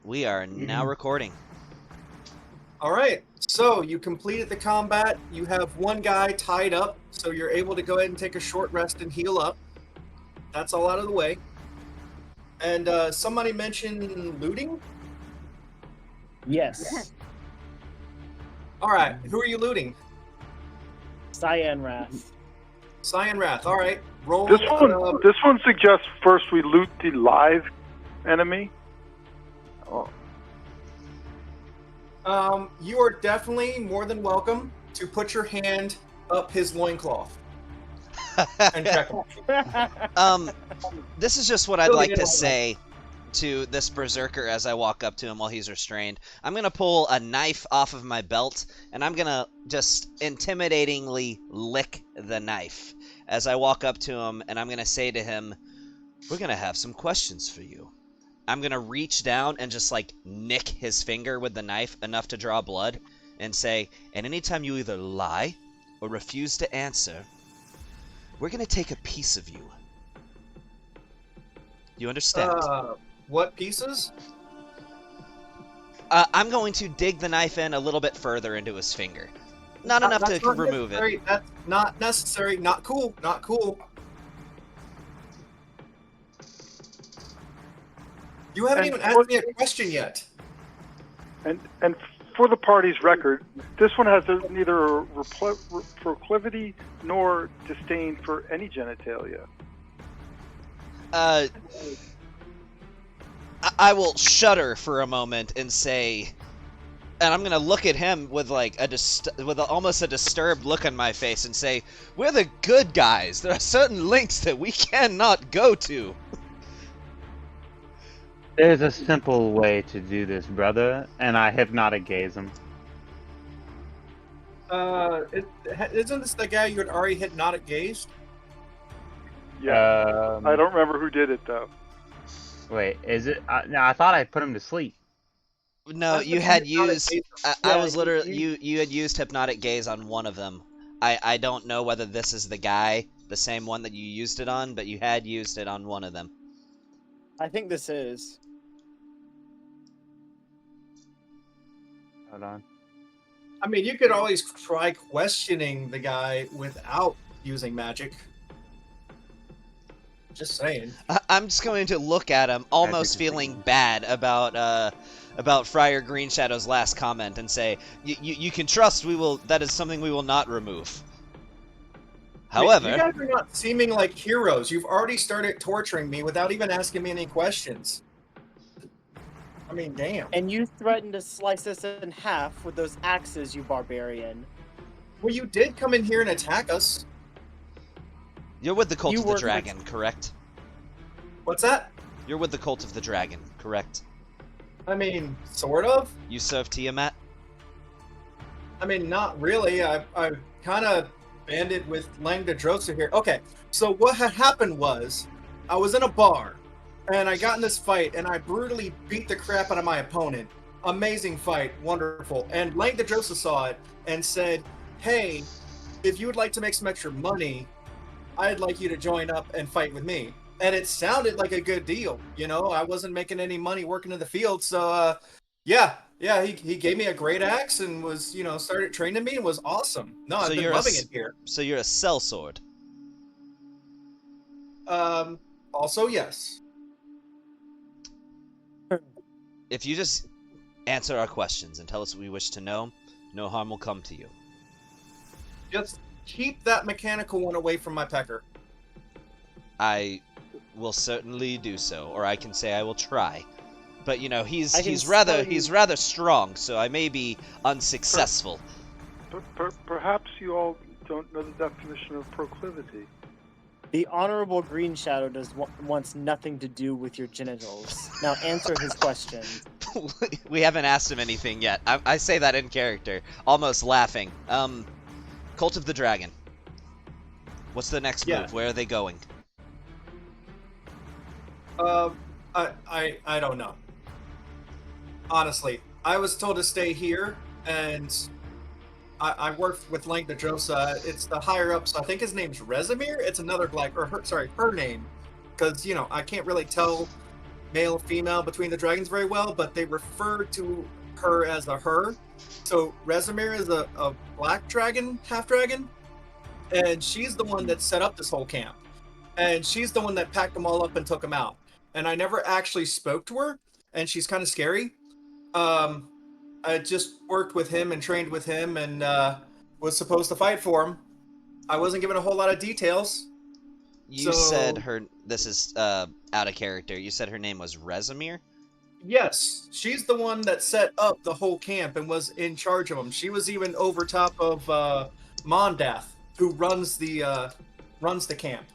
We are now recording. All right, so you completed the combat. You have one guy tied up, so you're able to go ahead and take a short rest and heal up. That's all out of the way. And somebody mentioned looting? Yes. All right, who are you looting? Cyan Wrath. Cyan Wrath. All right, roll. This one suggests first we loot the live enemy. You are definitely more than welcome to put your hand up his loincloth and check him. This is just what I'd like to say to this berserker as I walk up to him while he's restrained. I'm going to pull a knife off of my belt, and I'm going to just intimidatingly lick the knife as I walk up to him, and I'm going to say to him, "We're going to have some questions for you." I'm going to reach down and just, like, nick his finger with the knife enough to draw blood and say, "And anytime you either lie or refuse to answer, we're going to take a piece of you." You understand? What pieces? I'm going to dig the knife in a little bit further into his finger. Not enough to remove it. That's not necessary. Not cool. Not cool. You haven't even asked me a question yet. And for the party's record, this one has neither a proclivity nor disdain for any genitalia. I will shudder for a moment and say, and I'm gonna look at him with like almost a disturbed look on my face and say, "We're the good guys. There are certain links that we cannot go to." There's a simple way to do this, brother, and I hypnotic gaze him. Isn't this the guy you had already hypnotic gazed? Yeah. I don't remember who did it though. Wait, is it? No, I thought I put him to sleep. No, you had used. I was literally you had used hypnotic gaze on one of them. I don't know whether this is the guy, the same one that you used it on, but you had used it on one of them. I think this is. Hold on. I mean, you could always try questioning the guy without using magic. Just saying. I'm just going to look at him, almost feeling bad about Friar Greenshadow's last comment, and say, "You can trust we will. That is something we will not remove." However, I mean, you guys are not seeming like heroes. You've already started torturing me without even asking me any questions. I mean, damn. And you threatened to slice us in half with those axes, you barbarian. Well, you did come in here and attack us. you're with the Cult of the Dragon, correct? What's that? You're with the Cult of the Dragon, correct? I mean, sort of. You serve Tiamat? I mean, not really. I kind of banded with Langdadrosa here. Okay, so what had happened was, I was in a bar, and I got in this fight, and I brutally beat the crap out of my opponent. Amazing fight, wonderful. And Langdadrosa saw it and said, "Hey, if you would like to make some extra money, I'd like you to join up and fight with me." And it sounded like a good deal. You know, I wasn't making any money working in the field, so yeah, he gave me a great axe and was, started training me and was awesome. No, I've been loving it here. So you're a sellsword. Also, yes. If you just answer our questions and tell us what we wish to know, no harm will come to you. Just keep that mechanical one away from my pecker. I will certainly do so, or I can say I will try. But he's rather strong, so I may be unsuccessful. Perhaps you all don't know the definition of proclivity. The Honorable Green Shadow wants nothing to do with your genitals. Now answer his question. We haven't asked him anything yet. I say that in character, almost laughing. Cult of the Dragon. What's the next move? Where are they going? I don't know. Honestly, I was told to stay here, and I worked with Langdadrosa. It's the higher ups. I think his name's Rezimir. It's another her name, because I can't really tell male and female between the dragons very well, but they refer to her as a her. So Rezimir is a black dragon, half dragon, and she's the one that set up this whole camp. And she's the one that packed them all up and took them out. And I never actually spoke to her, and she's kind of scary. I just worked with him and trained with him and was supposed to fight for him. I wasn't given a whole lot of details. You said her... This is out of character. You said her name was Rezimir? Yes, she's the one that set up the whole camp and was in charge of them. She was even over top of Mondath, who runs the camp.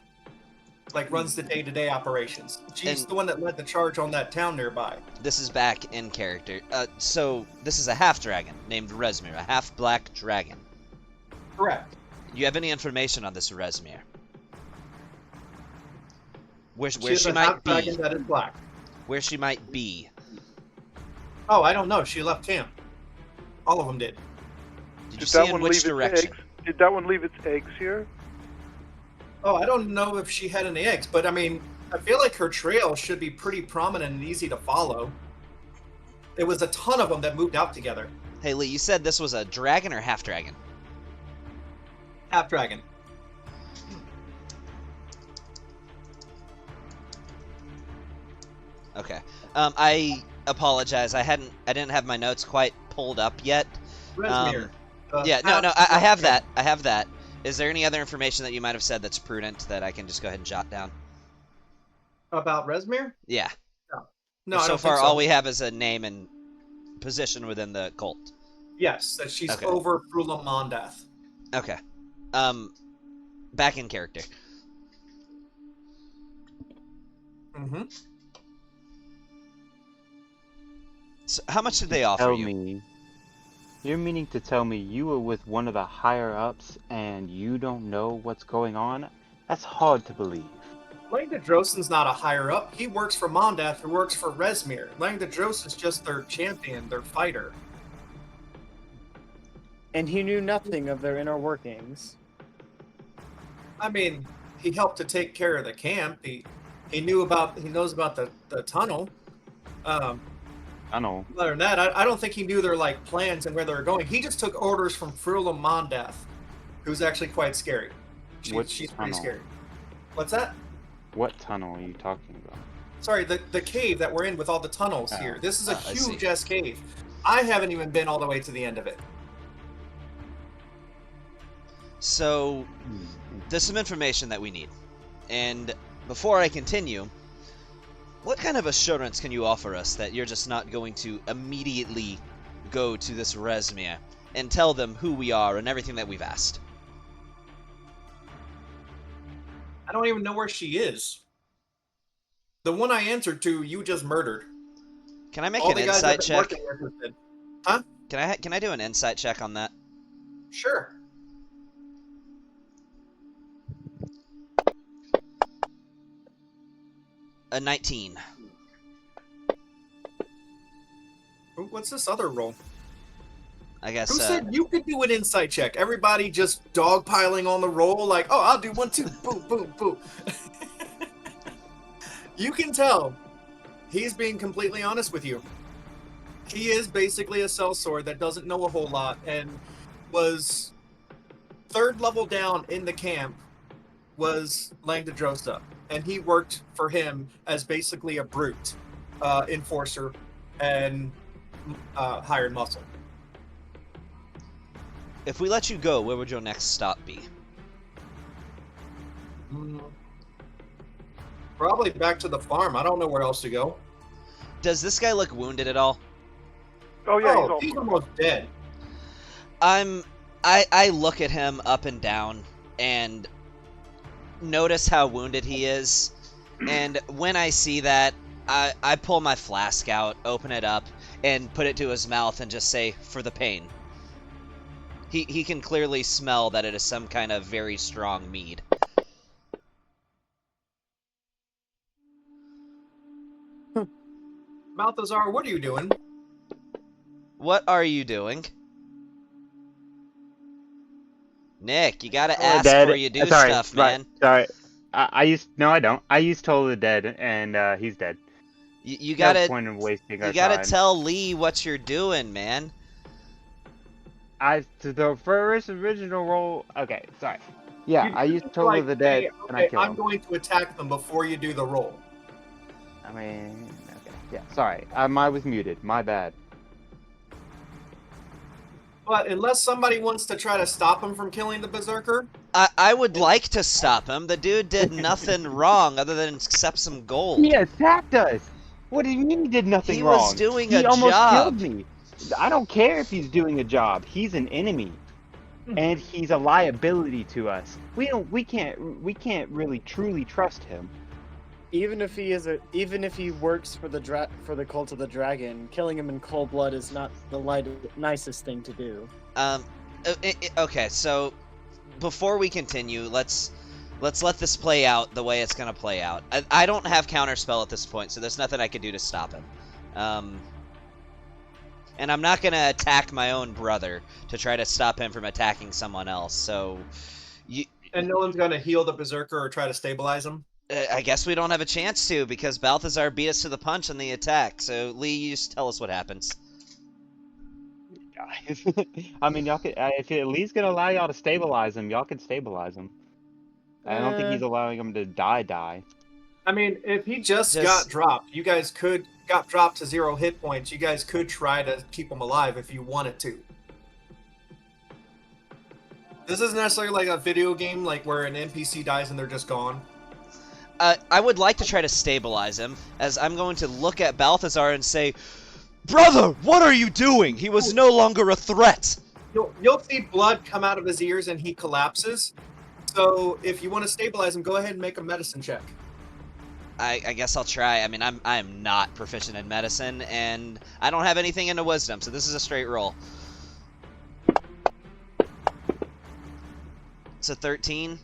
Like, runs the day-to-day operations. She's the one that led the charge on that town nearby. This is back in character. So, this is a half-dragon named Rezimir, a half-black dragon. Correct. Do you have any information on this Rezimir? Where she a might half be? dragon that is black. Where she might be? Oh, I don't know. She left camp. All of them did. Did you see in which direction? Did that one leave its eggs here? Oh, I don't know if she had any eggs, but I mean, I feel like her trail should be pretty prominent and easy to follow. There was a ton of them that moved out together. Hey, Lee, you said this was a dragon or half-dragon? Half dragon. Okay. I apologize. I didn't have my notes quite pulled up yet. Rezimir. Yeah, no, I have that. I have that. Is there any other information that you might have said that's prudent that I can just go ahead and jot down? About Rezimir? Yeah. No, I so don't far, think so. all we have is a name and position within the cult. Yes, that she's Okay. over Frulam Mondath. Okay. Back in character. Mm-hmm. So how much did they offer Tell you? me. You're meaning to tell me you were with one of the higher-ups and you don't know what's going on? That's hard to believe. Langdadrosen's not a higher-up. He works for Mondath, who works for Rezimir. Langdadrosen's just their champion, their fighter. And he knew nothing of their inner workings. I mean, he helped to take care of the camp. He knows about the tunnel. Tunnel. Other than that, I don't think he knew their like plans and where they were going. He just took orders from Frulam Mondath, who's actually quite scary. She's pretty tunnel? scary. What's that? What tunnel are you talking about? Sorry, the cave that we're in with all the tunnels Oh. here. This is a I see. huge ass cave. I haven't even been all the way to the end of it. So, there's some information that we need. And before I continue, what kind of assurance can you offer us that you're just not going to immediately go to this Rezimir and tell them who we are and everything that we've asked? I don't even know where she is. The one I answered to, you just murdered. Can I make All an the guys insight I've been check? working with did. Huh? Can I do an insight check on that? Sure. A 19. What's this other roll? I guess. Who said you could do an insight check? Everybody just dogpiling on the roll, like, oh, I'll do 1, 2, boom, boom, boom. You can tell he's being completely honest with you. He is basically a sellsword that doesn't know a whole lot and was 3rd level down in the camp was Langdadrosa, and he worked for him as basically a brute enforcer and hired muscle. If we let you go, where would your next stop be? Probably back to the farm. I don't know where else to go. Does this guy look wounded at all? Oh yeah, Oh, he's almost dead. I look at him up and down and notice how wounded he is. And when I see that, I pull my flask out, open it up, and put it to his mouth and just say, for the pain. He can clearly smell that it is some kind of very strong mead. Balthazar, what are you doing? What are you doing? Nick, you gotta Oh, ask Dad. where you do Sorry, stuff, right, man. Sorry. I used... No, I don't. I used Toll the Dead, and he's dead. You No gotta point in wasting our you gotta time. tell Lee what you're doing, man. To the first original roll. Okay, sorry. Yeah, I used Toll Like, of the Dead hey, and I okay, kill I'm him. going to attack them before you do the roll. I mean, okay, yeah, sorry. I was muted. My bad. But unless somebody wants to try to stop him from killing the berserker, I would like to stop him. The dude did nothing wrong other than accept some gold. He attacked us. What do you mean he did nothing He wrong? was doing He a almost job. killed me. I don't care if he's doing a job. He's an enemy, and he's a liability to us. We can't really truly trust him. Even if he works for the cult of the dragon, killing him in cold blood is not the nicest thing to do. Okay, so before we continue, let's let this play out the way it's gonna play out. I don't have counterspell at this point, so there's nothing I can do to stop him. And I'm not gonna attack my own brother to try to stop him from attacking someone else. So, and no one's going to heal the berserker or try to stabilize him. I guess we don't have a chance to because Balthazar beat us to the punch on the attack. So Lee, you just tell us what happens. I mean, y'all could, if Lee's gonna allow y'all to stabilize him, y'all can stabilize him. I don't think he's allowing him to die. I mean, if he just got dropped, you guys got dropped to 0 hit points. You guys could try to keep him alive if you wanted to. This isn't necessarily like a video game, like where an NPC dies and they're just gone. I would like to try to stabilize him, as I'm going to look at Balthazar and say, "Brother, what are you doing? He was no longer a threat." You'll see blood come out of his ears and he collapses. So if you want to stabilize him, go ahead and make a medicine check. I guess I'll try. I mean, I'm not proficient in medicine, and I don't have anything into wisdom, so this is a straight roll. It's a 13.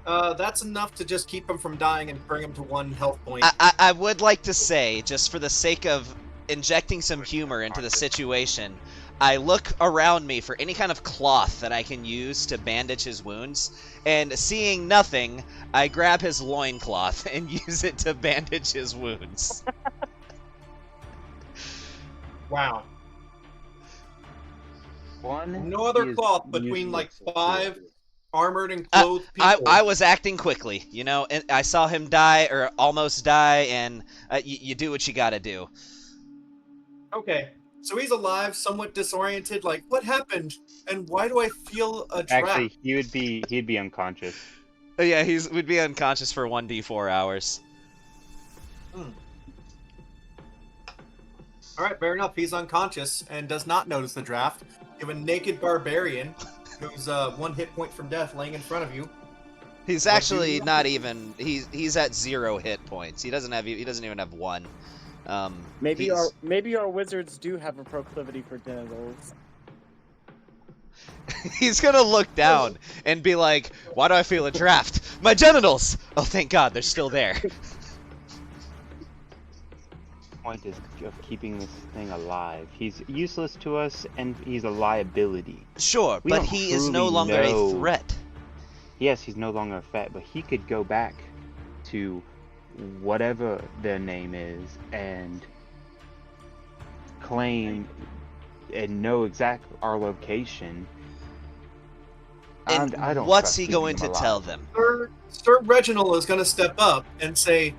That's enough to just keep him from dying and bring him to 1 health point. I would like to say, just for the sake of injecting some humor into the situation, I look around me for any kind of cloth that I can use to bandage his wounds, and seeing nothing, I grab his loincloth and use it to bandage his wounds. Wow. No He other is cloth between like useless. 5 armored and clothed people. I was acting quickly, you know, and I saw him die, or almost die, and you do what you gotta do. Okay, so he's alive, somewhat disoriented, like, what happened? And why do I feel a trap? Actually, he'd be unconscious. Yeah, would be unconscious for 1d4 hours. Alright, fair enough. He's unconscious and does not notice the draft. You have a naked barbarian who's 1 hit point from death laying in front of you. He's actually not even. He's at 0 hit points. He doesn't even have 1. Maybe our wizards do have a proclivity for genitals. He's gonna look down and be like, "Why do I feel a draft? My genitals! Oh, thank God, they're still there." Point is of keeping this thing alive. He's useless to us, and he's a liability. Sure, We but don't he is no truly longer know. a threat. Yes, he's no longer a threat, but he could go back to whatever their name is and claim and know exact our location. And I don't what's trust he keeping going him to alive. tell them? Sir Reginald is going to step up and say,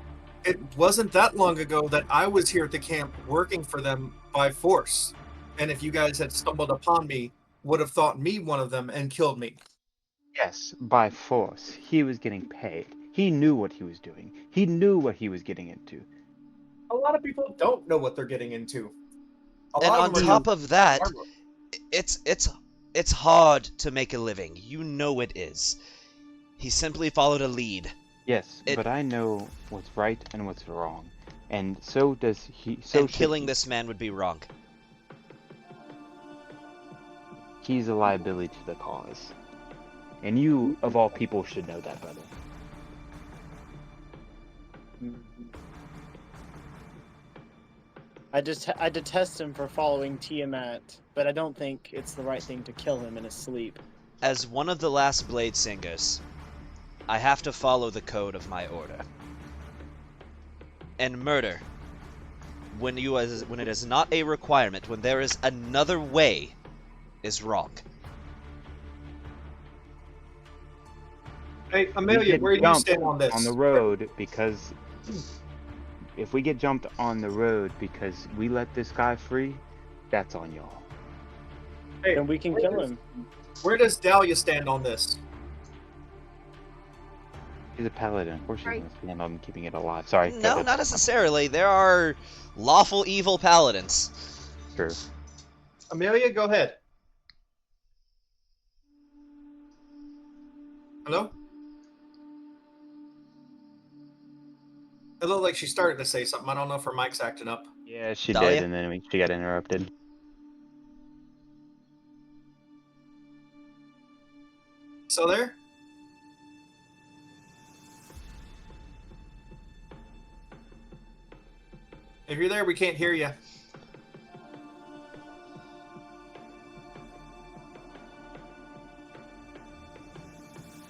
it wasn't that long ago that I was here at the camp working for them by force. And if you guys had stumbled upon me, would have thought me one of them and killed me. Yes, by force. He was getting paid. He knew what he was doing. He knew what he was getting into. A lot of people don't know what they're getting into. And on top of that, it's hard to make a living. You know it is. He simply followed a lead. Yes, but I know what's right and what's wrong, and so does he. So And should killing he. this man would be wrong. He's a liability to the cause, and you, of all people, should know that, brother. I detest him for following Tiamat, but I don't think it's the right thing to kill him in his sleep. As one of the last Blade Singers, I have to follow the code of my order. and murder, when it is not a requirement, when there is another way, is wrong. Hey, We Amelia, get where do you jumped stand on this? on the road because if we get jumped on the road because we let this guy free, that's on y'all. Hey, Then we can kill him. where does Dahlia stand on this? He's a paladin. Of course she's gonna stand on keeping it alive. Sorry. go No, ahead. not necessarily. There are lawful evil paladins. True. Amelia, go ahead. Hello? It looked like she started to say something. I don't know if her mic's acting up. Yeah, she Dahlia? did, and then she got interrupted. Still there? If you're there, we can't hear you.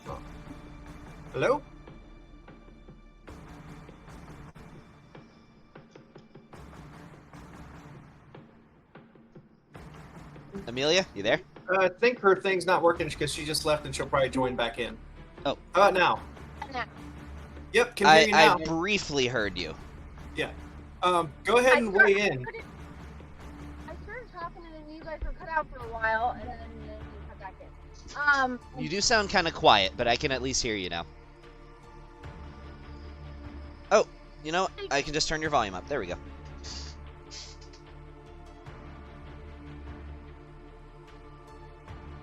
Oh. Hello? Amelia, you there? I think her thing's not working because she just left and she'll probably join back in. Oh. How about now? No. Yep, can hear you now. I briefly heard you. Go ahead and weigh in. I started talking and then you guys were cut out for a while and then you cut back in. You do sound kind of quiet, but I can at least hear you now. Oh, you know, I can just turn your volume up. There we go.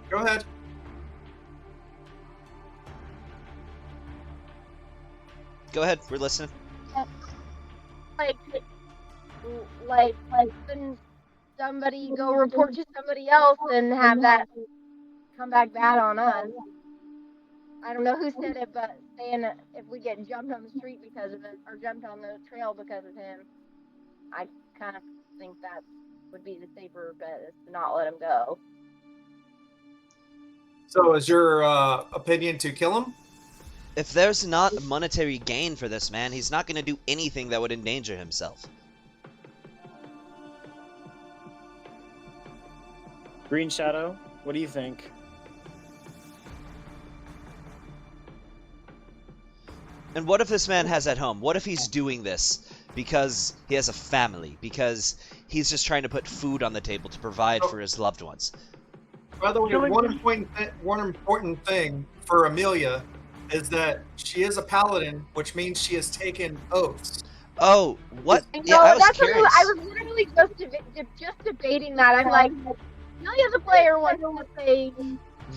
Go ahead. Go ahead, we're listening. Like, couldn't somebody go report to somebody else and have that come back bad on us? I don't know who said it, but saying that if we get jumped on the street because of it, or jumped on the trail because of him, I kind of think that would be the safer bet is to not let him go. So is your opinion to kill him? If there's not monetary gain for this man, he's not going to do anything that would endanger himself. Green Shadow, what do you think? And what if this man has at home? What if he's doing this because he has a family? Because he's just trying to put food on the table to provide for his loved ones? By the way, one important thing for Amelia is that she is a paladin, which means she has taken oaths. Oh, what? I know, Yeah, I was that's curious. what I was literally just debating that. I'm like, Amelia's a player wants to say.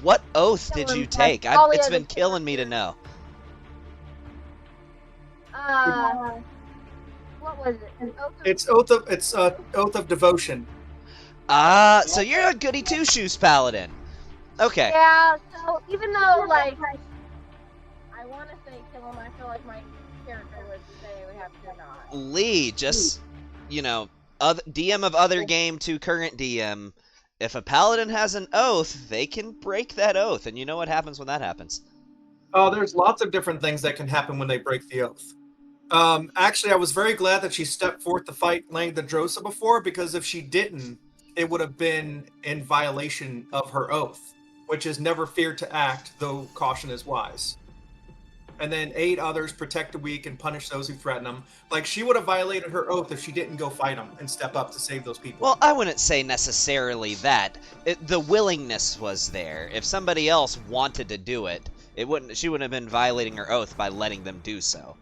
What oath did you take? It's been killing me to know. What was it? It's oath of devotion. So you're a goody two-shoes paladin. Okay. Yeah, so even though, like, I want to say kill him, I feel like my character would say we have to not. Lee, just, you know, DM of other game to current DM. If a paladin has an oath, they can break that oath, and you know what happens when that happens. There's lots of different things that can happen when they break the oath. Actually, I was very glad that she stepped forth to fight Langdadrosa before, because if she didn't, it would have been in violation of her oath, which is never fear to act, though caution is wise. And then aid others, protect the weak, and punish those who threaten them. Like, she would have violated her oath if she didn't go fight them and step up to save those people. Well, I wouldn't say necessarily that. The willingness was there. If somebody else wanted to do it, she wouldn't have been violating her oath by letting them do so.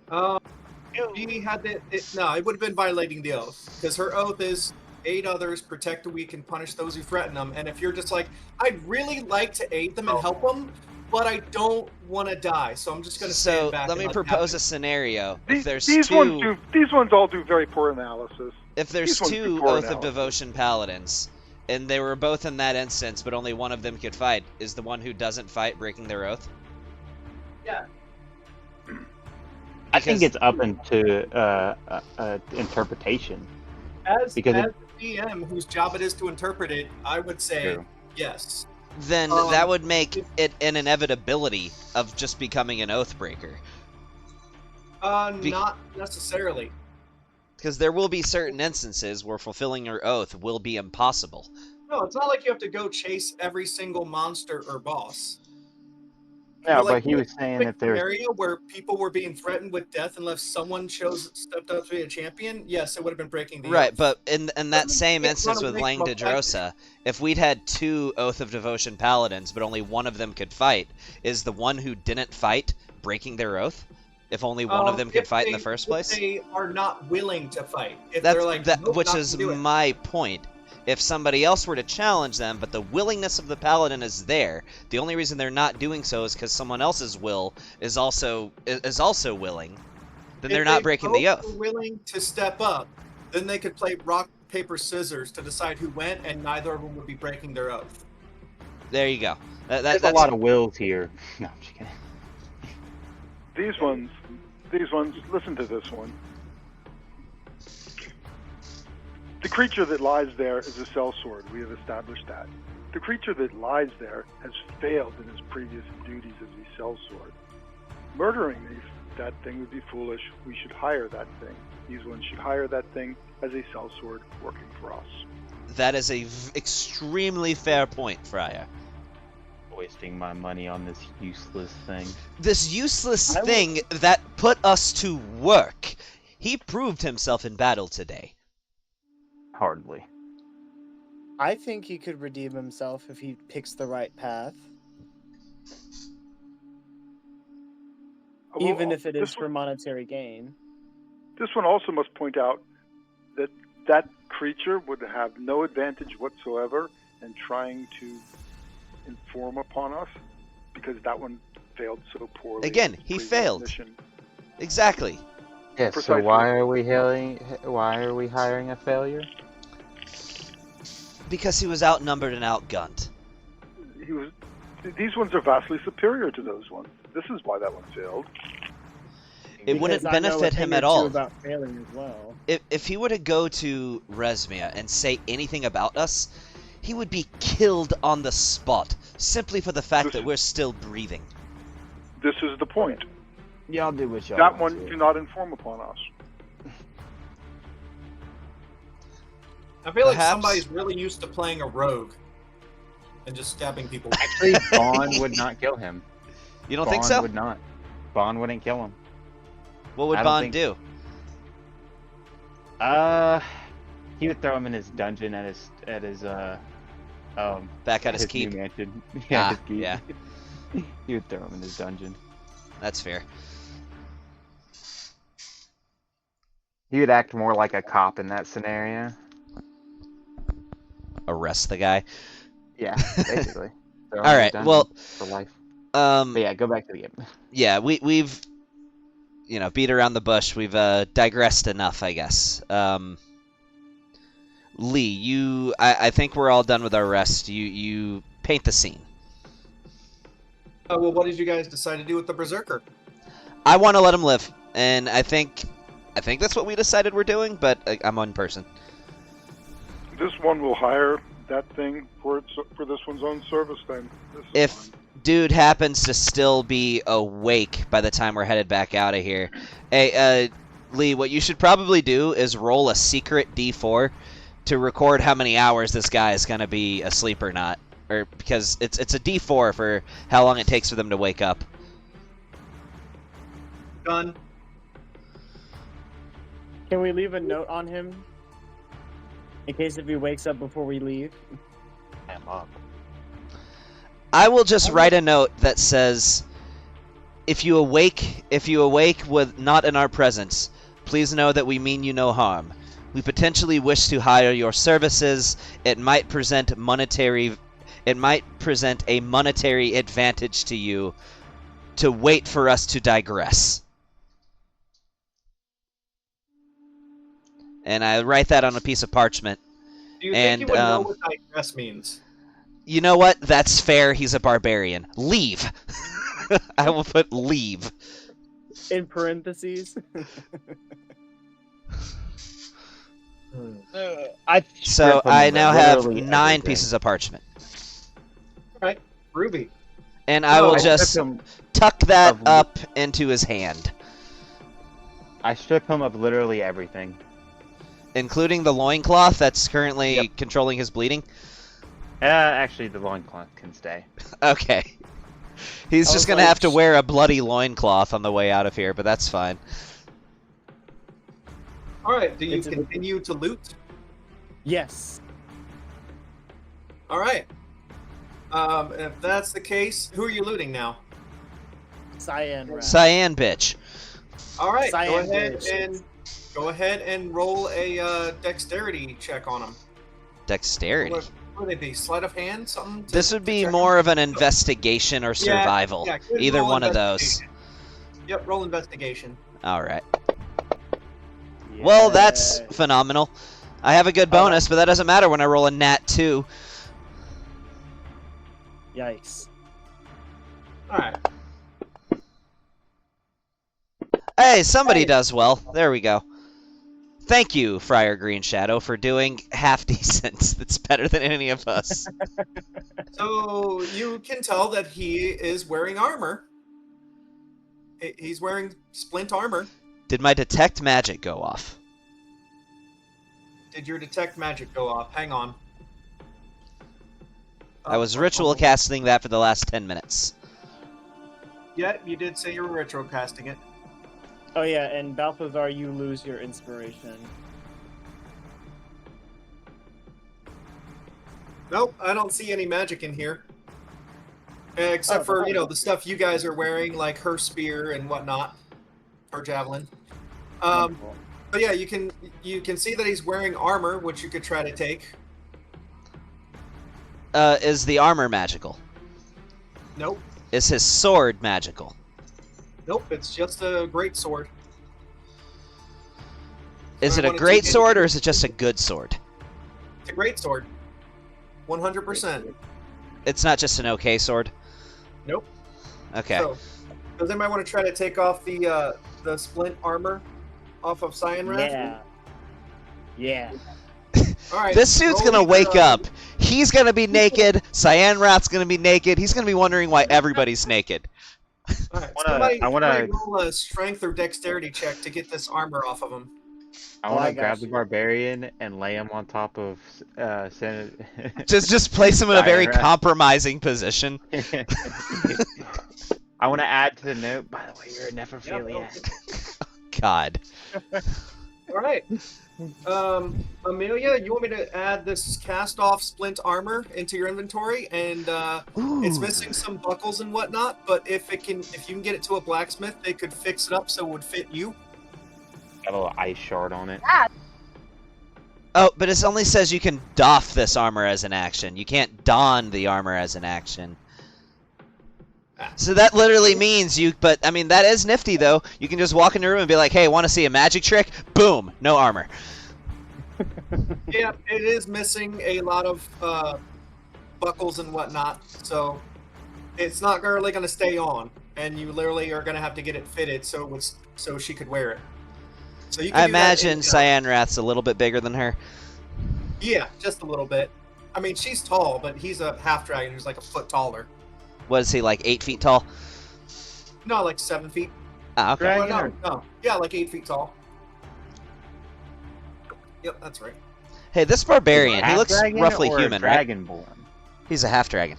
She had it would have been violating the oath, because her oath is aid others, protect the weak, and punish those who threaten them. And if you're just like, I'd really like to aid them and help them, but I don't want to die, so I'm just going to stand back. So let me propose a scenario. If there's these ones all do very poor analysis. If there's two Oath of Devotion paladins, and they were both in that instance, but only one of them could fight, is the one who doesn't fight breaking their oath? Yeah. I think it's up into interpretation. As the DM, whose job it is to interpret it, I would say yes. Then that would make it an inevitability of just becoming an oath breaker. Not necessarily. Because there will be certain instances where fulfilling your oath will be impossible. No, it's not like you have to go chase every single monster or boss. No, like, but he was saying that there's scenario where people were being threatened with death unless someone stepped up to be a champion. Yes, it would have been breaking the Right, oath. but in that same can't instance run with away Lang from a Dedrosa, if we'd had 2 Oath of Devotion paladins, but only one of them could fight, is the one who didn't fight breaking their oath? If only one of them could fight in the first place? If they are not willing to fight. If That's they're like, nope, which not is gonna do it. my point. If somebody else were to challenge them, but the willingness of the paladin is there, the only reason they're not doing so is because someone else's will is also willing. Then they're not breaking the oath. If they both were willing to step up, then they could play rock, paper, scissors to decide who went, and neither of them would be breaking their oath. There you go. there's a lot of wills here. No, I'm just kidding. These ones, listen to this one. The creature that lies there is a sellsword. We have established that. The creature that lies there has failed in his previous duties as a sellsword. Murdering that thing would be foolish. We should hire that thing. These ones should hire that thing as a sellsword working for us. That is a extremely fair point, Fryer. Wasting my money on this useless thing. This useless thing that put us to work. He proved himself in battle today. Hardly. I think he could redeem himself if he picks the right path. Even if it is for monetary gain. This one also must point out that that creature would have no advantage whatsoever in trying to inform upon us, because that one failed so poorly. Again, he failed. Mission. Exactly. Yes. Precisely. So why are we hiring a failure? Because he was outnumbered and outgunned. These ones are vastly superior to those ones. This is why that one failed. It wouldn't Because I know a benefit thing him or at two all. About failing as well. If he were to go to Resmia and say anything about us, he would be killed on the spot, simply for the fact that we're still breathing. This is the point. Y'all do what y'all That want one to. cannot inform upon us. I feel like Perhaps- somebody's really used to playing a rogue and just stabbing people. Actually, Bond would not kill him. You don't Bond think so? would not. Bond wouldn't kill him. What would I don't Bond think- do? He would throw him in his dungeon at his Back at his new keep? mansion. Ah, his keep. yeah. He would throw him in his dungeon. That's fair. He would act more like a cop in that scenario. Arrest the guy. Yeah, basically. Throw him All in right. the dungeon Well, for life. um, But yeah, go back to the game. yeah, we've beat around the bush. We've digressed enough, I guess. Lee, I think we're all done with our rest. You paint the scene. Well, what did you guys decide to do with the Berserker? I want to let him live, and I think that's what we decided we're doing. But I'm one person. This one will hire that thing for this one's own service then. This is If fine. dude happens to still be awake by the time we're headed back out of here, hey, Lee, what you should probably do is roll a secret D4 to record how many hours this guy is gonna be asleep or not, or because it's a D4 for how long it takes for them to wake up. Done. Can we leave a note on him? In case if he wakes up before we leave? I'm up. I will just write a note that says, if you awake with not in our presence, please know that we mean you no harm. We potentially wish to hire your services. It might present a monetary advantage to you to wait for us to digress. And I write that on a piece of parchment. Do you think And, you would know what digress means? You know what? That's fair. He's a barbarian. Leave. I will put leave. In parentheses? So I now have literally 9 everything. pieces of parchment. Right, Ruby. And I will I just took him tuck that of- up into his hand. I strip him of literally everything. Including the loincloth that's currently Yep. controlling his bleeding? Actually, the loincloth can stay. Okay. He's I just was gonna like, have to wear a bloody loincloth on the way out of here, but that's fine. All right. Do you It's a- continue to loot? Yes. All right. If that's the case, who are you looting now? Cyan rat. Cyan bitch. All right. Cyan Go ahead and roll a dexterity check on him. Dexterity. What would they be? Sleight of hand? Something? This would be check more of an investigation or Yeah, survival. yeah, good Either roll one of those. investigation. Yep, roll investigation. Alright. Well, that's Yes. phenomenal. I have a good bonus, but that doesn't matter when I roll a nat 2. Yikes. All right. Hey, somebody Hey. does well. There we go. Thank you, Friar Green Shadow, for doing half decent. That's better than any of us. So you can tell that he is wearing armor. He's wearing splint armor. Did my detect magic go off? Did your detect magic go off? Hang on. I was ritual casting that for the last 10 minutes. Yeah, you did say you were ritual casting it. Oh yeah, and Balthazar, you lose your inspiration. Nope, I don't see any magic in here. Except Oh, for, okay. the stuff you guys are wearing, like her spear and whatnot. Her javelin. But yeah, you can see that he's wearing armor, which you could try to take. Is the armor magical? Nope. Is his sword magical? Nope, it's just a great sword. Is I it a wanna great take sword it- or is it just a good sword? It's a great sword. 100%. It's not just an okay sword? Nope. Okay. So, does anybody want to try to take off the splint armor off of Cyan Wrath? Yeah. Yeah. All right. This suit's roll gonna either, wake up. He's gonna be naked. Cyan Wrath's gonna be naked. He's gonna be wondering why everybody's naked. All right. I wanna- somebody roll a strength or dexterity check to get this armor off of him. I Oh, want I to got grab the you. barbarian and lay him on top of Just place him in a very Cyan Wrath. compromising position. I want to add to the note. By the way, you're a necrophiliac. God. All right. Amelia, you want me to add this cast off splint armor into your inventory, and it's Ooh. missing some buckles and whatnot. But if you can get it to a blacksmith, they could fix it up so it would fit you. Got a little ice shard on it. Oh, but it only says you can doff this armor as an action. You can't don the armor as an action. So that literally means you, but I mean, that is nifty though. You can just walk in the room and be like, hey, want to see a magic trick? Boom, no armor. Yeah, it is missing a lot of buckles and whatnot, so it's not really going to stay on, and you literally are going to have to get it fitted so she could wear it. So you can I do that imagine in- Cyan Wrath's a little bit bigger than her. Yeah, just a little bit. I mean, she's tall, but he's a half dragon who's like a foot taller. What is he, like 8 feet tall? No, like 7 feet. Ah, okay. Dragon Well, or- no. Yeah, like 8 feet tall. Yep, that's right. Hey, this barbarian, he looks Half-dragon roughly or human, right? Dragonborn. He's a half dragon.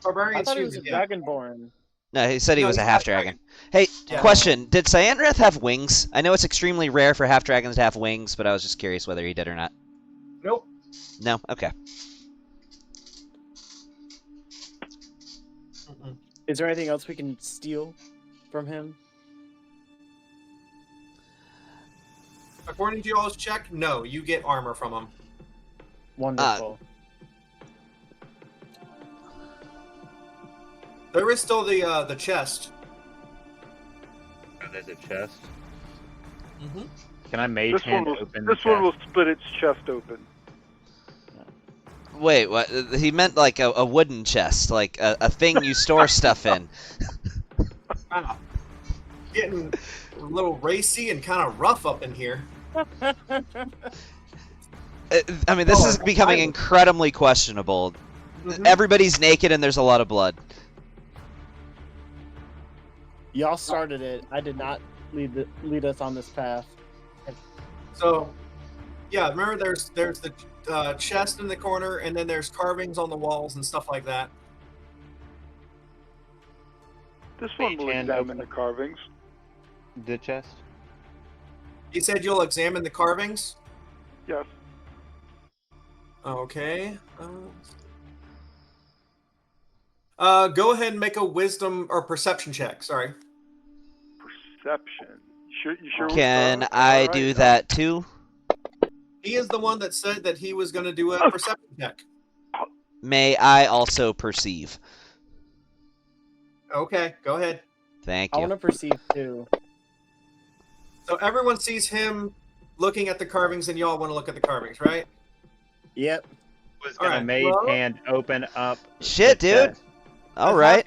Barbarian I thought he was a human, yeah. dragonborn. No, he said he No, was a he's half half-dragon. dragon. Hey, Yeah. question: did Cyan Wrath have wings? I know it's extremely rare for half dragons to have wings, but I was just curious whether he did or not. Nope. No, okay. Mm-mm. Is there anything else we can steal from him? According to y'all's check, no, you get armor from him. Wonderful. There is still the chest. Oh, there's a chest. Mm-hmm. Can I mage This hand one open will the this one will chest? split its chest open. Wait, what? He meant like a wooden chest, like a thing you store stuff in. Wow. Getting a little racy and kind of rough up in here. I mean, this Oh, is becoming I- incredibly questionable. Mhm. Everybody's naked and there's a lot of blood. Y'all started it. I did not lead us on this path. So, yeah, remember there's the chest in the corner, and then there's carvings on the walls and stuff like that. This one will Mage hand examine open. the carvings. The chest. You said you'll examine the carvings? Yes. Okay. Go ahead and make a wisdom or perception check. Sorry. Perception. You sure? Can all I right, do that too? He is the one that said that he was going to do a perception check. May I also perceive? Okay, go ahead. Thank I you. want to perceive too. So everyone sees him looking at the carvings, and y'all want to look at the carvings, right? Yep. Was All gonna right, mage well- hand open up. Shit, the dude. chest. All right.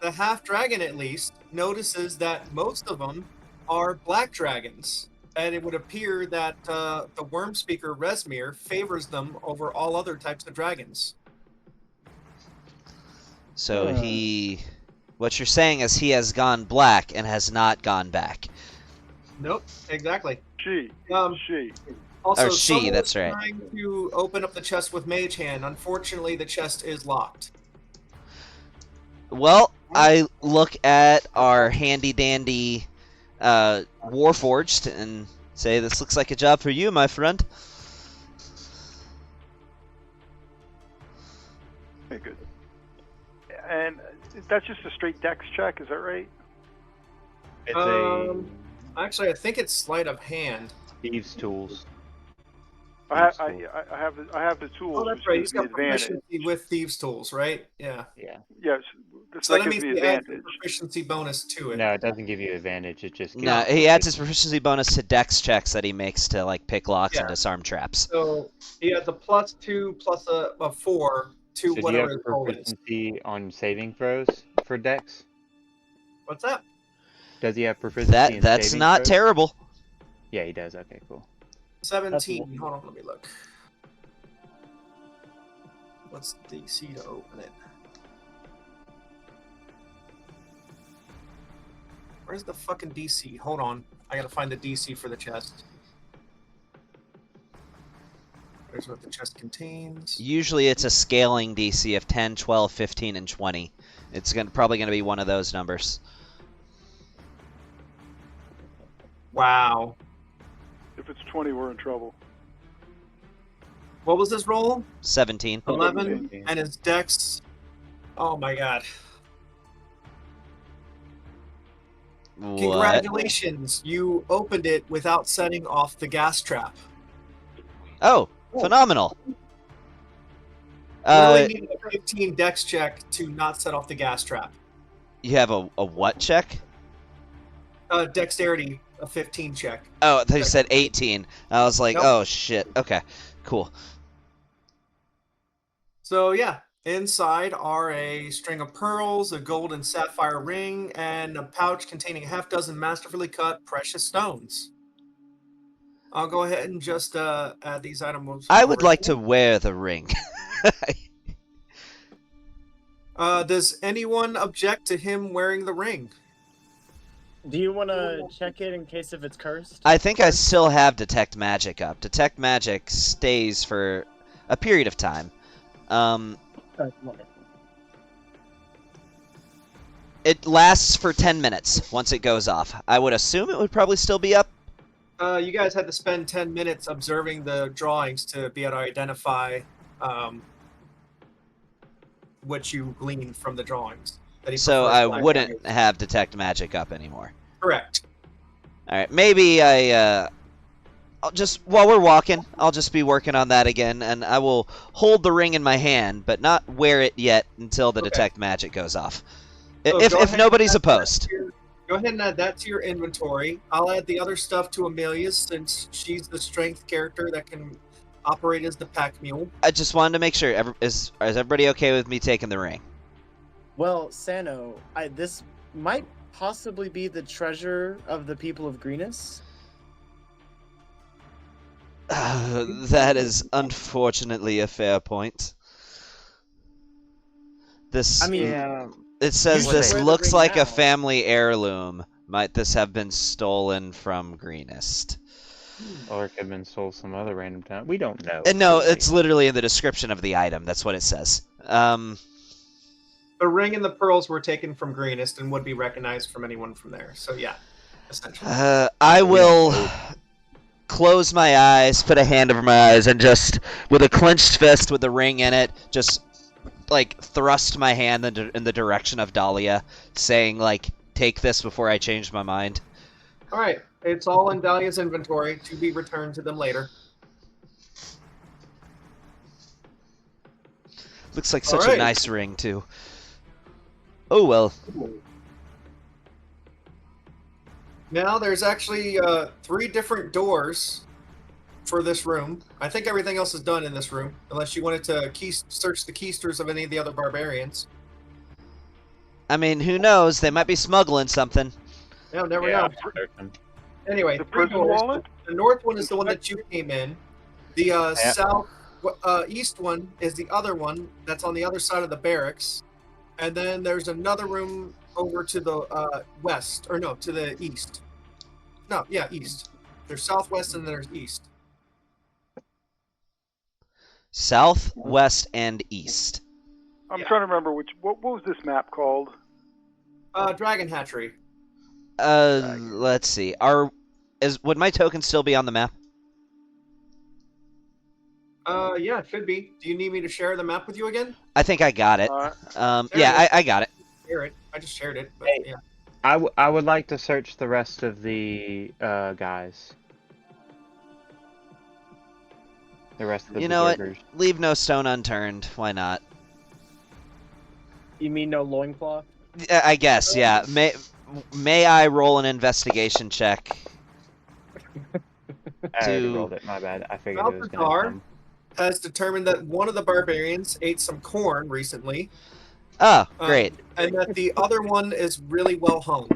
The half dragon, at least, notices that most of them are black dragons, and it would appear that the worm speaker Resmir favors them over all other types of dragons. So what you're saying is he has gone black and has not gone back. Nope, exactly. She. She. Also, Or she, someone that's was right. trying to open up the chest with Mage Hand. Unfortunately, the chest is locked. Well, I look at our handy dandy Warforged and say, "This looks like a job for you, my friend." Very good. And that's just a straight dex check, is that right? It's Actually, I think it's sleight of hand. a thieves' tools. I Thieves' have the tools. Oh, that's which right. gives He's me got advantage. proficiency with thieves' tools, right? Yeah. Yeah. Yes. So that that gives means me he adds a advantage. proficiency bonus to it. No, it doesn't give you advantage. It just gives No, you he adds his proficiency bonus to Dex checks that he makes to like pick locks and Yeah. disarm traps. So he has a +2 plus a 4 to So do you whatever have his roll is. proficiency on saving throws for Dex? What's that? Does he have proficiency in That's saving not throws? terrible. Yeah, he does. Okay, cool. 17. Hold on, let me look. What's the DC to open it? Where's the fucking DC? Hold on. I gotta find the DC for the chest. There's what the chest contains. Usually it's a scaling DC of 10, 12, 15, and 20. It's probably going to be one of those numbers. Wow. If it's 20, we're in trouble. What was this roll? 17. 11. 17. And his dex. Oh my god. What? Congratulations. You opened it without setting off the gas trap. Oh, phenomenal. You only Uh, need a 15 dex check to not set off the gas trap. you have a what check? Dexterity, a 15 check. Oh, they said 18. I was like, Nope. oh shit. Okay, cool. So yeah, inside are a string of pearls, a gold and sapphire ring, and a pouch containing a half dozen masterfully cut precious stones. I'll go ahead and just add these items. I would like to wear the ring. Does anyone object to him wearing the ring? Do you want to check it in case if it's cursed? I think I still have Detect Magic up. Detect Magic stays for a period of time. It lasts for 10 minutes once it goes off. I would assume it would probably still be up. You guys had to spend 10 minutes observing the drawings to be able to identify what you gleaned from the drawings. That he So prefers I black wouldn't dragons. have Detect Magic up anymore. Correct. Alright, maybe I'll just, while we're walking, I'll just be working on that again, and I will hold the ring in my hand, but not wear it yet until the Okay. Detect Magic goes off. So If go ahead if and nobody's add that opposed. to your- Go ahead and add that to your inventory. I'll add the other stuff to Amelia's since she's the strength character that can operate as the pack mule. I just wanted to make sure, is everybody okay with me taking the ring? Well, Sano, this might possibly be the treasure of the people of Greenus. That is unfortunately a fair point. This I mean, Yeah. it says you should this wear the looks ring like now. a family heirloom, Might this have been stolen from Greenest? Or it could have been sold some other random town. We don't know. No, truly. it's literally in the description of the item. That's what it says. The ring and the pearls were taken from Greenest and would be recognized from anyone from there. So yeah, essentially. I We don't will know. close my eyes, put a hand over my eyes, and just, with a clenched fist with the ring in it, just, like, thrust my hand in the direction of Dahlia, saying, like, take this before I change my mind. All right, it's all in Dahlia's inventory to be returned to them later. Looks like All such a right. nice ring, too. Oh, well. Now there's actually 3 different doors for this room. I think everything else is done in this room, unless you wanted to search the keysters of any of the other barbarians. I mean, who knows? They might be smuggling something. Yeah, never Yeah, know. I'm certain. Anyway, The 3 prison doors. wallet? The north one is the one that you came in. The south east one is the other one that's on the other side of the barracks. And then there's another room over to the west, or no, to the east. No, yeah, east. There's southwest and then there's east. South, west, and east. I'm Yeah. trying to remember what was this map called? Dragon Hatchery. Let's see. Would my token still be on the map? Yeah, it should be. Do you need me to share the map with you again? I think I got it. Alright. There Yeah, it is. I got it. Share it. I just shared it. But Hey. yeah. I would like to search the rest of the guys. The rest of the You know what? berserkers. Leave no stone unturned. Why not? You mean no loincloth? I guess, yeah. May I roll an investigation check? I already to- rolled it. My bad. I figured it was gonna Balthazar come. has determined that one of the barbarians ate some corn recently, Oh, great. and that the other one is really well hung.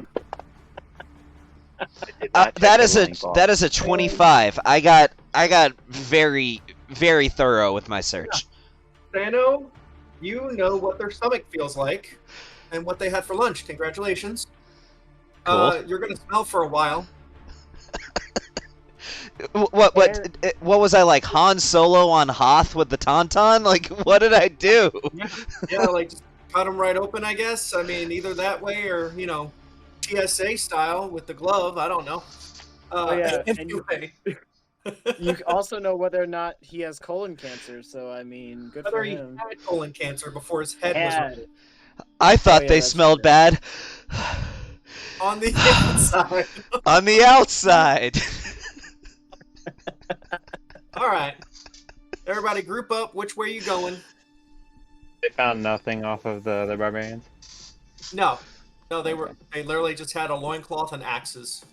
I did not check That the is a loincloth. 25. I got very very thorough with my search. Sano, you know what their stomach feels like and what they had for lunch. Congratulations. Cool. You're going to smell for a while. What was I like, Han Solo on Hoth with the tauntaun? Like, what did I do? Yeah, like just cut them right open, I guess. I mean, either that way or, TSA style with the glove. I don't know. Yeah, and you- anyway, You also know whether or not he has colon cancer, so I mean, good whether for he him. had colon cancer before his head Yeah. was I thought yeah, they that's smelled true. bad. on the inside. On the outside. All right. Everybody group up. Which way you going? They found nothing off of the barbarians. No, they literally just had a loincloth and axes.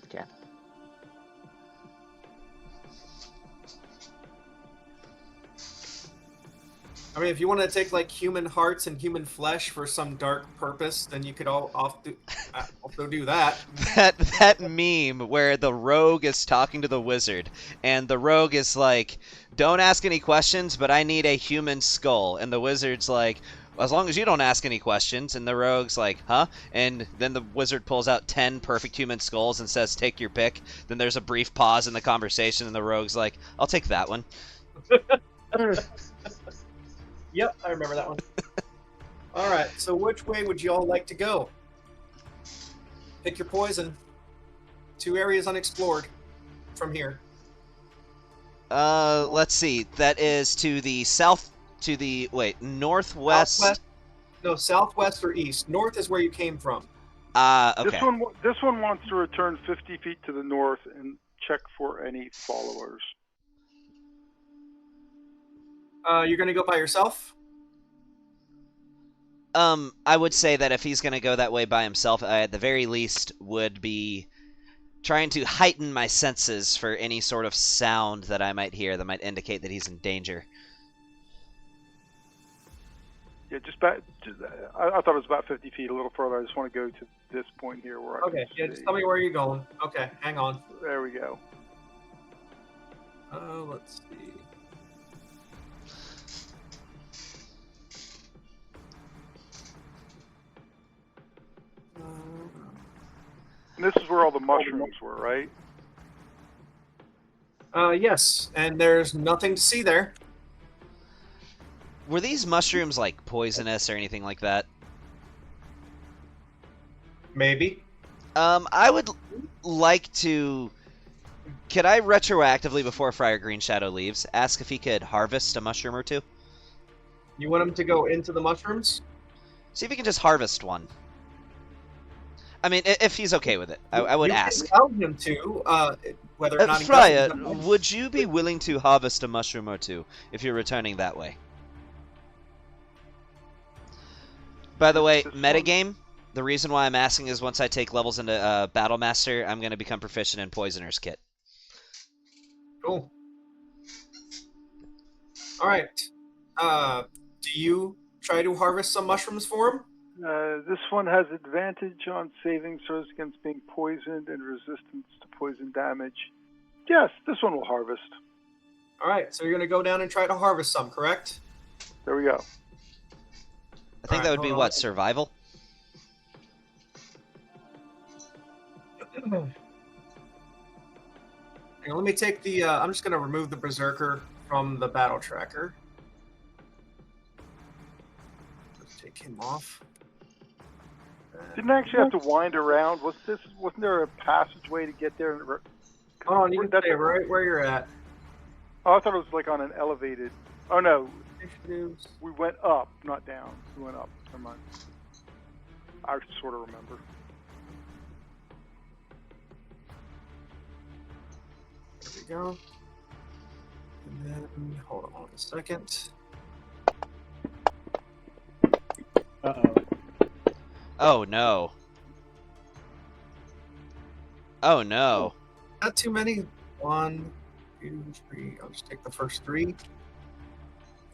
Okay. I mean, if you want to take like human hearts and human flesh for some dark purpose, then you could also do that. That meme where the rogue is talking to the wizard, and the rogue is like, "Don't ask any questions, but I need a human skull," and the wizard's like, "As long as you don't ask any questions," and the rogue's like, "Huh?" And then the wizard pulls out 10 perfect human skulls and says, "Take your pick." Then there's a brief pause in the conversation, and the rogue's like, "I'll take that one." Yep, I remember that one. All right, so which way would you all like to go? Pick your poison. 2 areas unexplored from here. Let's see. That is to the south, northwest. Southwest? No, southwest or east. North is where you came from. Okay. This one wants to return 50 feet to the north and check for any followers. You're going to go by yourself? I would say that if he's going to go that way by himself, I at the very least would be trying to heighten my senses for any sort of sound that I might hear that might indicate that he's in danger. Yeah, I thought it was about 50 feet, a little further. I just want to go to this point here where I Okay, can yeah, see. just tell me where you're going. Okay, hang on. There we go. Let's see. mushrooms were, right? Yes, and there's nothing to see there. Were these mushrooms like poisonous or anything like that? Maybe. I would like to. Could I retroactively, before Friar Green Shadow leaves, ask if he could harvest a mushroom or two? You want him to go into the mushrooms? See if he can just harvest one. I mean, if he's okay with it, I would you ask. can tell him to, whether or not he Friar, does. would you be willing to harvest a mushroom or two if you're returning that way? By the way, metagame, the reason why I'm asking is once I take levels into Battle Master, I'm going to become proficient in Poisoner's Kit. Cool. All right. Do you try to harvest some mushrooms for him? This one has advantage on saving throws against being poisoned and resistance to poison damage. Yes, this one will harvest. All right, so you're going to go down and try to harvest some, correct? There we go. I think that would be, what, survival? Hang on, let me take the, I'm just going to remove the Berserker from the battle tracker. Let's take him off. Didn't actually have to wind around. Wasn't there a passageway to get there? Hold on, you can stay right where you're at. Oh, I thought it was like on an elevated. Oh no, Initiatives. we went up, not down. We went up. Never mind. I sort of remember. There we go. And then, hold on a second. Uh-oh. Oh, no. Oh, no. Not too many. 1, 2, 3. I'll just take the first 3.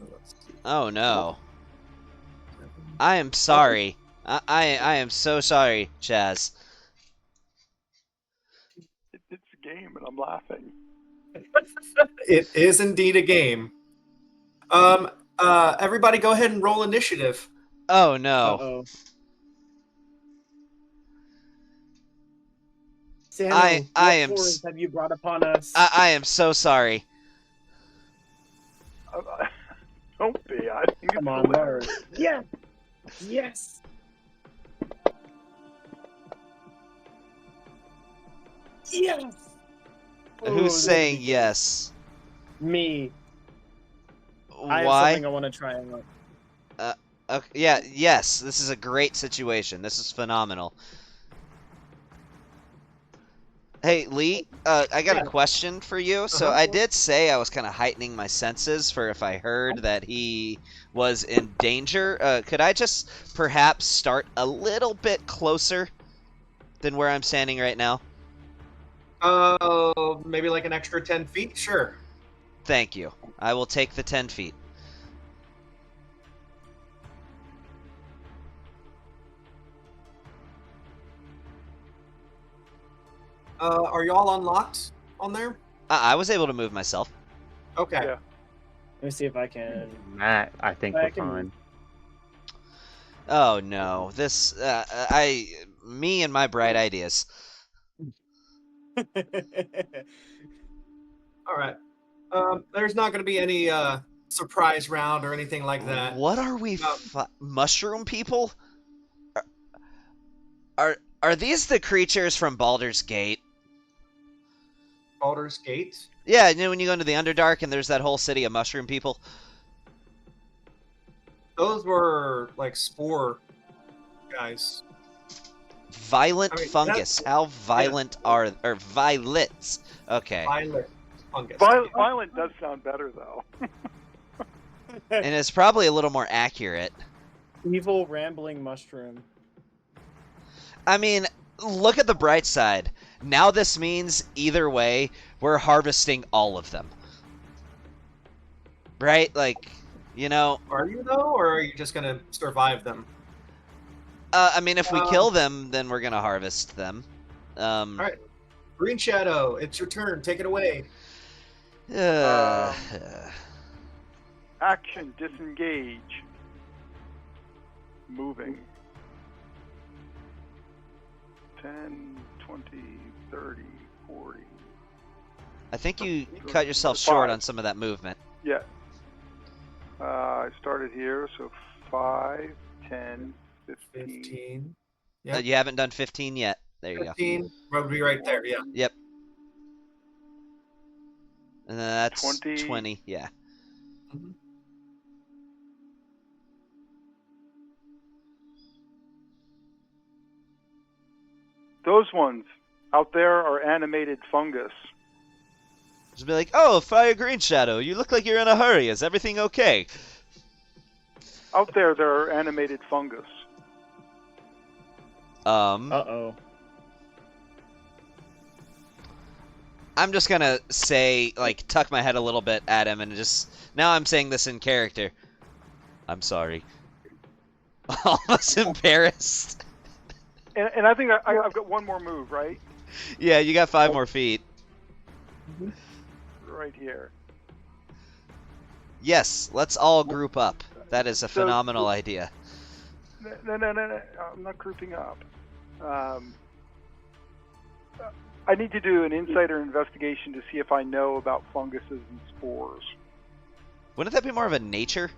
Let's see. Oh, no. I am sorry. I am so sorry, Chaz. It's a game, and I'm laughing. It is indeed a game. Everybody go ahead and roll initiative. Oh, no. Uh-oh. Samuel, I what am horrors have you brought upon us? I am so sorry. Don't be. I think Come it's on, hilarious. Lord. Yes! Yes! Yes! Who's Ooh, saying that'd be yes? good. Me. I have Why? something I want to try out. Okay, yeah, yes. This is a great situation. This is phenomenal. Hey, Lee, I got a question for you. So I did say I was kind of heightening my senses for if I heard that he was in danger. Could I just perhaps start a little bit closer than where I'm standing right now? Maybe like an extra 10 feet? Sure. Thank you. I will take the 10 feet. Are y'all unlocked on there? I was able to move myself. Okay. Yeah. Let me see if I can. Matt, I think I we're can- fine. Oh no, this me and my bright ideas. All right. There's not going to be any surprise round or anything like that. What are we, mushroom people? Are these the creatures from Baldur's Gate? Baldur's Gate. Yeah, you know when you go into the Underdark and there's that whole city of mushroom people. Those were like spore guys. Violent I mean, fungus. How violent are or violets? Okay, Violet fungus. Violent does sound better though. and it's probably a little more accurate. Evil rambling mushroom. I mean, look at the bright side. Now this means either way, we're harvesting all of them. Right? Like, you know, Are you though, or are you just going to survive them? I mean, if we kill them, then we're going to harvest them. All right. Green Shadow, it's your turn. Take it away. Action, disengage. Moving. 10, 20, 30, 40. I think you cut yourself short on some of that movement. Yeah. I started here, so 5, 10, 15. 15. Yep. You haven't done 15 yet. There you go. 15 would be right there, yeah. Yep. And then that's 20. 20. Yeah. Mhm. Those ones out there are animated fungus. Just be like, oh, Fire Green Shadow, you look like you're in a hurry. Is everything okay? Out there are animated fungus. Uh-oh. I'm just gonna say, like, tuck my head a little bit at him and just... Now I'm saying this in character. I'm sorry. Almost embarrassed. And I think I've got one more move, right? Yeah, you got 5 more feet. Right here. Yes, let's all group up. That is a phenomenal idea. No. I'm not grouping up. I need to do an insider investigation to see if I know about funguses and spores. Wouldn't that be more of a nature?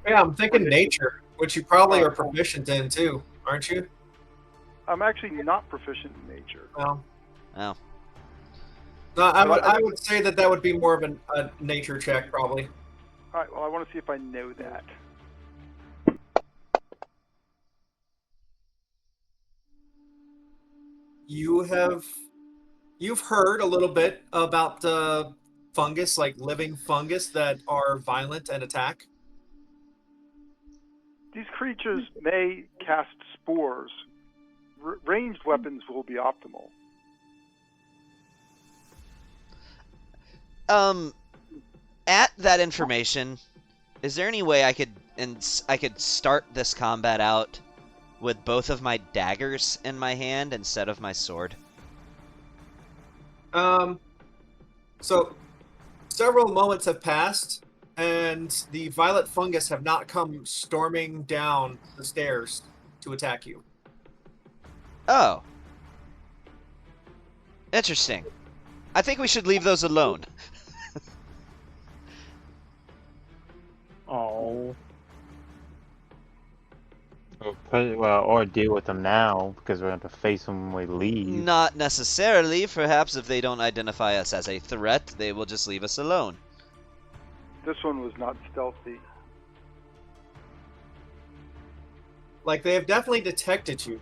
Yeah, I'm thinking nature, which you probably are proficient in too, aren't you? I'm actually not proficient in nature. Well, Oh. no, I would say that would be more of a nature check, probably. All right, well, I want to see if I know that. You've heard a little bit about fungus, like living fungus that are violent and attack. These creatures may cast spores. Ranged weapons will be optimal. At that information, is there any way I could start this combat out with both of my daggers in my hand instead of my sword? So several moments have passed, and the violet fungus have not come storming down the stairs to attack you. Oh. Interesting. I think we should leave those alone. Oh. Well, or deal with them now, because we're going to have to face them when we leave. Not necessarily. Perhaps if they don't identify us as a threat, they will just leave us alone. This one was not stealthy. Like, they have definitely detected you.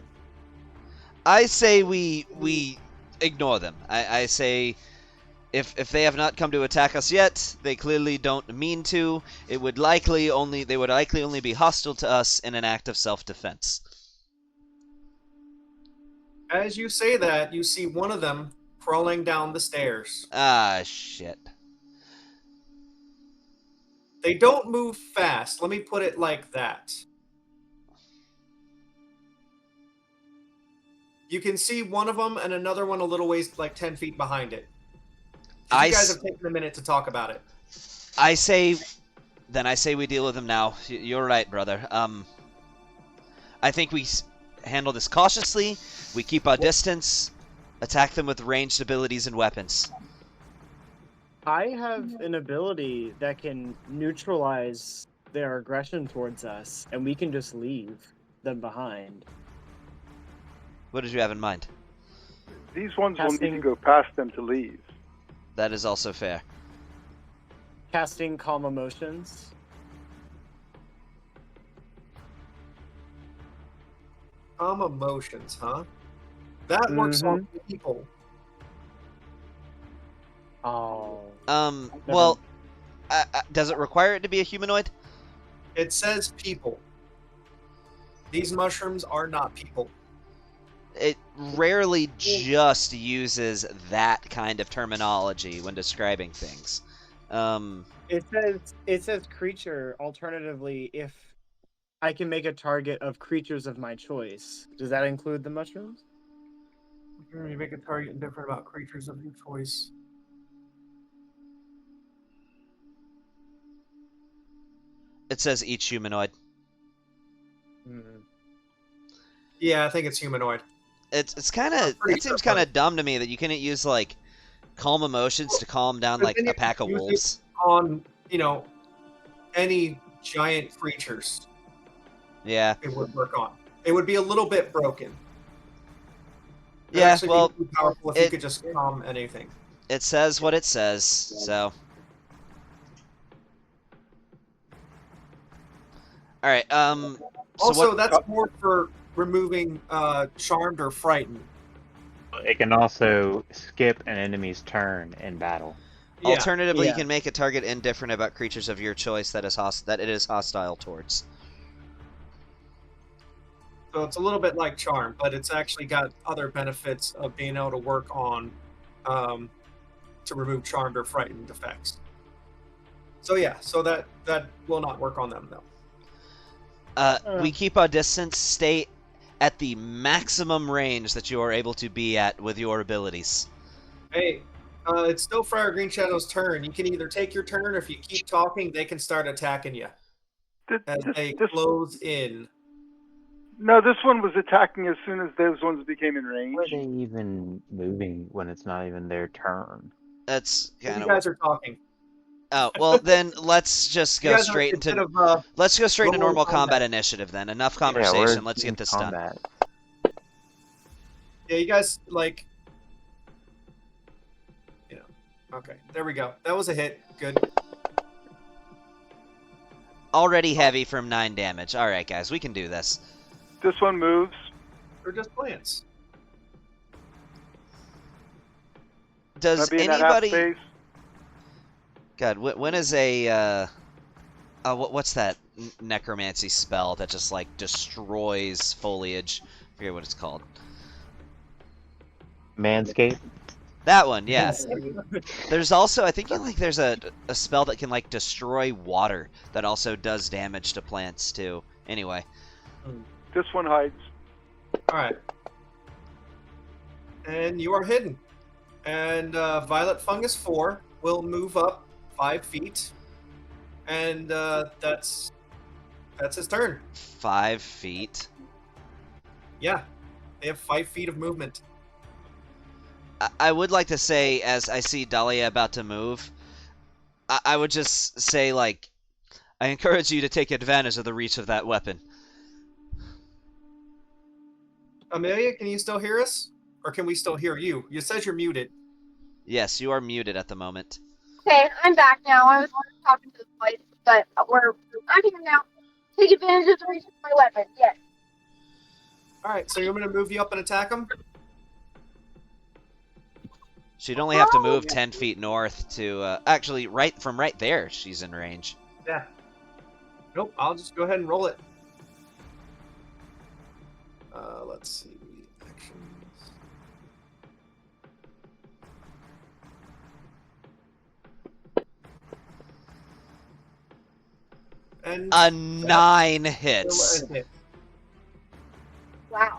I say we ignore them. I say if they have not come to attack us yet, they clearly don't mean to. They would likely only be hostile to us in an act of self-defense. As you say that, you see one of them crawling down the stairs. Ah, shit. They don't move fast. Let me put it like that. You can see one of them and another one a little ways, like 10 feet behind it. You guys have taken a minute to talk about it. I say we deal with them now. You're right, brother. I think we handle this cautiously. We keep our distance. Attack them with ranged abilities and weapons. I have an ability that can neutralize their aggression towards us, and we can just leave them behind. What did you have in mind? These ones will need to go past them to leave. That is also fair. Casting Calm Emotions. Calm emotions, huh? That works on people. Oh. Well, does it require it to be a humanoid? It says people. These mushrooms are not people. It rarely just uses that kind of terminology when describing things. It says creature. Alternatively, if I can make a target of creatures of my choice, does that include the mushrooms? You make a target different about creatures of your choice. It says each humanoid. Yeah, I think it's humanoid. It's kind of pretty it seems good, kind of dumb to me that you couldn't use like calm emotions to calm down But like then a you pack of use it wolves. on any giant creatures. Yeah. It would work on. It would be a little bit broken. It'd Yeah. actually Well, be too powerful if you it- could just calm anything. it says what it says. So. All right. So Also, what? that's more for removing charmed or frightened. It can also skip an enemy's turn in battle. Yeah. Alternatively, you Yeah. can make a target indifferent about creatures of your choice that it is hostile towards. So it's a little bit like charm, but it's actually got other benefits of being able to work on to remove charmed or frightened effects. So yeah, so that will not work on them though. We keep our distance. Stay at the maximum range that you are able to be at with your abilities. Hey, it's still Friar Green Shadow's turn. You can either take your turn, or if you keep talking, they can start attacking you as they close in. No, this one was attacking as soon as those ones became in range. Why are they even moving when it's not even their turn? That's You kind of. guys are talking. Oh well, then let's just You go guys are straight instead into. of Let's go straight into normal normal combat combat. initiative then. Enough Yeah, conversation. we're Let's in get this combat. Yeah, you guys like. Okay, there we go. That was a hit. Good. done. Already heavy from 9 damage. All right, guys, we can do this. This one moves. They're just plants. Does That'd be in that half anybody? space. God, when is a? What's that necromancy spell that just like destroys foliage? I forget what it's called. Manscape? That one, yeah. There's also, I think, there's a spell that can like destroy water that also does damage to plants too. Anyway, This one hides. All right. And you are hidden. And Violet Fungus 4 will move up 5 feet. And that's his turn. 5 feet. Yeah. They have 5 feet of movement. I would like to say, as I see Dahlia about to move, I would just say, like, I encourage you to take advantage of the reach of that weapon. Amelia, can you still hear us? Or can we still hear you? It says you're muted. Yes, you are muted at the moment. Okay, I'm back now. I was talking to the voice, but I'm here now. Take advantage of the reach of my weapon. Yes. All right, so you're going to move you up and attack him? She'd only have to move 10 feet north to, actually, right there, she's in range. Yeah. Nope, I'll just go ahead and roll it. Let's see. Actions. And A 9 hits. still a hit. Wow.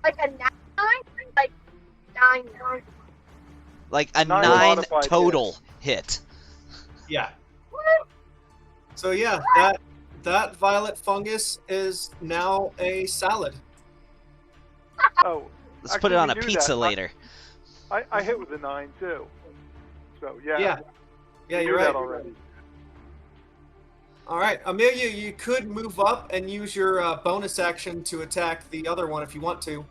Like a 9? Like 9. Like a 9 9 modified total hit. Yeah. So yeah, that violet fungus is now a salad. Oh, Let's actually, put it on we a knew pizza that. later. I hit with a 9 too. So yeah. Yeah. Yeah, we you're knew right. that already. All right, Amelia, you could move up and use your bonus action to attack the other one if you want to.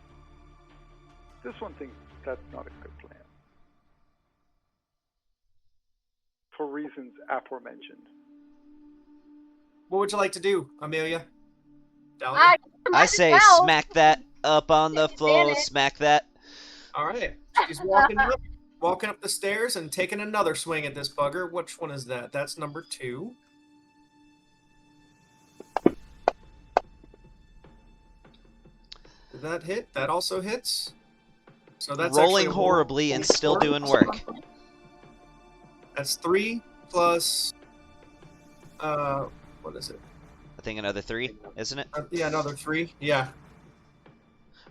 This one thinks that's not a good plan. For reasons aforementioned. What would you like to do, Amelia? Dahlia? I say well. smack that up on the floor, Advantage. smack that. All right. She's walking up the stairs and taking another swing at this bugger. Which one is that? That's number 2. Did that hit? That also hits. So that's Rolling actually a horribly and still 4. doing work. That's 3 plus. What is it? I think another 3, isn't it? Yeah, another 3. Yeah.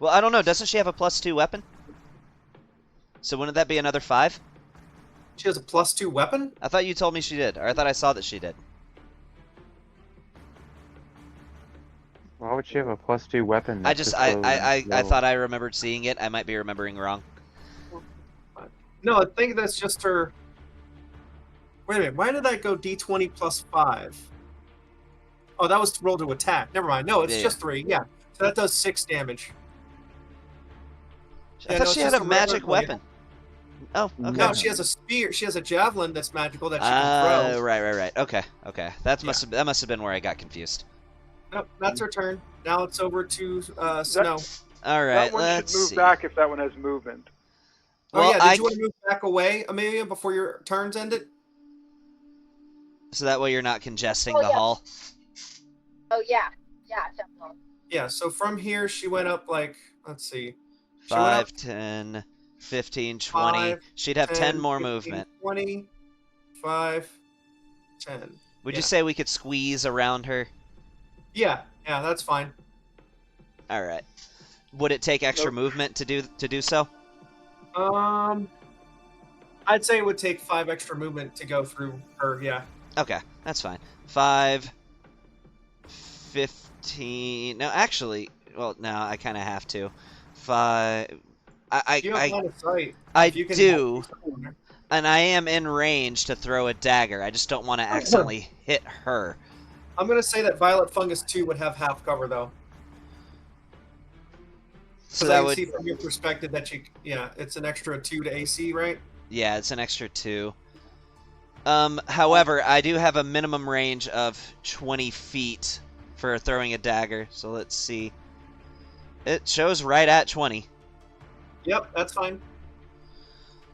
Well, I don't know. Doesn't she have a +2 weapon? So wouldn't that be another 5? She has a +2 weapon. I thought you told me she did, or I thought I saw that she did. Why would but you have a +2 weapon. I That's just just I thought I remembered seeing it. I might be remembering wrong. No, I think that's just her. Wait a minute. Why did I go D20 plus 5? Oh, that was to roll to attack. Never mind. No, it's Yeah, just 3. Yeah. So that does 6 damage. I Yeah, thought no, she it's had just a a magic regular blade. weapon. Oh, okay. No, she has a spear. She has a javelin that's magical that she can throw. Right. Okay. That Yeah. must have been where I got confused. Nope, that's her turn. Now it's over to Snow. All right, That one let's should move see. back if that one has movement. Well, Oh yeah, did you want to move back away, Amelia, before your turns ended? So that way you're not congesting Oh, the yeah. hall. Oh yeah, definitely. Yeah, so from here she went up like, let's see. She went up 5, 10, 15, 20. 5, She'd have 10 more 15, movement. 20, 5, 10. Would Yeah. you say we could squeeze around her? Yeah, that's fine. All right. Would it take extra Nope. movement to do so? I'd say it would take 5 extra movement to go through her, yeah. Okay, that's fine. 5, 15. No, actually, well, no, I kind of have to. 5. You have line of sight. I If you can do, and I am in range to throw a dagger. I just don't want to accidentally hit her. I'm gonna say that Violet Fungus 2 would have half cover though. So Because that I can would, see from your perspective that it's an extra 2 to AC, right? yeah, it's an extra 2. However, I do have a minimum range of 20 feet for throwing a dagger. So let's see. It shows right at 20. Yep, that's fine.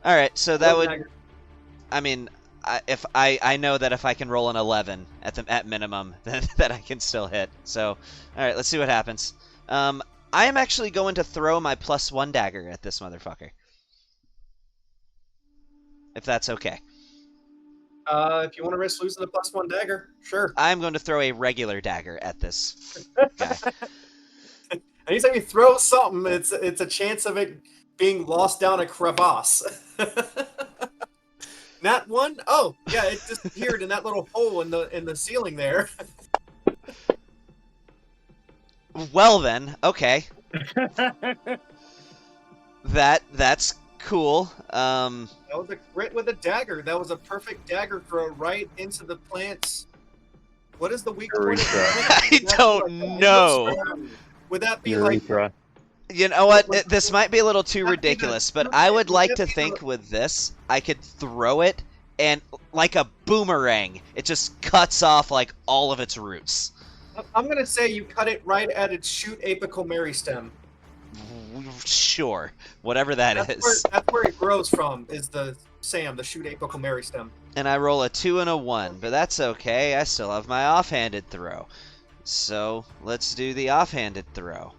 All right, so that would. Dagger. I mean, I know that if I can roll an 11 at minimum, that I can still hit. So, all right, let's see what happens. I am actually going to throw my +1 dagger at this motherfucker. If that's okay. If you want to risk losing the +1 dagger, sure. I'm going to throw a regular dagger at this guy. Anytime you throw something, it's a chance of it being lost down a crevasse. That one? Oh, yeah, it disappeared in that little hole in the ceiling there. Well then, okay. That's cool. That was a crit with a dagger. That was a perfect dagger throw right into the plant's. What is the weak point? I don't know. Would that be like? urethra. You know what? This might be a little too ridiculous, but I would like to think with this, I could throw it, and like a boomerang, it just cuts off like all of its roots. I'm gonna say you cut it right at its shoot apical meristem. Sure, whatever that is. That's where it grows from. Is the shoot apical meristem. And I roll a 2 and a 1, but that's okay. I still have my offhanded throw. So let's do the offhanded throw.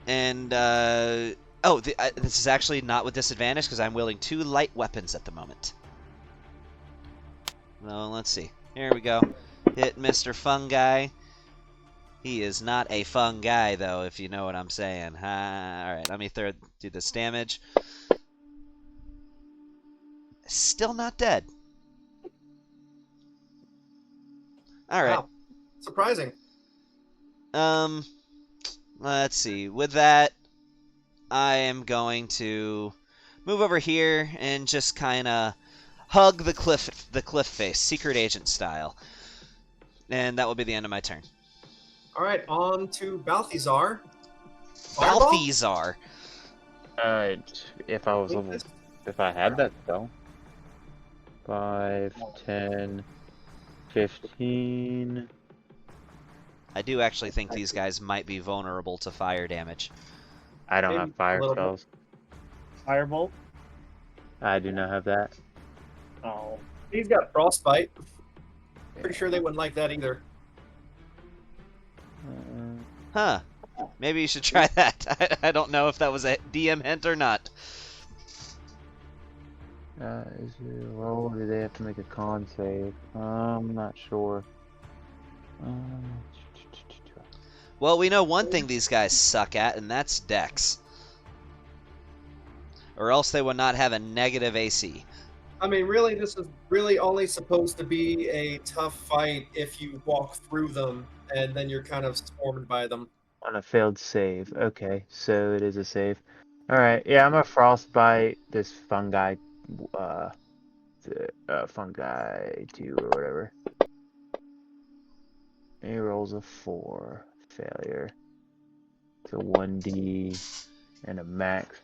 And this is actually not with disadvantage because I'm wielding 2 light weapons at the moment. Well, let's see. Here we go. Hit Mr. Fungi. He is not a fun guy, though, if you know what I'm saying. Alright, let me do this damage. Still not dead. Alright. Wow. Surprising. Let's see. With that, I am going to move over here and just kind of hug the cliff face, secret agent style. And that will be the end of my turn. All right, on to Balthazar. Fireball? Balthazar. If I was level, if I had that spell. 5, 10, 15. I do actually think these guys might be vulnerable to fire damage. I don't Maybe have fire a little spells. Firebolt. I do not have that. Oh, He's got frostbite. Pretty sure they wouldn't like that either. Huh. Maybe you should try that. I don't know if that was a DM hint or not. Well, do they have to make a con save? I'm not sure. Well, we know one thing these guys suck at, and that's Dex. Or else they would not have a negative AC. I mean, really, this is really only supposed to be a tough fight if you walk through them and then you're kind of swarmed by them. On a failed save. Okay, so it is a save. Alright, yeah, I'm gonna frostbite this fungi, fungi 2 or whatever. He rolls a 4. Failure. It's a 1d and a max.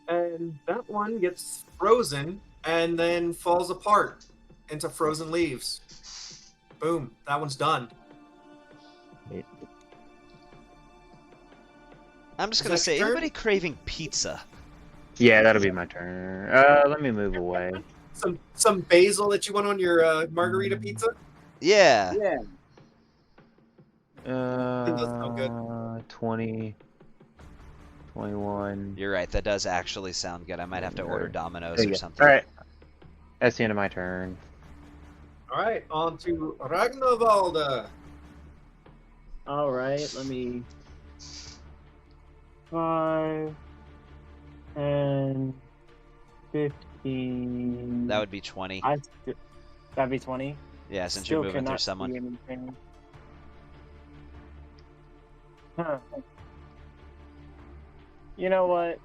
And that one gets frozen and then falls apart into frozen leaves. Boom, that one's done. Wait. I'm just Is gonna that say, your turn? anybody craving pizza? Yeah, that'll be my turn. Let me move away. Some basil that you want on your margarita pizza? Yeah. Yeah. That does sound good. 20, 21. You're right. That does actually sound good. I might have to order Domino's There you or go. something. Alright. That's the end of my turn. Alright, on to Ragnarvalda. All right. Let me. 5 and 15. That would be 20. That'd be 20. Yeah, since Still you're moving through cannot someone. see anything. Huh. You know what?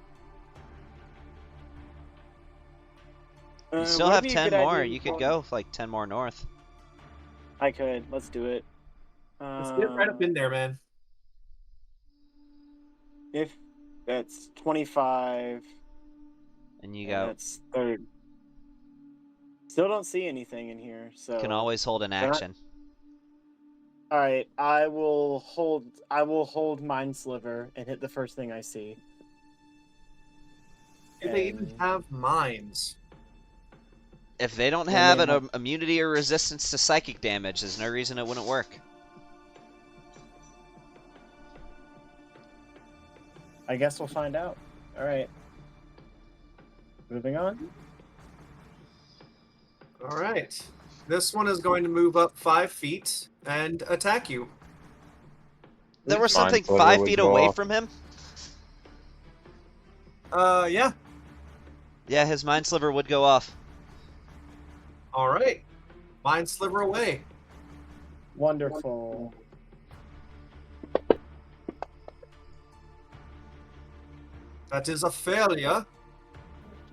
You still would have it be a 10 good more. idea You to could go like 10 more north. I could. Let's do it. Let's get right up in there, man. If that's 25, And you and go. that's 30. Still don't see anything in here, so. Can always hold an action. All right, I will hold Mind Sliver and hit the first thing I see. Do they even have minds? If they don't Well, have they an have- immunity or resistance to psychic damage, there's no reason it wouldn't work. I guess we'll find out. All right. Moving on. All right. This one is going to move up 5 feet and attack you. There was Mind something Sliver 5 would feet go away off. from him? Yeah. Yeah, his mind sliver would go off. All right. Mind sliver away. Wonderful. That is a failure.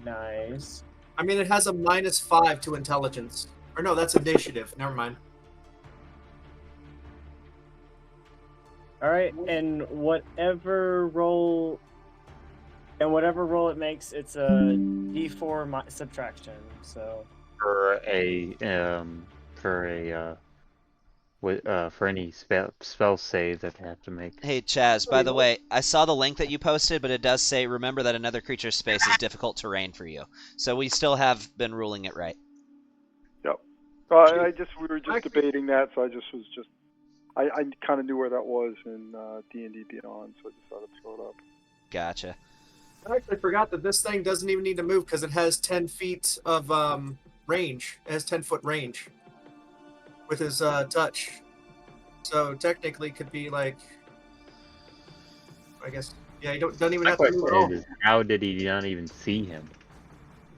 Nice. I mean, it has a -5 to intelligence. Or no, that's initiative. Never mind. All right, and whatever roll it makes, it's a D4 subtraction. So For any spell save that they have to make. Hey, Chaz, by the way, I saw the link that you posted, but it does say, remember that another creature's space is difficult terrain for you. So we still have been ruling it right. Yep. We were just debating that, so I kind of knew where that was in D&D Beyond, so I just thought I'd throw it up. Gotcha. I actually forgot that this thing doesn't even need to move because it has 10 feet of range. It has 10-foot range with his touch. So technically could be like, I guess, yeah, he doesn't even My have to move at all. question is, how did he not even see him?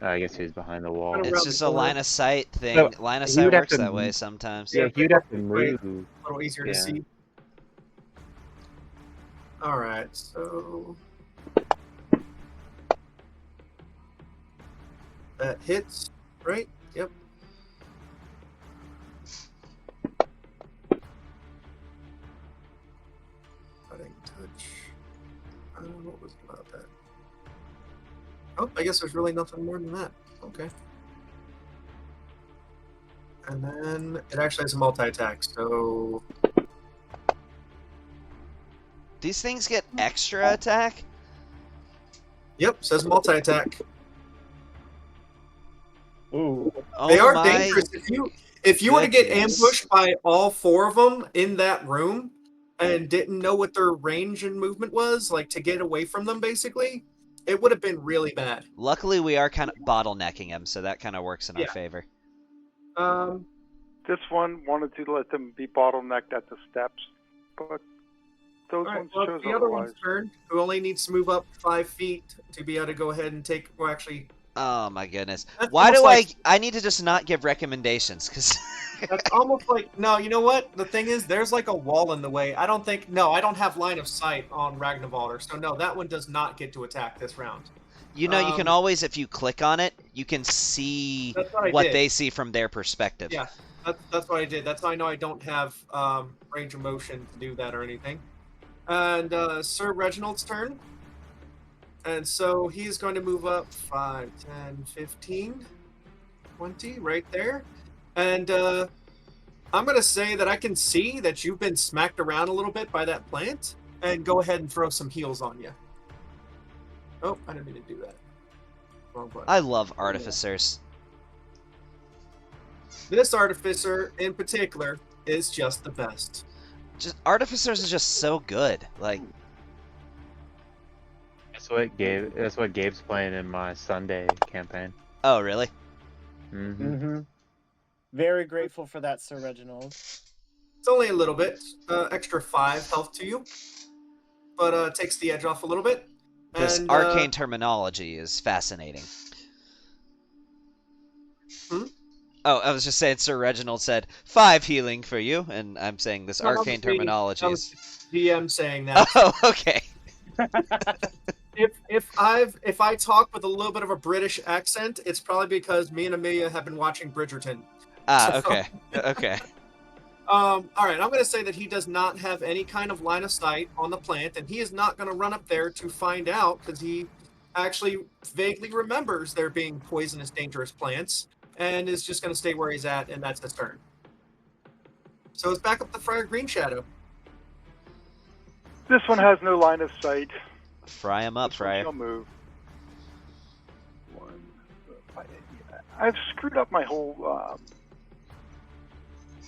I guess he was behind the wall. Around It's the just a corner. line of sight thing. So, Line of he sight would have works to that way move- sometimes. Yeah, he would have to move. A little easier to Yeah. see. All right, so that hits, right? Yep. Cutting touch. What was about that? Oh, I guess there's really nothing more than that. Okay. And then it actually has a multi-attack, so These things get extra attack? yep, says multi-attack. ooh, They Oh are my dangerous. If you were to get goodness. ambushed by all 4 of them in that room and didn't know what their range and movement was, like to get away from them, basically, it would have been really bad. Luckily, we are kind of bottlenecking him, so that kind of works in our Yeah. favor. This one wanted to let them be bottlenecked at the steps, but those All right, ones well, chose the other otherwise. one's turn, who only needs to move up 5 feet to be able to go ahead and take. Well, actually, Oh my goodness. That's Why do almost I need to just not give recommendations? Because That's almost like no. You know what? The thing is, there's like a wall in the way. I don't think. No, I don't have line of sight on Ragnarvalder, so no, that one does not get to attack this round. you can always, if you click on it, you can see That's what I what did. they see from their perspective. Yeah, that's what I did. That's how I know I don't have range of motion to do that or anything. And Sir Reginald's turn. And so he's going to move up 5, 10, 15, 20, right there. And I'm going to say that I can see that you've been smacked around a little bit by that plant, and go ahead and throw some heals on you. Oh, I didn't mean to do that. Wrong button. I love artificers. This artificer in particular is just the best. Just artificers is just so good. Like, That's what Gabe's playing in my Sunday campaign. oh really? Mm-hmm. Very grateful for that, Sir Reginald. It's only a little bit, extra 5 health to you, but takes the edge off a little bit. This And, arcane terminology is fascinating. Oh, I was just saying, Sir Reginald said 5 healing for you, and I'm saying this No, that arcane was me. terminology That is. was DM saying that. Oh, okay. If I talk with a little bit of a British accent, it's probably because me and Amelia have been watching Bridgerton. Ah, So- okay. Okay. All right, I'm going to say that he does not have any kind of line of sight on the plant, and he is not going to run up there to find out, because he actually vaguely remembers there being poisonous, dangerous plants, and is just going to stay where he's at, and that's his turn. So it's back up to Friar Green Shadow. This one has no line of sight. Fry him up, This one Fry. shall move. I've screwed up my whole.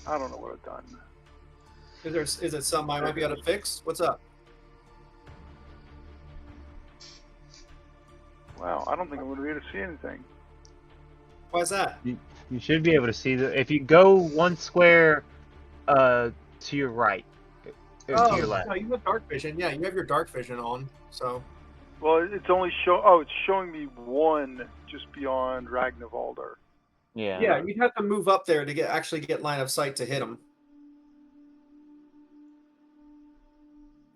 I don't know what I've done. Is it something I might be able to fix? What's up? Wow, I don't think I'm going to be able to see anything. Why is that? You should be able to see if you go one square to your right, or to your left. No, you have dark vision. Yeah, you have your dark vision on. So Well, it's only it's showing me one just beyond Ragnarvalder. yeah, you'd have to move up there to actually get line of sight to hit him.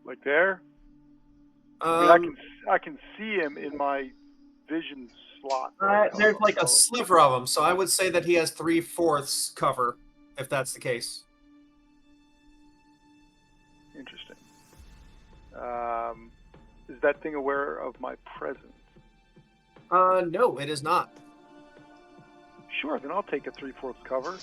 Like there. I can see him in my vision slot. right now. There's like a sliver of him, so I would say that he has 3/4 cover, if that's the case. Interesting. Is that thing aware of my presence? No, it is not. Sure, then I'll take a 3/4 cover.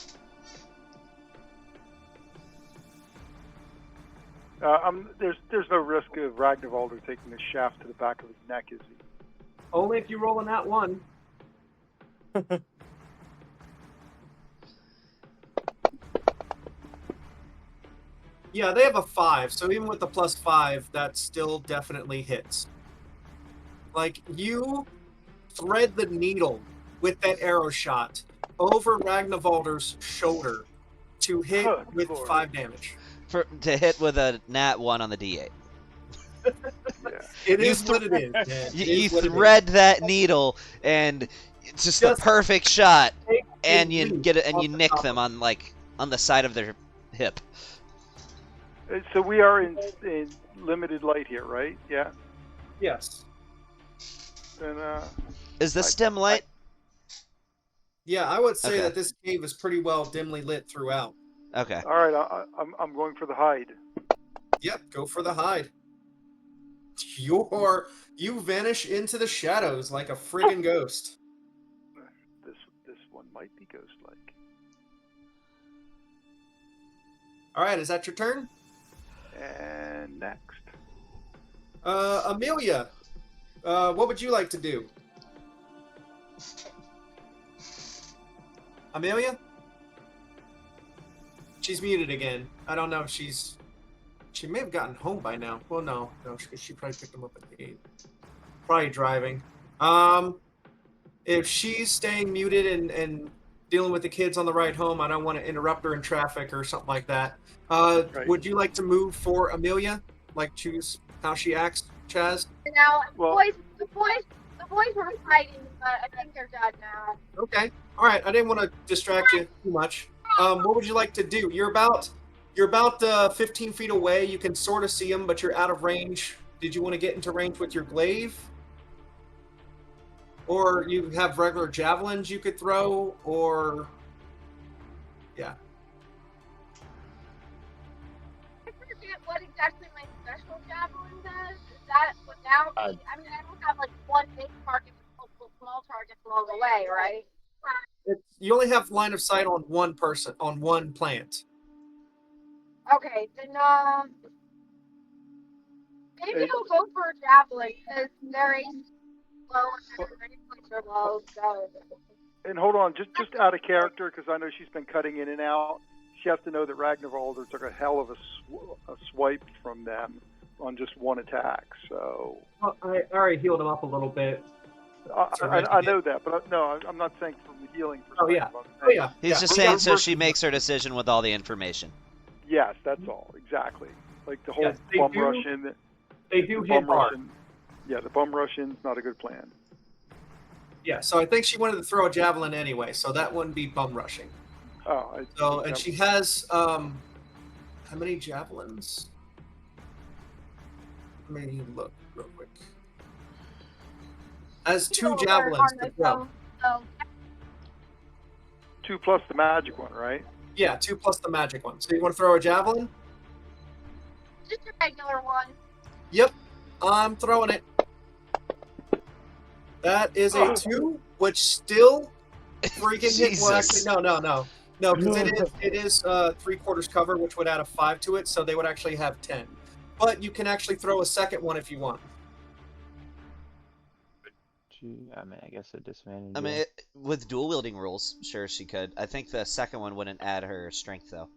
There's no risk of Ragnarvalder taking a shaft to the back of his neck, is he? Only if you roll in that one. Yeah, they have a 5, so even with the +5, that still definitely hits. Like, you thread the needle with that arrow shot over Ragnarvalder's shoulder to hit Oh, with Lord. 5 damage. To hit with a nat 1 on the D8. Yeah. It You is what it is. man. It You is what it is. thread that needle, and it's just the Just perfect shot, Take and a you leap get it, and off you the nick top them of it. on the side of their hip. So we are in limited light here, right? Yeah. Yes. Then Is this I- dim light? Yeah, I would say Okay. that this cave is pretty well dimly lit throughout. Okay. all right. I'm going for the hide. Yep, go for the hide. You vanish into the shadows like a friggin' ghost. This one might be ghost-like. All right, is that your turn? And next. Amelia, what would you like to do? Amelia? She's muted again. I don't know if she may have gotten home by now. Well, no, she probably picked him up at the gate. Probably driving. If she's staying muted and dealing with the kids on the ride home, I don't want to interrupt her in traffic or something like that. Right. Would you like to move for Amelia? Like choose how she acts, Chaz? Now, Well- the boys boys were fighting, but I think they're done now. Okay. All right. I didn't want to distract you too much. What would you like to do? You're about 15 feet away. You can sort of see them, but you're out of range. Did you want to get into range with your glaive? Or you have regular javelins you could throw, or... Yeah. I forget what exactly my special javelin does. Is that without me? I mean, I don't have like one big target with multiple small targets along the way, right? You only have line of sight on one person, on one plant. Okay, then maybe I'll go for a javelin because their AC is low and their range points are low. So And hold on, just out of character, because I know she's been cutting in and out. She has to know that Ragnarvalder took a hell of a swipe from them on just one attack. So Well, I already healed him up a little bit. I know that, but no, I'm not saying from the healing perspective. Oh yeah. I'm Oh saying- yeah. He's yeah. just saying so she makes her decision with all the information. Yes, that's all. Exactly. Like the whole Yes, they bum do- rush in. They do the hit bum rush hard. in. Yeah, the bum rush in's not a good plan. Yeah. So I think she wanted to throw a javelin anyway, so that wouldn't be bum rushing. Oh, So and she has how many javelins? Let me look real quick. Has two javelins to throw. So 2 plus the magic one, right? Yeah, 2 plus the magic one. So you want to throw a javelin? just a regular one. Yep, I'm throwing it. That is a 2, which still freaking hit. Well, Jesus. actually, no, because it is 3/4 cover, which would add a 5 to it, so they would actually have 10. But you can actually throw a second one if you want. I mean, I guess a disadvantage. I mean, with dual wielding rules, sure she could. I think the second one wouldn't add her strength though.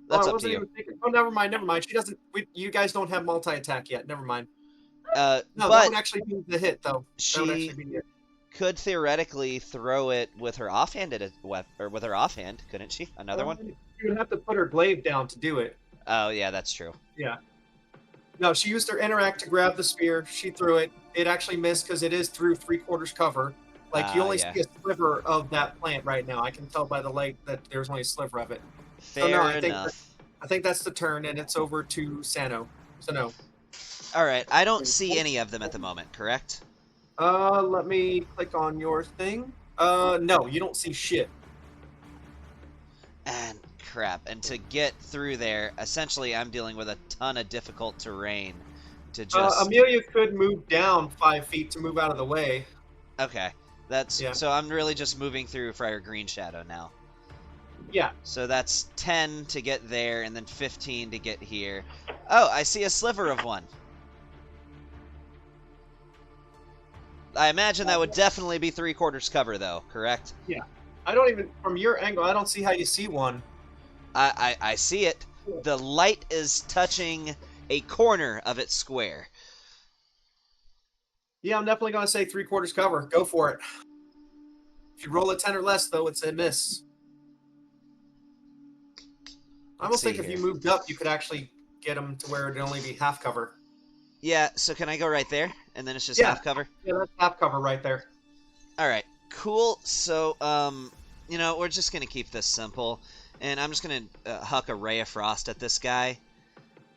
That's I up to wasn't you. even thinking. Oh, never mind. She doesn't. You guys don't have multi attack yet. Never mind. No, that But would actually be the hit, though. That would she actually be it. could theoretically throw it with her offhanded weapon, or with her offhand, couldn't she? Another one? You would have to put her glaive down to do it. Oh yeah, that's true. Yeah. No, she used her interact to grab the spear. She threw it. It actually missed because it is through 3/4 cover. Like you only yeah. see a sliver of that plant right now. I can tell by the light that there's only a sliver of it. Fair no, I think enough. I think that's the turn, and it's over to Sano. Sano. All right, I don't see any of them at the moment. Correct? Let me click on your thing. No, you don't see shit. And crap. And to get through there, essentially, I'm dealing with a ton of difficult terrain. To just Amelia could move down 5 feet to move out of the way. okay. That's Yeah. so I'm really just moving through Friar Green Shadow now. Yeah. So that's 10 to get there, and then 15 to get here. Oh, I see a sliver of one. I imagine that would definitely be 3/4 cover, though. Correct? I don't even, from your angle, I don't see how you see one. I see it. The light is touching a corner of its square. Yeah, I'm definitely going to say 3/4 cover. Go for it. If you roll a 10 or less, though, it's a miss. I almost Let's think see if you here. moved up, you could actually get them to where it'd only be half cover. Yeah, so can I go right there? And then it's just Yeah. half cover? Yeah, that's half cover right there. Alright, cool. So, you know, we're just going to keep this simple. And I'm just going to huck a Ray of Frost at this guy.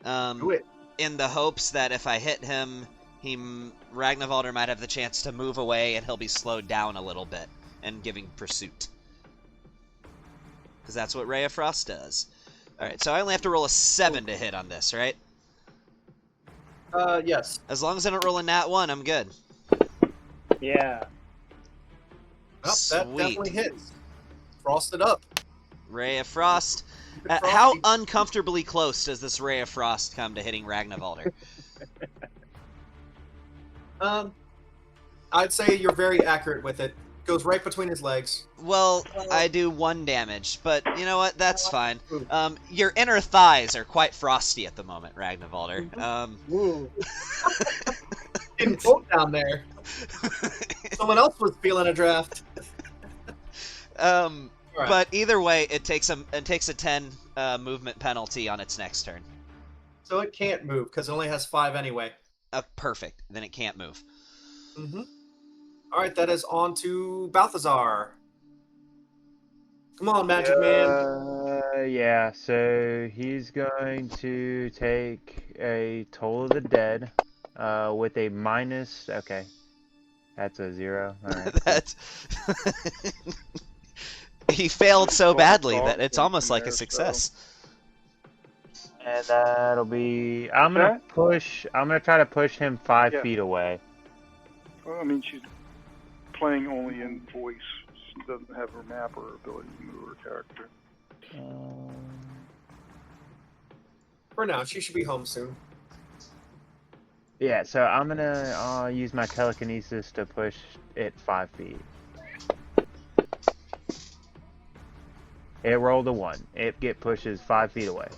Do it. In the hopes that if I hit him, Ragnarvalder might have the chance to move away and he'll be slowed down a little bit and giving pursuit. Because that's what Ray of Frost does. Alright, so I only have to roll a 7 to hit on this, right? Yes. As long as I don't roll a nat 1, I'm good. Yeah. Well, that Sweet. definitely hits. Frosted up. Ray of Frost. Keep it How frosty. uncomfortably close does this Ray of Frost come to hitting Ragnarvalder? I'd say you're very accurate with it. Goes right between his legs. Well, I do 1 damage, but you know what? That's fine. Your inner thighs are quite frosty at the moment, Ragnarvalder. Woo. Getting cold down there. Someone else was feeling a draft. Alright. But either way, it takes a 10 movement penalty on its next turn. So it can't move because it only has 5 anyway. Perfect. Then it can't move. Mm-hmm. All right, that is on to Balthazar. Come on, Magic Man. Yeah, so he's going to take a Toll of the Dead with a minus. Okay, that's a 0. All right. That's he failed so Well, badly it's that it's awesome almost from like a there, success. And that'll be. I'm gonna push. I'm gonna try to push him 5 Yeah. feet away. Well, I mean, she's playing only in voice. She doesn't have her map or ability to move her character. For now, she should be home soon. Yeah, so I'm gonna use my telekinesis to push it 5 feet. It rolled a 1. It pushes 5 feet away.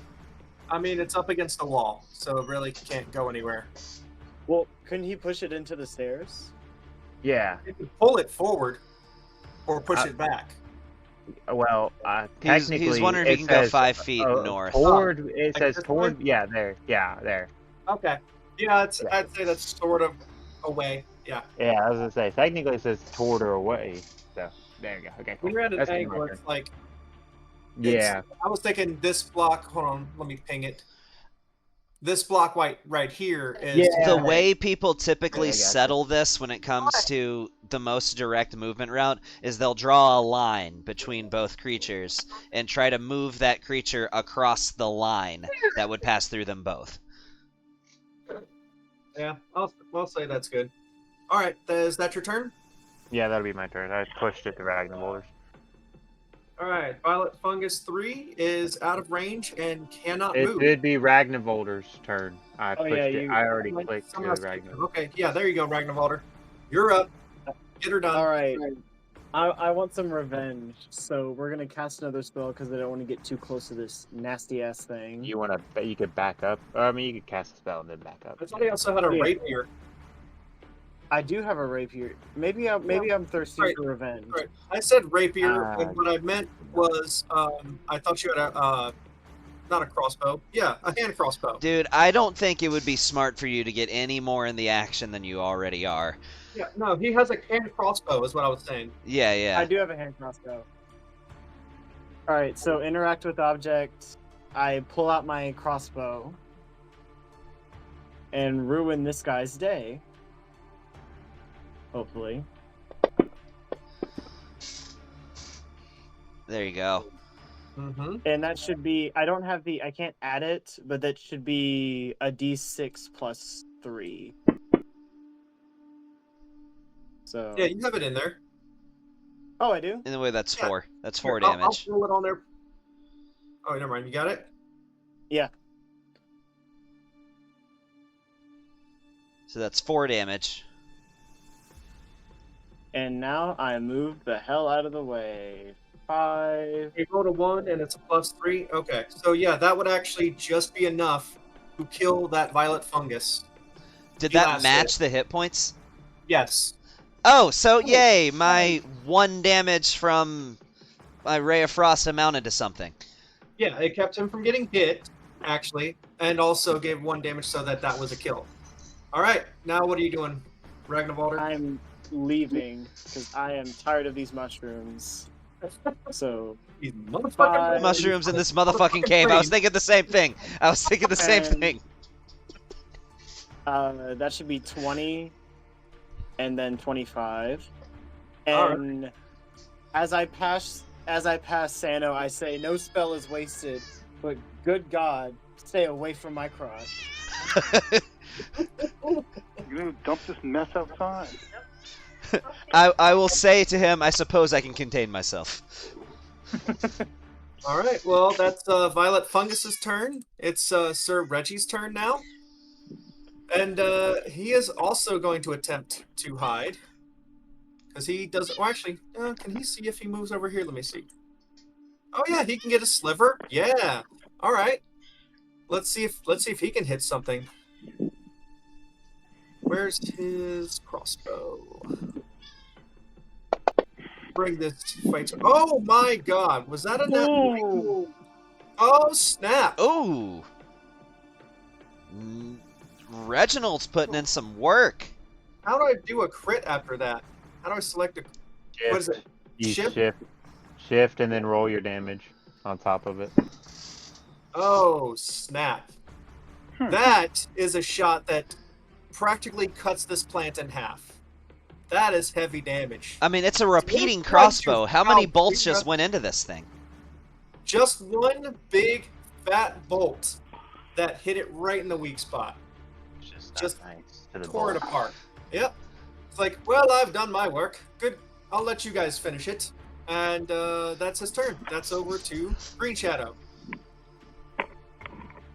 I mean, it's up against the wall, so it really can't go anywhere. Well, couldn't he push it into the stairs? Yeah. You can pull it forward or push it back. Well, technically, He's wondering if he it can go says, 5 feet north. Toward. It Like says this toward. way? Yeah, there. Yeah, there. Okay. Yeah, I'd say that's sort of away. Yeah. Yeah, I was gonna say. Technically, it says toward or away. So there you go. Okay. When Cool. you're at an That's my angle, turn. it's like. Yeah. I was thinking this block. Hold on, let me ping it. This block right here is Yeah. The way people typically Yeah, I gotcha. settle this when it comes to the most direct movement route is they'll draw a line between both creatures and try to move that creature across the line that would pass through them both. Yeah, I'll say that's good. All right, is that your turn? Yeah, that'll be my turn. I pushed it to Ragnar's. All right, Violet Fungus 3 is out of range and cannot It move. should be Ragnar's turn. I Oh, pushed yeah, it. you- I already Like, clicked to someone else Ragnar. picked it. Okay, yeah, there you go, Ragnarvalder. You're up. Get her done. All right. I want some revenge, so we're gonna cast another spell because I don't want to get too close to this nasty ass thing. You wanna? You could back up. I mean, you could cast a spell and then back up. I thought he also had a Yeah. rapier. I do have a rapier. Maybe I'm thirsty Right. for revenge. All right, I said rapier, Ah, and what I meant was I thought you had a not a crossbow. Yeah, a hand crossbow. Dude, I don't think it would be smart for you to get any more in the action than you already are. Yeah, no, he has a hand crossbow, is what I was saying. Yeah, yeah. I do have a hand crossbow. All right, so interact with object. I pull out my crossbow and ruin this guy's day. Hopefully. There you go. Mm-hmm. And that should be, I can't add it, but that should be a d6 plus 3. So. Yeah, you have it in there. Oh, I do? In the way, that's Yeah. 4. That's 4 Here, damage. I'll roll it on there. Oh, never mind. You got it? Yeah. So that's 4 damage. And now I move the hell out of the way. 5. You rolled a 1 and it's a +3. Okay, so yeah, that would actually just be enough to kill that violet fungus. Did You that lasted. match the hit points? Yes. Oh, so yay! My 1 damage from my Ray of Frost amounted to something. Yeah, it kept him from getting hit, actually, and also gave 1 damage so that was a kill. All right, now what are you doing, Ragnarvalder? I'm leaving because I am tired of these mushrooms. So These motherfucking Bye. Mushrooms in this motherfucking cave. I was thinking the same thing. I was thinking the same And- thing. that should be 20 and then 25. All And as I pass Sano, I say no spell is wasted, but good God, stay away from my crotch. You're gonna dump this mess outside. I will say to him, I suppose I can contain myself. All right, well, that's Violet Fungus's turn. It's Sir Reggie's turn now. And he is also going to attempt to hide. Because he does. Well, actually, can he see if he moves over here? Let me see. Oh yeah, he can get a sliver. Yeah. All right. Let's see if he can hit something. Where's his crossbow? Bring this fight. Oh my God! Was that a nat 20? Oh snap! Ooh. Reginald's putting in some work. How do I do a crit after that? How do I select a... What is it? You Shift? shift, and then roll your damage on top of it. Oh, snap. That is a shot that practically cuts this plant in half. That is heavy damage. I mean, it's a repeating What drives crossbow. you How many out? bolts just went into this thing? Just one big fat bolt that hit it right in the weak spot. Just nice to the tore it bone. apart. Yep. It's like, well, I've done my work. Good. I'll let you guys finish it. And that's his turn. That's over to Green Shadow.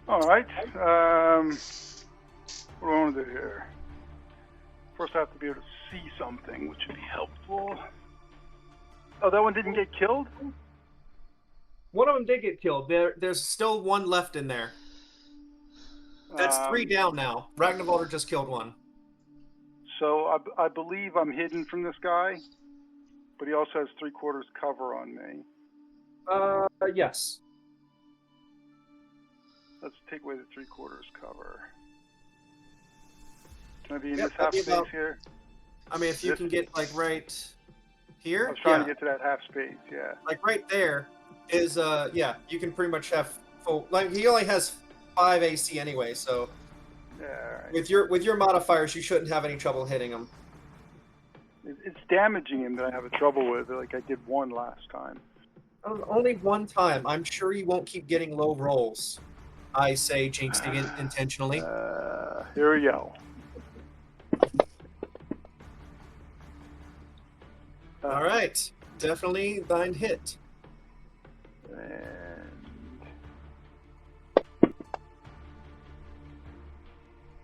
All right. What do I want to do here? First, I have to be able to see something, which would be helpful. Oh, that one didn't get killed? One of them did get killed. There's still one left in there. That's 3 down now. Ragnarvalder just killed one. So I believe I'm hidden from this guy, but he also has 3/4 cover on me. Yes. Let's take away the 3/4 cover. Can I be in Yep, this half that'd be space about- here? I mean, if you can get, like, right here. I was trying yeah. to get to that half space, yeah. Like, right there is, yeah, you can pretty much have full... Like, he only has 5 AC anyway, so... Yeah, all right. With your modifiers, you shouldn't have any trouble hitting him. It's damaging him that I have trouble with, like I did one last time. Only one time. I'm sure you won't keep getting low rolls. I say jinxing it intentionally. Here we go. All right. Definitely thine hit.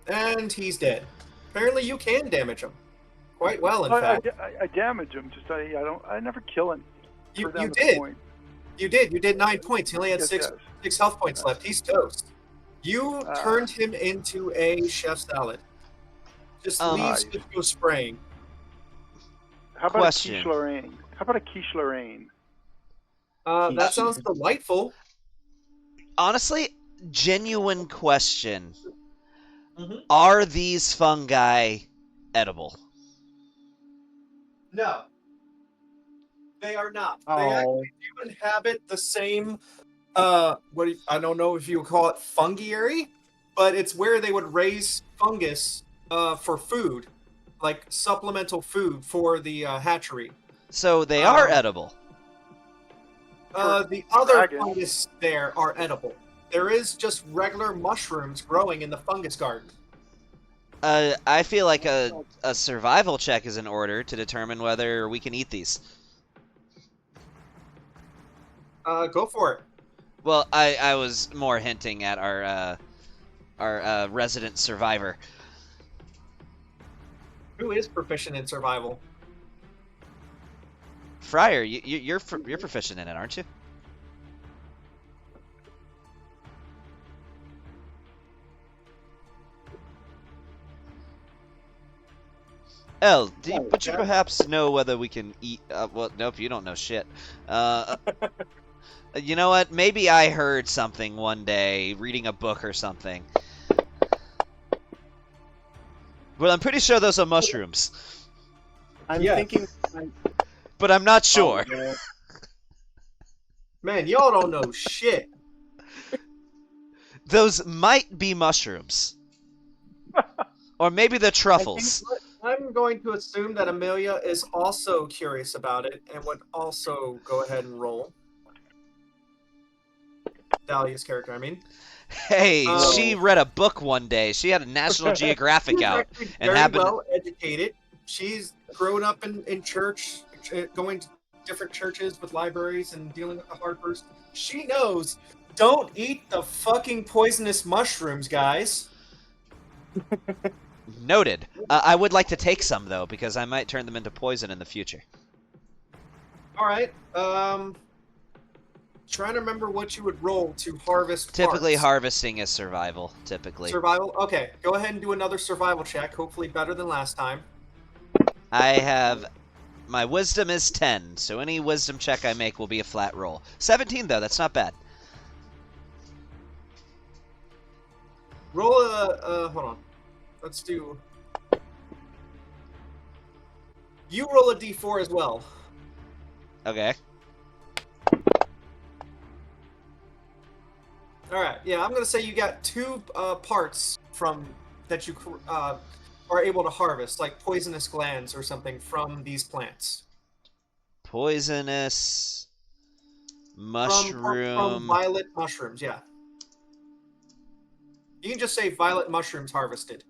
And he's dead. Apparently you can damage him. Quite well, in fact. I damage him. Just I never kill him. You did. You did. You did 9 points. He only had six health points left. He's toast. You turned him into a chef salad. Just leaves to go spraying. How about a quiche Lorraine? How about a quiche Lorraine? That sounds delightful. Honestly, genuine question. Mm-hmm. Are these fungi edible? No. They are not. Oh. They actually do inhabit the same, I don't know if you would call it fungiary, but it's where they would raise fungus for food, like supplemental food for the hatchery. So they are edible. The other fungus there are edible. There is just regular mushrooms growing in the fungus garden. I feel like a survival check is in order to determine whether we can eat these. Go for it. Well, I was more hinting at our resident survivor. Who is proficient in survival? Fryer, you're proficient in it, aren't you? L, would you perhaps know whether we can eat... well, nope, you don't know shit. You know what? Maybe I heard something one day, reading a book or something. Well, I'm pretty sure those are mushrooms. I'm thinking... But I'm not sure. Oh, man, y'all don't know shit. Those might be mushrooms. Or maybe they're truffles. I'm going to assume that Amelia is also curious about it and would also go ahead and roll. Dahlia's character, I mean. Hey, she read a book one day. She had a National Geographic out. And very well educated. She's grown up in church, going to different churches with libraries and dealing with the Harpers. She knows, don't eat the fucking poisonous mushrooms, guys. Noted. I would like to take some, though, because I might turn them into poison in the future. Alright, trying to remember what you would roll to harvest Typically, parts. harvesting is survival, typically. Survival? Okay, go ahead and do another survival check, hopefully better than last time. I have... My wisdom is 10, so any wisdom check I make will be a flat roll. 17, though, that's not bad. Roll hold on. let's do. You roll a d4 as well. Okay. All right. Yeah, I'm gonna say you got two parts from that you are able to harvest, like poisonous glands or something from these plants. Poisonous From mushroom. violet mushrooms. Yeah. You can just say violet mushrooms harvested.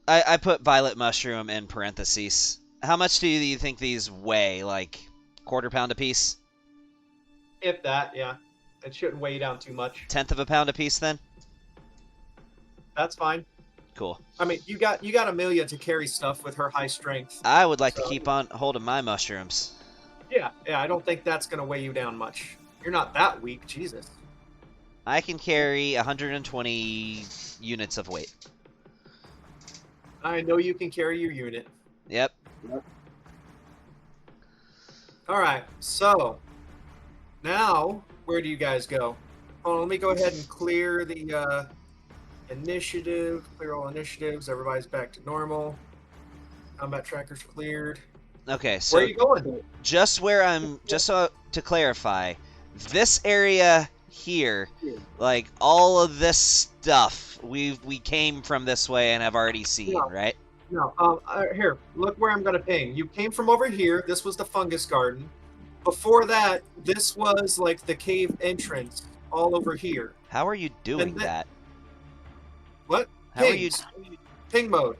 I put violet mushroom in parentheses. How much do you think these weigh? Like quarter-pound a piece? If that, yeah. It shouldn't weigh you down too much. Tenth of a pound a piece, then? That's fine. Cool. I mean, you got Amelia to carry stuff with her high strength. I would like to keep on hold of my mushrooms. Yeah, I don't think that's gonna weigh you down much. You're not that weak, Jesus. I can carry 120 units of weight. I know you can carry your unit. Yep. All right, so now where do you guys go? Hold on, let me go ahead and clear the initiative. Clear all initiatives. Everybody's back to normal. Combat trackers cleared. Okay, so Where are you going? just where I'm, just so to clarify, this area here, like all of this stuff, we came from this way and have already seen, No. right? No, here, look where I'm gonna ping. You came from over here. This was the fungus garden. Before that, this was like the cave entrance all over here. How are you doing And then- that? What? How are you? Pings. Ping mode.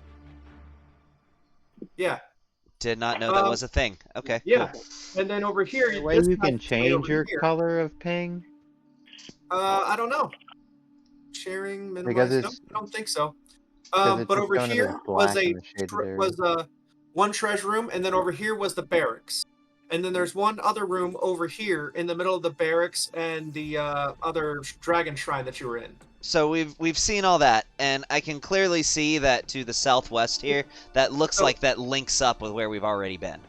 Yeah, Did not know that was a thing. Okay. yeah. Cool. And then over here, The way this you can has to be over change your here. color of ping? I don't know. Sharing, minimize. Because No, it's- I don't think so. because it's But just over showing it here as black was in the shaded area. one treasure room, and then over here was the barracks. And then there's one other room over here in the middle of the barracks and the other dragon shrine that you were in. So we've seen all that, and I can clearly see that to the southwest here, that looks So- like that links up with where we've already been.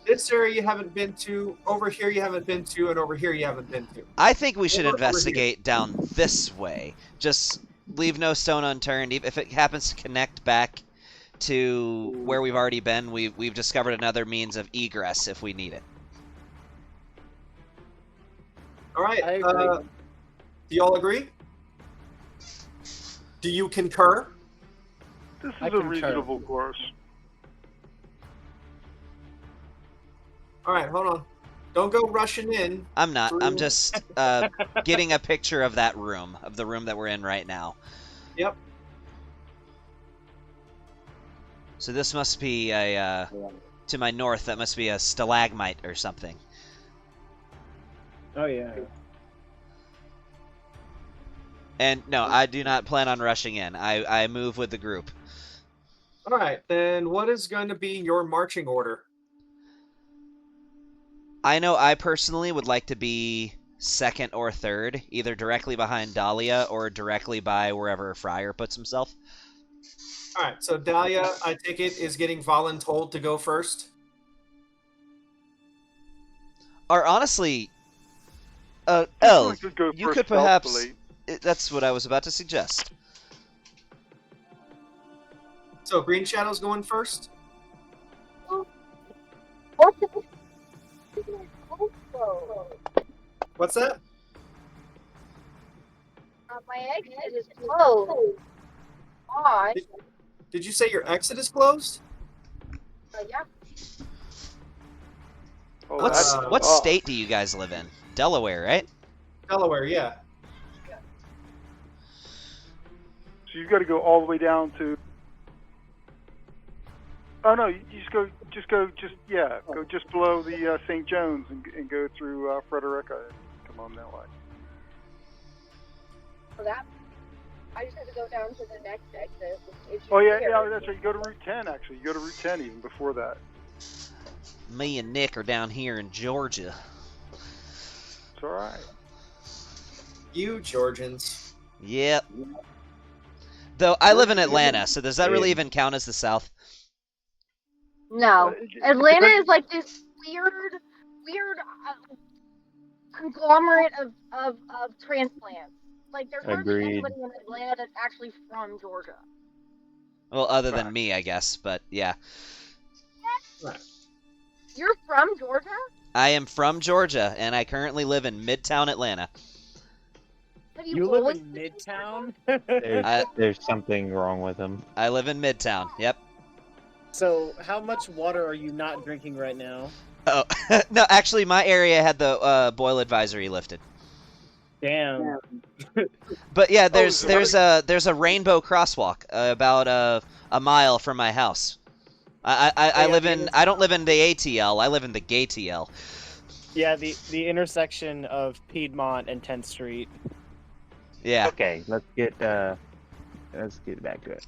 This area you haven't been to, over here you haven't been to, and over here you haven't been to. I think we should Over here. investigate down this way. Just leave no stone unturned. If it happens to connect back to where we've already been, we've discovered another means of egress if we need it. All right. I agree. Do you all agree? Do you concur? This I is a concur. reasonable course. All right, hold on. Don't go rushing in. I'm not. I'm just getting a picture of that room, of the room that we're in right now. Yep. So this must be a, to my north, that must be a stalagmite or something. Oh yeah. And no, I do not plan on rushing in. I move with the group. All right, then what is going to be your marching order? I know I personally would like to be second or third, either directly behind Dahlia or directly by wherever Friar puts himself. All right, so Dahlia, I take it, is getting voluntold to go first. Or honestly, We Elle, could go you first could perhaps... stealthily. That's what I was about to suggest. So Green Shadow's going first. What's that? My exit is closed. Why? Did you say your exit is closed? Yeah. Oh, What that's- state do you guys live in? Delaware, right? Delaware, yeah. So you've got to go all the way down to. Oh no, you go just below the St. John's and go through Frederica and come on that way. So that I just have to go down to the next exit. Which is Oh yeah, here. yeah, that's right. You go to Route 10 actually. You go to Route 10 even before that. Me and Nick are down here in Georgia. It's all right. You Georgians. Yep. Though I live in Atlanta, so does that really even count as the South? No, Atlanta is like this weird conglomerate of transplants. Like, there's hardly Agreed. anybody in Atlanta that's actually from Georgia. Well, other than Right. me, I guess, but yeah. You're from Georgia? I am from Georgia, and I currently live in Midtown Atlanta. Have You live always in lived Midtown? There's something wrong with him. I live in Midtown, yep. So, how much water are you not drinking right now? Oh, no, actually, my area had the boil advisory lifted. Damn. But yeah, is there's a rainbow crosswalk about a mile from my house. I live in I don't live in the ATL. I live in the GayTL. Yeah, the intersection of Piedmont and 10th Street. Yeah. Okay, let's get back to it.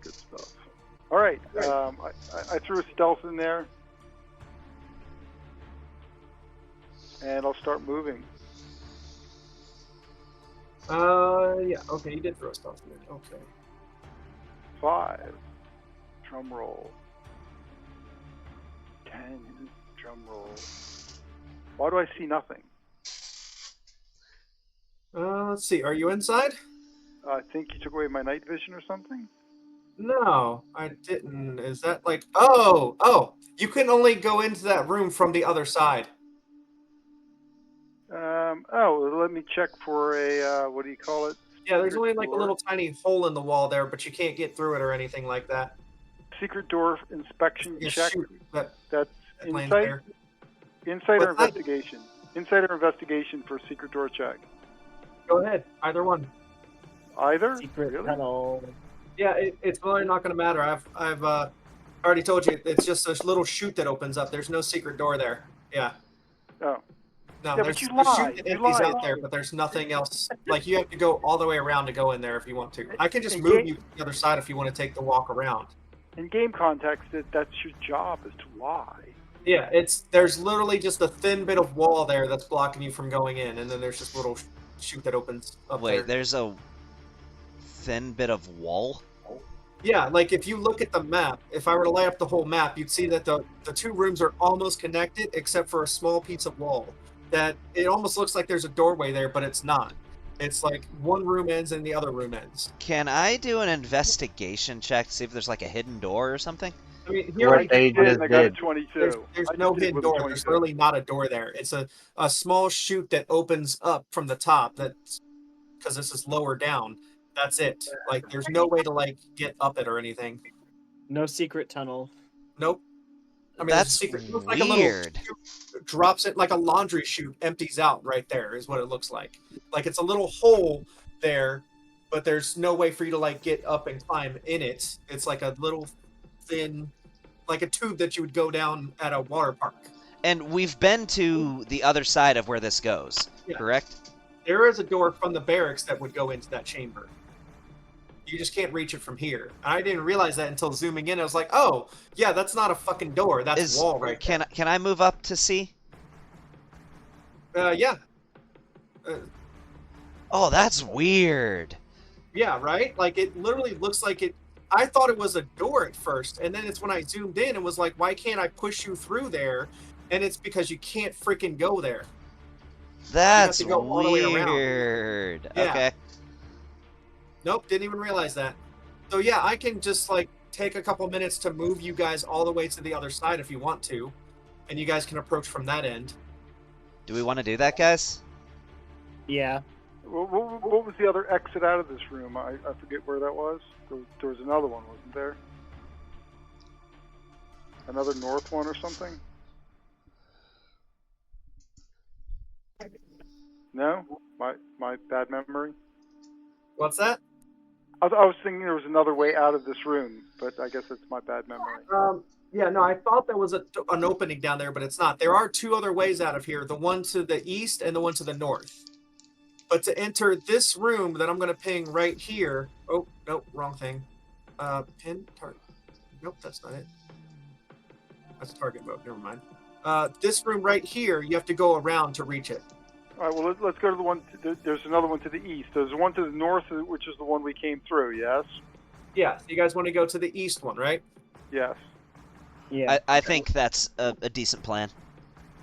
Good stuff. All right, I threw a stealth in there, and I'll start moving. Yeah. Okay, you did throw stuff in there. Okay. 5. Drum roll. 10. Drum roll. Why do I see nothing? Let's see. Are you inside? I think you took away my night vision or something? No, I didn't. Is that like? Oh! You can only go into that room from the other side. Oh, let me check for a, what do you call it? Yeah, there's Secret only like a door? little tiny hole in the wall there, but you can't get through it or anything like that. Secret door inspection You check. shoot that That's lands insight? there. Insight or What's that? investigation? Insight or investigation for secret door check? Go ahead, either one. Either? Secret Really? tunnel. Yeah, it's really not going to matter. I've already told you it's just a little chute that opens up. There's no secret door there. Yeah. Oh. No, Yeah, there's but you the chute lied. that You empties lied. out there, but there's nothing else. Like you have to go all the way around to go in there if you want to. I can just And move ga- you to the other side if you want to take the walk around. In game context, that's your job is to lie. Yeah, there's literally just a thin bit of wall there that's blocking you from going in, and then there's just a little chute that opens up Wait, there. there's a thin bit of wall? Yeah, like if you look at the map, if I were to lay up the whole map, you'd see that the two rooms are almost connected except for a small piece of wall. That it almost looks like there's a doorway there, but it's not. It's like one room ends and the other room ends. Can I do an investigation check to see if there's like a hidden door or something? I mean, here What they did, just and I got a did. 22. there's I no just did hidden with a door. There's 22. really not a door there. It's a small chute that opens up from the top. That's because this is lower down. That's it. Like there's no way to like get up it or anything. No secret tunnel. Nope. I mean, there's a That's secret. It looks like a little weird. chute drops it like a laundry chute, empties out right there. Is what it looks like. Like it's a little hole there, but there's no way for you to like get up and climb in it. It's like a little thin, like a tube that you would go down at a water park. And we've been to the other side of where this goes, Yeah. correct? There is a door from the barracks that would go into that chamber. You just can't reach it from here. I didn't realize that until zooming in. I was like, oh, yeah, that's not a fucking door. That's wall right there. Can I move up to see? Yeah. Oh, that's weird. Yeah, right? Like, it literally looks like it. I thought it was a door at first, and then it's when I zoomed in and was like, why can't I push you through there? And it's because you can't freaking go there. That's to go all the way around. weird. Yeah. Okay. Nope, didn't even realize that. So, yeah, I can just, like, take a couple minutes to move you guys all the way to the other side if you want to, and you guys can approach from that end. Do we want to do that, guys? Yeah. What was the other exit out of this room? I forget where that was. There was another one, wasn't there? Another north one or something? No? My bad memory? What's that? I was thinking there was another way out of this room, but I guess it's my bad memory. Yeah, no, I thought there was an opening down there, but it's not. There are two other ways out of here, the one to the east and the one to the north. But to enter this room that I'm going to ping right here... Oh, nope, wrong thing. Pin, target... Nope, that's not it. That's target mode, never mind. This room right here, you have to go around to reach it. All right, well, let's go to the one... There's another one to the east. There's one to the north, which is the one we came through, yes? Yeah, so you guys want to go to the east one, right? Yes. Yeah. I think that's a decent plan.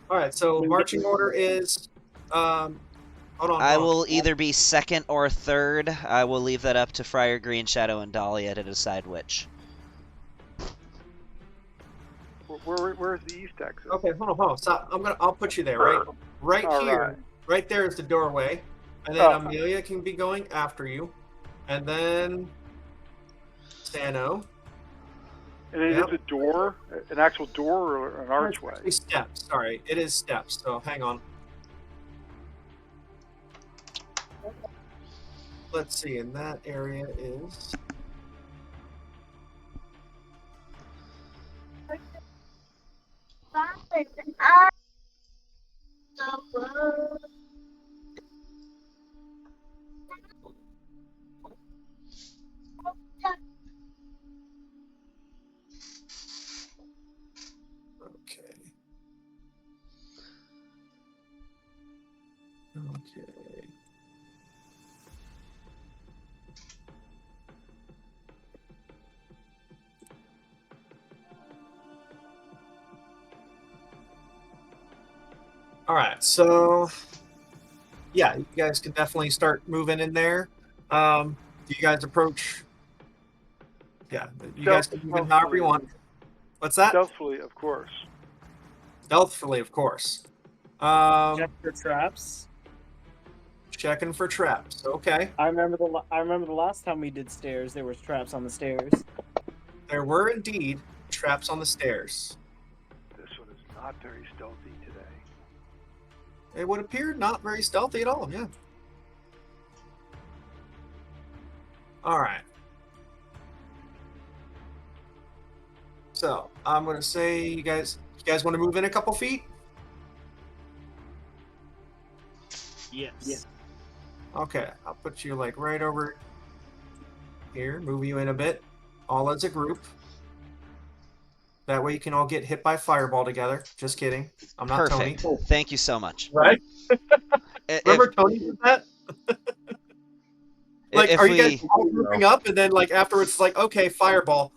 All right. So marching order is. Hold on. I hold on. will either be second or third. I will leave that up to Friar Green, Shadow, and Dahlia to decide which. Where's the east exit? Okay, hold on. Stop. I'll put you there, right All here. right. Right there is the doorway, and then Amelia can be going after you, and then Sano. And it is a door, an actual door or an archway? It's steps. Sorry, it is steps. So hang on. Let's see. And that area is. Okay. Okay. All right, so yeah, you guys can definitely start moving in there. Do you guys approach? Yeah, you guys can move in however you want. What's that? Stealthily, of course. Stealthily, of course. Check for traps. Checking for traps. Okay. I remember the last time we did stairs, there was traps on the stairs. There were indeed traps on the stairs. This one is not very stealthy today. It would appear not very stealthy at all. Yeah. All right. So I'm gonna say, you guys want to move in a couple feet? Yes. Yeah. Okay, I'll put you like right over here. Move you in a bit, all as a group. That way you can all get hit by fireball together. Just kidding. I'm not Perfect. Tony. Thank you so much. Right? Remember Tony did that? Like, if are you we- guys all grouping up and then like afterwards it's like, okay, fireball.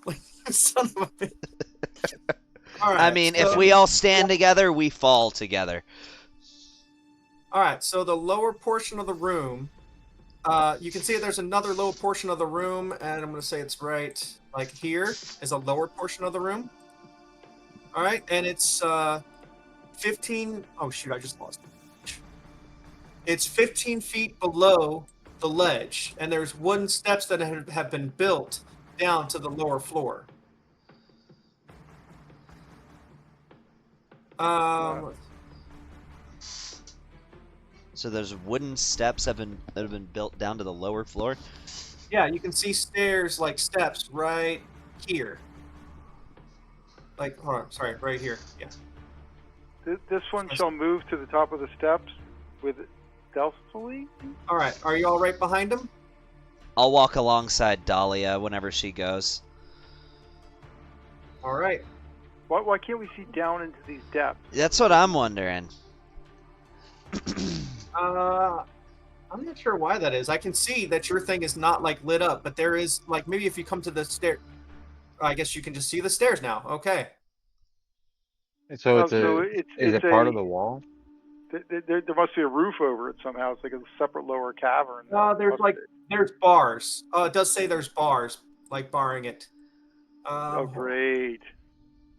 Son of a bitch. All right, I mean, so, if we all stand together, we fall together. all right, so the lower portion of the room, you can see there's another lower portion of the room, and I'm going to say it's right like here is a lower portion of the room. All right, and it's 15. Oh shoot, I just lost it. It's 15 feet below the ledge, and there's wooden steps that have been built down to the lower floor. So there's wooden steps that have been built down to the lower floor. Yeah, you can see stairs like steps right here. Like, hold on, sorry, right here. Yeah. This one shall move to the top of the steps with stealthily. All right, are you all right behind him? I'll walk alongside Dahlia whenever she goes. All right. Why can't we see down into these depths? That's what I'm wondering. I'm not sure why that is. I can see that your thing is not like lit up, but there is like maybe if you come to the stair, I guess you can just see the stairs now. Okay. So Oh, it's so is it part of the wall? There must be a roof over it somehow. It's like a separate lower cavern. There's bars. It does say there's bars, like barring it. Oh, great.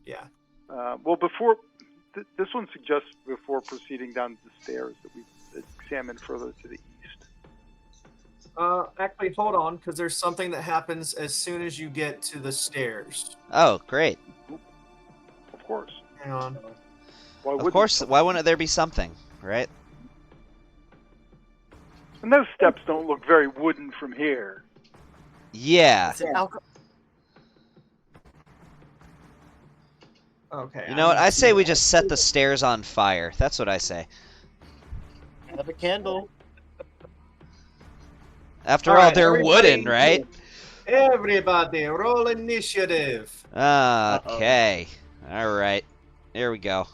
Yeah. Well, before this one suggests before proceeding down the stairs that we examine further to the east. Actually, hold on, because there's something that happens as soon as you get to the stairs. Oh, great. Of course. Hang on. Of course. Why wouldn't there be something, right? And those steps don't look very wooden from here. Yeah. Okay. You know what? I say we just set the stairs on fire. That's what I say. Have a candle. After All all, right, they're everybody- wooden, right? Everybody, roll initiative. Okay. All right. Here we go.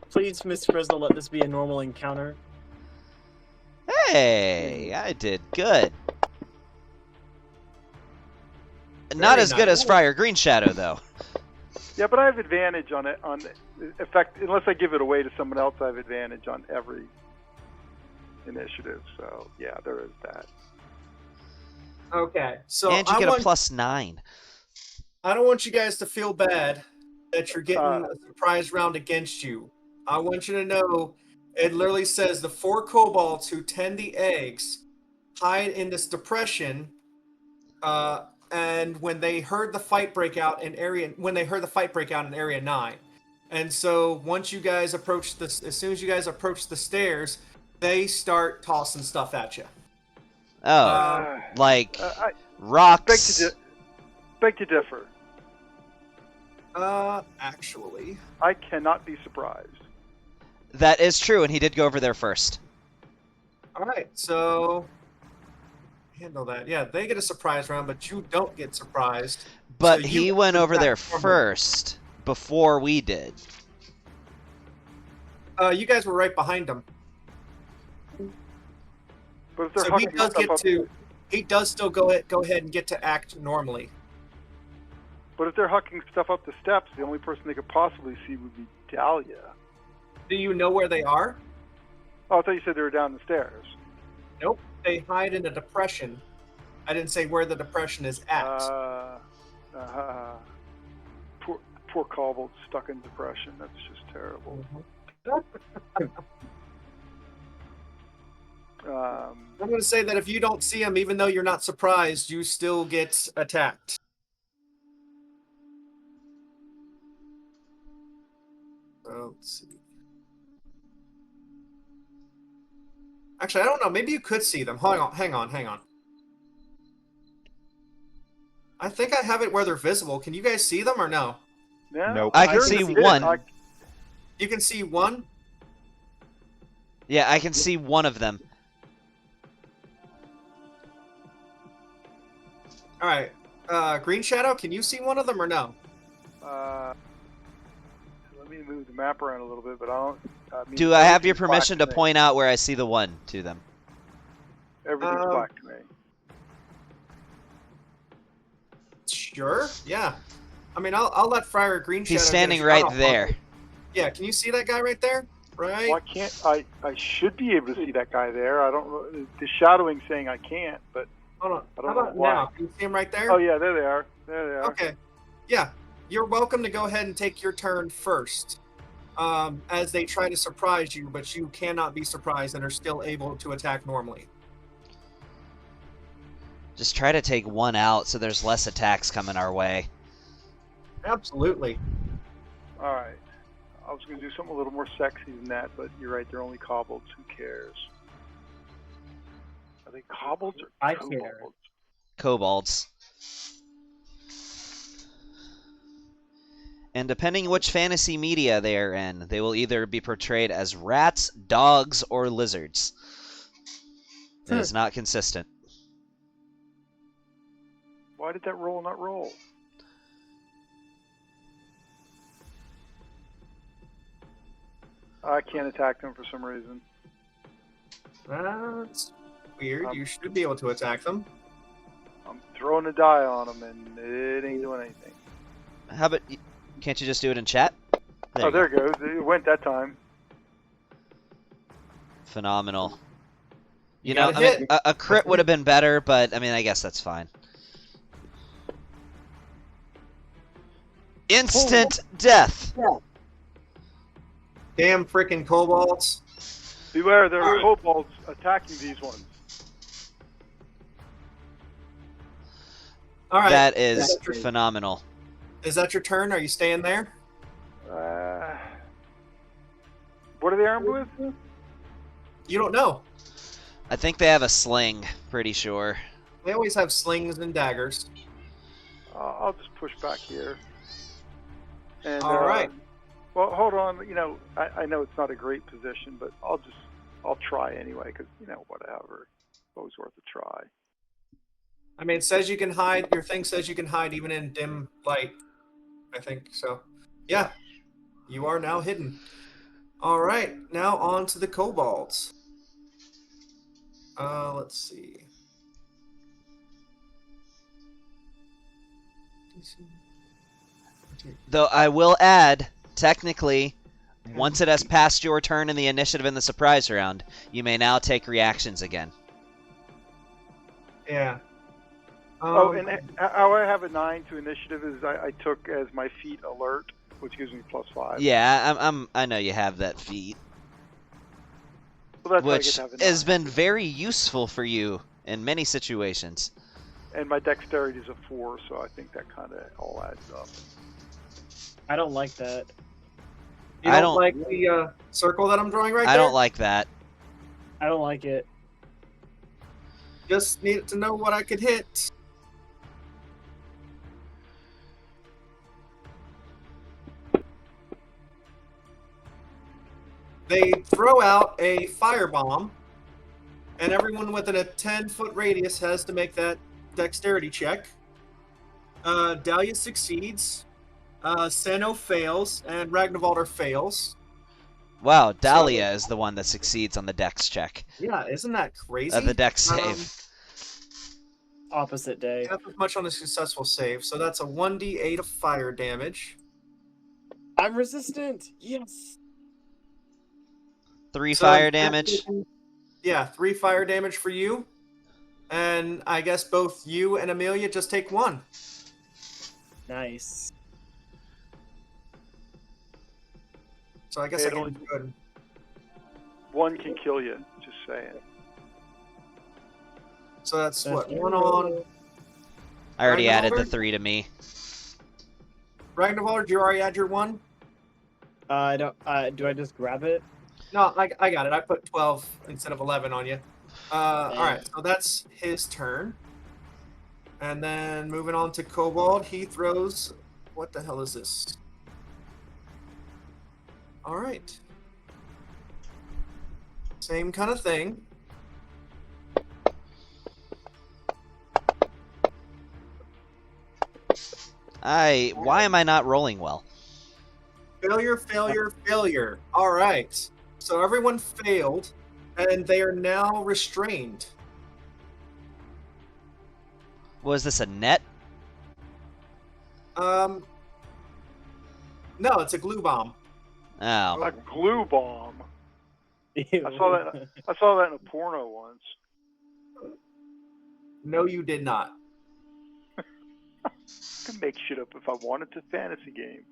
Please, Mr. Fresno, let this be a normal encounter. Hey, I did good. Not Very as good nice. as Friar Green Shadow, though. Yeah, but I have advantage on it. On In fact, unless I give it away to someone else, I have advantage on every initiative. So yeah, there is that. Okay, so And you get a +9. I don't want you guys to feel bad that you're getting a surprise round against you. I want you to know it literally says the 4 kobolds who tend the eggs hide in this depression. And when they heard the fight break out in area 9, and so once you guys approach this, as soon as you guys approach the stairs, they start tossing stuff at you. Oh, like I rocks. beg to differ. Actually, I cannot be surprised. That is true, and he did go over there first. all right, so handle that. Yeah, they get a surprise round, but you don't get surprised. But So he you went over there attack normally. first before we did. You guys were right behind him. But if they're So he hucking does stuff get up, to. He does still go ahead and get to act normally. but if they're hucking stuff up the steps, the only person they could possibly see would be Dahlia. Do you know where they are? Oh, I thought you said they were down the stairs. Nope. They hide in a depression. I didn't say where the depression is at. Poor kobold stuck in depression. That's just terrible. I'm going to say that if you don't see him, even though you're not surprised, you still get attacked. So, let's see. Actually, I don't know. Maybe you could see them. Hang on. I think I have it where they're visible. Can you guys see them or no? Yeah, Nope. I can You're see in the one. pit. You can see one. Yeah, I can see one of them. All right. Green Shadow, can you see one of them or no? Let me move the map around a little bit, but I don't. Do I have your everything's permission to black me. point out where I see the one to them? Everything's black to me. Sure. Yeah. I mean, I'll let Friar Green Shadow. He's get a standing shot right off on there. it. Yeah. Can you see that guy right there? Right. Well, I can't. I should be able to see that guy there. I don't know. The shadowing saying I can't, but Hold on. I How don't know about why. now? Can you see him right there? Oh yeah, there they are. There they are. Okay. Yeah. You're welcome to go ahead and take your turn first. As they try to surprise you, but you cannot be surprised and are still able to attack normally. Just try to take one out so there's less attacks coming our way. Absolutely. All right. I was going to do something a little more sexy than that, but you're right. They're only kobolds. Who cares? Are they kobolds or I kobolds? care. Kobolds. And depending which fantasy media they are in, they will either be portrayed as rats, dogs, or lizards. It is not consistent. Why did that roll not roll? I can't attack them for some reason. That's weird. You should be able to attack them. I'm throwing a die on them, and it ain't doing anything. How about... Can't you just do it in chat? Oh, there it goes. It went that time. Phenomenal. You got know, a I mean, hit. a crit would have been better, but I mean, I guess that's fine. Instant death. Damn freaking kobolds. Beware, there are kobolds attacking these ones. All right. That is phenomenal. Is that your turn? Are you staying there? What are they armed with? You don't know. I think they have a sling, pretty sure. They always have slings and daggers. I'll just push back here. And, All right. Well, hold on. You know, I know it's not a great position, but I'll try anyway, because, you know, whatever. It's always worth a try. I mean, it says you can hide. Your thing says you can hide even in dim light. I think so. Yeah, you are now hidden. All right, now on to the kobolds. Let's see. Though I will add, technically, once it has passed your turn in the initiative in the surprise round, you may now take reactions again. Yeah. And how I have a 9 to initiative is I took as my feat alert, which gives me +5. Yeah, I know you have that feat, So that's how I get which to have a 9. has been very useful for you in many situations. And my dexterity is a 4, so I think that kind of all adds up. I don't like that. You I don't don't- like the circle that I'm drawing right I there? don't like that. I don't like it. Just needed to know what I could hit. They throw out a firebomb, and everyone within a 10-foot radius has to make that dexterity check. Dahlia succeeds, Seno fails, and Ragnvaldr fails. Wow, Dahlia is the one that succeeds on the dex check. Yeah, isn't that crazy? The dex save. Opposite day. Half as much on a successful save, so that's a 1d8 of fire damage. I'm resistant. Yes. 3 So fire in fact, damage. Yeah, 3 fire damage for you. And I guess both you and Amelia just take 1. Nice. So I guess I can do good. 1 can kill you, just saying. So that's what, 1 on I already added the Ragnvaldr? 3 to me. Ragnvaldr. Did you already add your 1? I don't. Do I just grab it? No, I got it. I put 12 instead of 11 on you. All right, so that's his turn. And then moving on to Kobold, he throws. What the hell is this? All right. Same kind of thing. Why am I not rolling well? Failure, failure, failure. All right. So everyone failed, and they are now restrained. Was this a net? No, it's a glue bomb. Oh. A glue bomb. Ew. I saw that in a porno once. No, you did not. I can make shit up if I want. It's a fantasy game.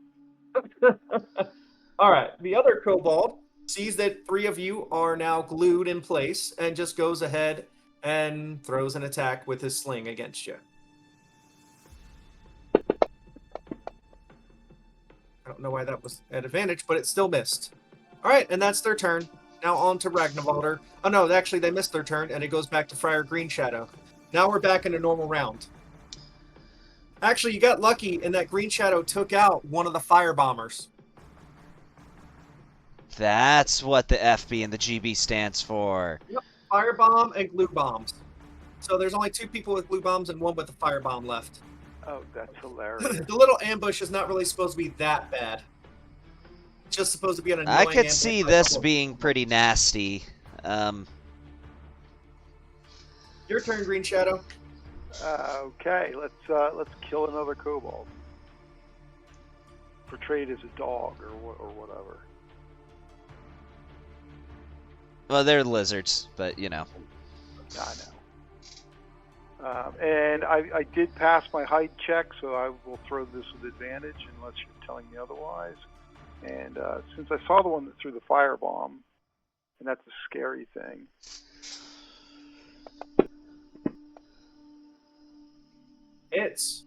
All right. The other kobold sees that 3 of you are now glued in place and just goes ahead and throws an attack with his sling against you. I don't know why that was at advantage, but it still missed. All right, and that's their turn. Now on to Ragnvaldr. Oh no, actually they missed their turn, and it goes back to Friar Greenshadow. Now we're back in a normal round. Actually, you got lucky in that Green Shadow took out one of the fire bombers. That's what the FB and the GB stands for. Firebomb and glue bombs. So there's only 2 people with glue bombs and 1 with a firebomb left. Oh, that's hilarious. The little ambush is not really supposed to be that bad. It's just supposed to be an annoying I could ambush see for a this couple of being people. pretty nasty. Your turn, Green Shadow. Okay, let's kill another kobold. Portrayed as a dog or whatever. Well, they're lizards, but you know. I know. And I did pass my height check, so I will throw this with advantage unless you're telling me otherwise. And since I saw the one that threw the firebomb, and that's a scary thing. It's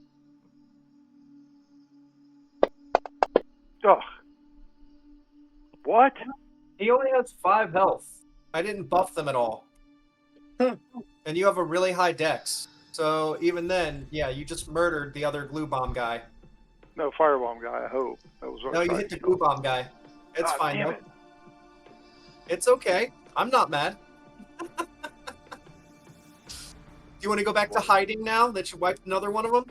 Ugh. What? he only has 5 health. I didn't buff them at all. And you have a really high dex. So even then, yeah, you just murdered the other glue bomb guy. No, firebomb guy, I hope. That was what No, I you tried hit the to glue kill. bomb guy. It's Ah, fine, damn though. it. It's okay. I'm not mad. Do you want to go back to hiding now that you wiped another one of them?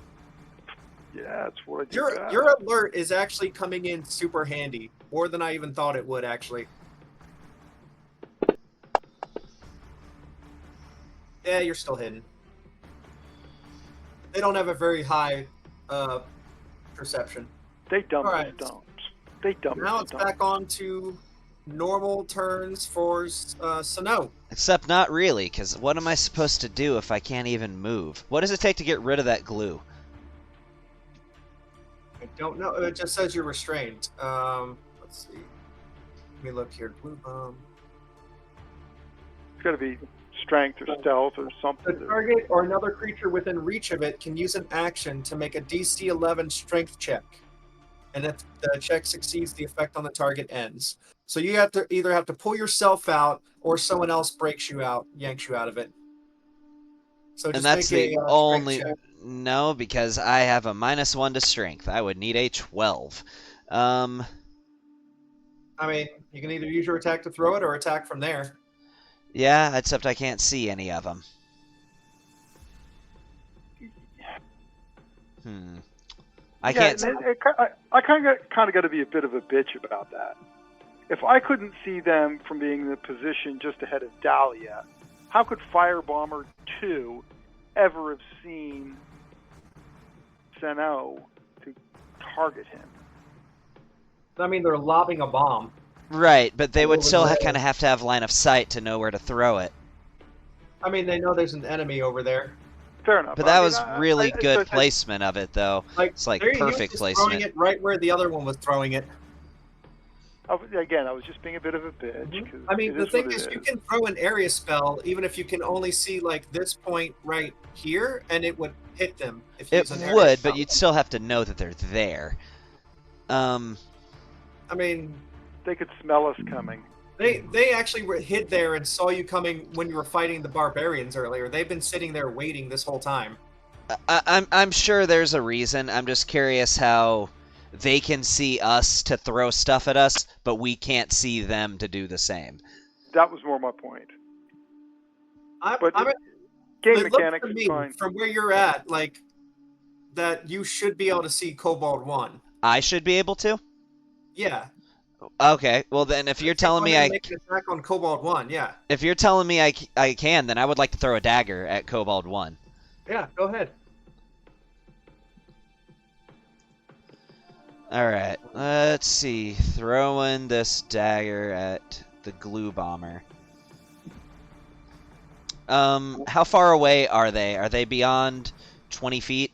Yeah, that's what I did. Your alert is actually coming in super handy. More than I even thought it would, actually. Yeah, you're still hidden. They don't have a very high perception. They dumped Alright. the stumps. They dump Now it's stuff. back on to normal turns for Sano. Except not really, because what am I supposed to do if I can't even move? What does it take to get rid of that glue? I don't know. It just says you're restrained. Let's see. Let me look here. Blue bomb. It's got to be strength or stealth or The something. target or another creature within reach of it can use an action to make a DC 11 strength check. And if the check succeeds, the effect on the target ends. So you have to either pull yourself out or someone else breaks you out, yanks you out of it. So And just that's make the a only... strength check. No, because I have a -1 to strength. I would need a 12. I mean, you can either use your attack to throw it or attack from there. Yeah, except I can't see any of them. I can't... I kind of got to be a bit of a bitch about that. If I couldn't see them from being in the position just ahead of Dahlia, how could Firebomber 2 ever have seen Seno to target him? I mean, they're lobbing a bomb. Right, but they would Over still there. kind of have to have line of sight to know where to throw it. I mean, they know there's an enemy over there. Fair enough. But that I mean, was really good it's- placement of it, though. Like, It's like there he perfect was throwing placement. it right where the other one was throwing it. Again, I was just being a bit of a bitch. 'Cause I mean, it the thing what is, it you can throw an area spell even if you can only see like this point right here, and it would hit them. If you It use an area would, spell. but you'd still have to know that they're there. I mean, They could smell us coming. they actually hid there and saw you coming when you were fighting the barbarians earlier. They've been sitting there waiting this whole time. I'm sure there's a reason. I'm just curious how they can see us to throw stuff at us, but we can't see them to do the same. That was more my point. But game it looks mechanics to is me, fine. from where you're at, like that you should be able to see Kobold 1. I should be able to? Yeah. Okay, well then if you're telling me make an attack on Kobold 1, yeah. If you're telling me I can, then I would like to throw a dagger at Kobold 1. Yeah, go ahead. Alright, let's see. Throwing this dagger at the glue bomber. How far away are they? Are they beyond 20 feet?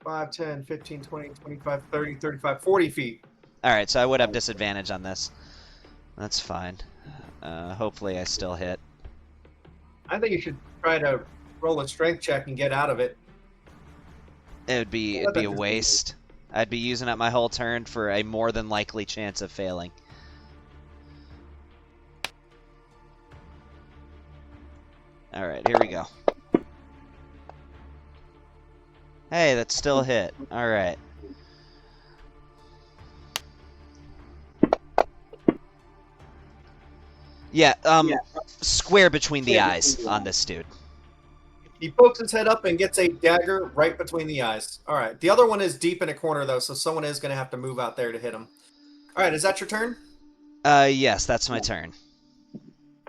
5, 10, 15, 20, 25, 30, 35, 40 feet. Alright, so I would have disadvantage on this. That's fine. Hopefully I still hit. I think you should try to roll a strength check and get out of it. It'd be a waste. I'd be using up my whole turn for a more than likely chance of failing. Alright, here we go. Hey, that's still a hit. Alright. Yeah, square between the eyes on this dude. He pokes his head up and gets a dagger right between the eyes. All right. The other one is deep in a corner, though, so someone is going to have to move out there to hit him. All right. Is that your turn? Yes, that's my turn.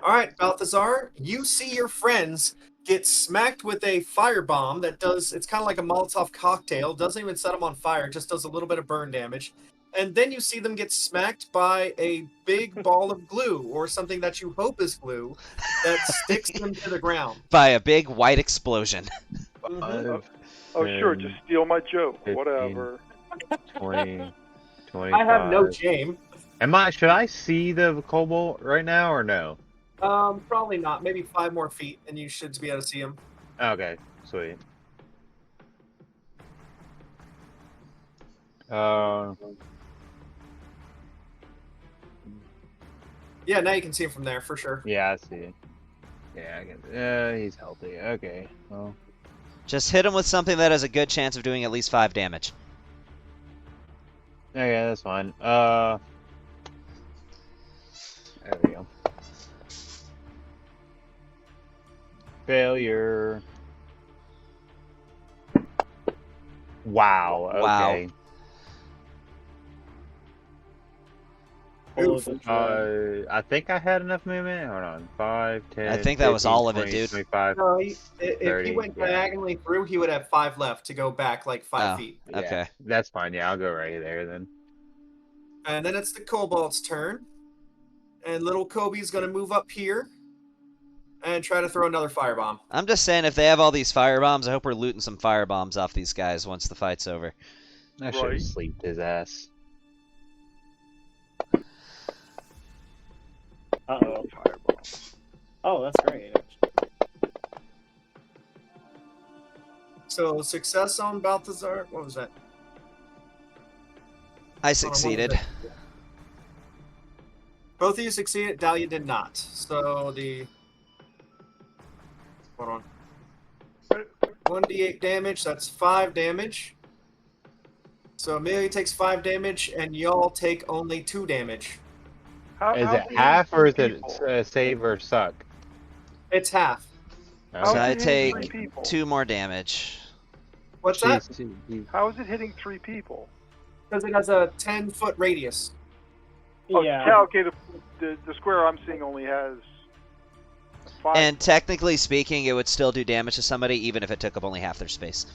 All right, Balthazar. You see your friends get smacked with a firebomb that does, it's kind of like a Molotov cocktail. Doesn't even set them on fire, just does a little bit of burn damage. And then you see them get smacked by a big ball of glue, or something that you hope is glue, that sticks them to the ground. By a big white explosion. 5, Oh, sure, 10, just steal my joke. 15. Whatever. 20, 25. I have no shame. Should I see the kobold right now or no? Probably not. Maybe 5 more feet, and you should be able to see him. Okay, sweet. Yeah, now you can see him from there for sure. Yeah, I see. Yeah, I can. He's healthy. Okay. Well. Just hit him with something that has a good chance of doing at least 5 damage. Okay, that's fine. There we go. Failure. Wow. Okay. Wow. Pull the drug. I think I had enough movement. Hold on. 5, 10, I think that was 15, all of it, 20, dude. 25. No, if 30, he went yeah. diagonally through, he would have 5 left to go back like 5 Oh, feet. Yeah, okay. that's fine. Yeah, I'll go right there then. And then it's the Kobold's turn. And little Kobe's going to move up here and try to throw another firebomb. I'm just saying, if they have all these firebombs, I hope we're looting some firebombs off these guys once the fight's over. I should have Right. sleeped his ass. Uh-oh. Fireball. Oh, that's great. So success on Balthazar. What was that? I succeeded. Both of you succeeded. Dahlia did not. So the... Hold on. 1d8 damage. That's 5 damage. So Amelia takes 5 damage, and y'all take only 2 damage. Is how's it he half hitting or is three it people? Save or suck? It's half. How So is I it hitting three take people? 2 more damage. What's that? Jeez, How is it hitting 3 people? Because it has a 10-foot radius. Oh, Yeah. okay. The square I'm seeing only has 5. And technically speaking, it would still do damage to somebody, even if it took up only half their space.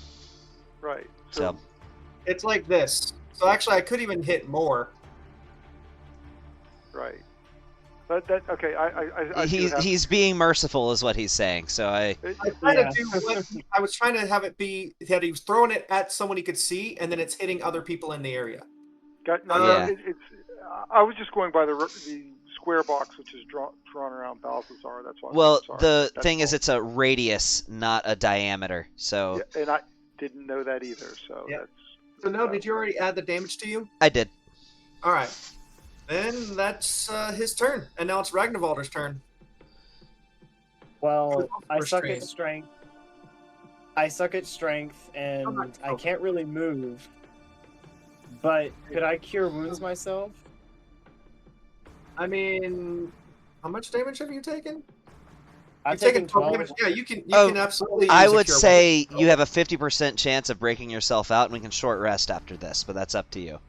Right. So, It's like this. So actually, I could even hit more. Right. Okay. I see what happened. he's being merciful, is what he's saying. So I tried Yeah. to do what I was trying to have it be that he was throwing it at someone he could see, and then it's hitting other people in the area. Yeah. I was just going by the square box, which is drawn around Balthazar. That's why. well, sorry. the That's thing is, all. it's a radius, not a diameter. So Yeah, and I didn't know that either. So Yeah. that's. So no, did you already add the damage to you? I did. All right. Then that's his turn, and now it's Ragnarvalder's turn. Well, I For suck at strength. strength. I suck at strength, not and I helpful. can't really move. But could I cure wounds myself? I mean, how much damage have you taken? I've You've taken 12 12. damage. Yeah, you can. You Oh, can absolutely. I use a would cure say wounds. you have a 50% chance of breaking yourself out, and we can short rest after this, but that's up to you.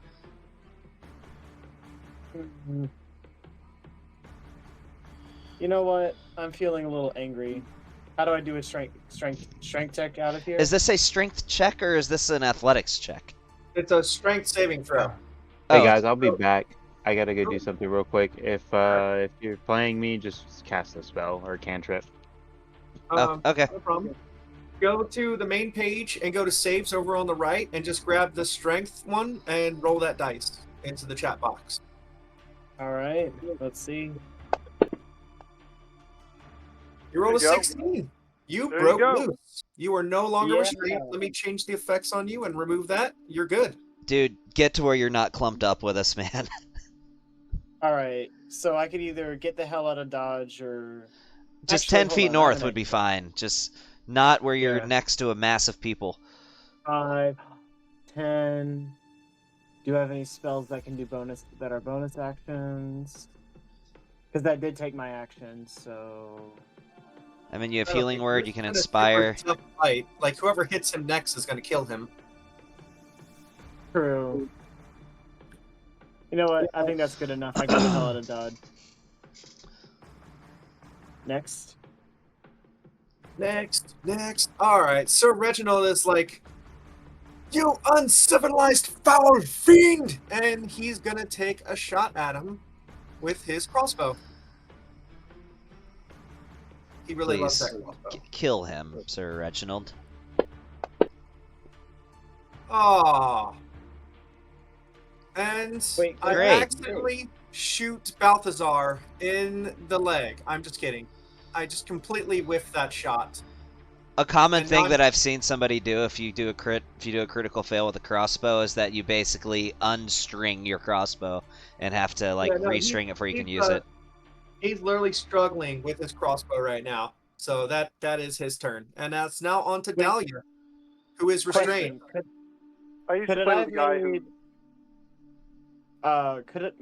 You know what? I'm feeling a little angry. How do I do a strength check out of here? Is this a strength check, or is this an athletics check? It's a strength saving throw. Hey Oh. guys, I'll be back. I gotta go do something real quick. If you're playing me, just cast a spell or cantrip. Oh, okay. No problem. Go to the main page and go to saves over on the right, and just grab the strength one and roll that dice into the chat box. All right. Let's see. You rolled a There you go. 16. You There you broke go. loose. You are no longer Yeah. restrained. Let me change the effects on you and remove that. You're good. Dude, get to where you're not clumped up with us, man. All right. So I could either get the hell out of Dodge or Just Actually, 10 hold feet on, I north have an would be idea. fine. Just not where you're Yeah. next to a mass of people. 5, 10. Do you have any spells that can do that are bonus actions? Because that did take my action, so I mean, you have I don't healing think word, this you can is a inspire. super tough fight. Like whoever hits him next is going to kill him. true. You know what? I think that's good enough. I got the hell out of Dodge. Next. Next. All right. Sir Reginald is like, "You uncivilized foul fiend!" And he's going to take a shot at him with his crossbow. He really loves Please, that crossbow. kill him, Sir Reginald. Aww. And Wait, I great. accidentally shoot Balthazar in the leg. I'm just kidding. I just completely whiffed that shot. A common And thing not- that I've seen somebody do if you do a critical fail with a crossbow is that you basically unstring your crossbow and have to like Yeah, no, restring it before you can he's, use it. He's literally struggling with his crossbow right now. So that is his turn. And that's now on to Wait. Dahlia, who is restrained. Question. I used Could to it play have with a guy who. made?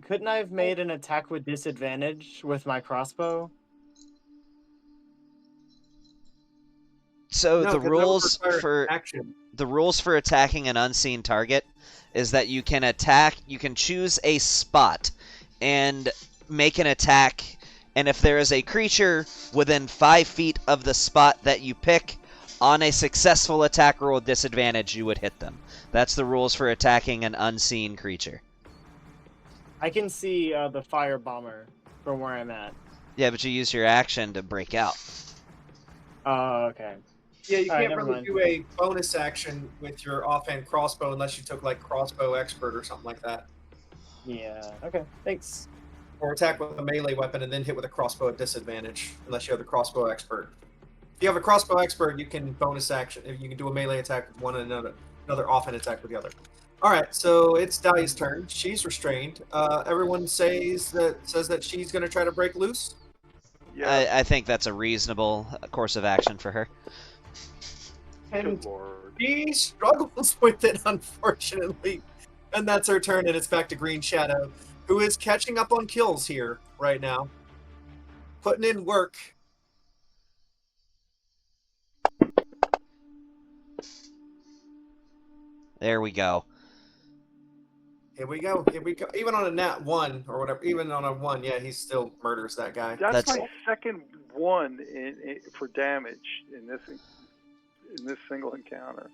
Couldn't I have made an attack with disadvantage with my crossbow? So No, the 'cause that would rules require for action. attacking an unseen target is that you can choose a spot and make an attack. And if there is a creature within 5 feet of the spot that you pick, on a successful attack roll with disadvantage, you would hit them. That's the rules for attacking an unseen creature. I can see the fire bomber from where I'm at. Yeah, but you use your action to break out. Oh, okay. Yeah, you All right, can't never really mind. do a bonus action with your offhand crossbow unless you took like crossbow expert or something like that. Yeah. Okay. Thanks. Or attack with a melee weapon and then hit with a crossbow at disadvantage, unless you have the crossbow expert. If you have a crossbow expert, you can bonus action. If you can do a melee attack with one and another offhand attack with the other. All right, so it's Dahlia's turn. She's restrained. Everyone says that she's going to try to break loose. Yeah. I think that's a reasonable course of action for her. And Good lord. she struggles with it, unfortunately. And that's her turn, and it's back to Green Shadow, who is catching up on kills here right now. Putting in work. There we go. Here we go. Here we go. Even on a nat 1 or whatever, even on a 1, yeah, he still murders that guy. That's That's- my second one for damage in this single encounter.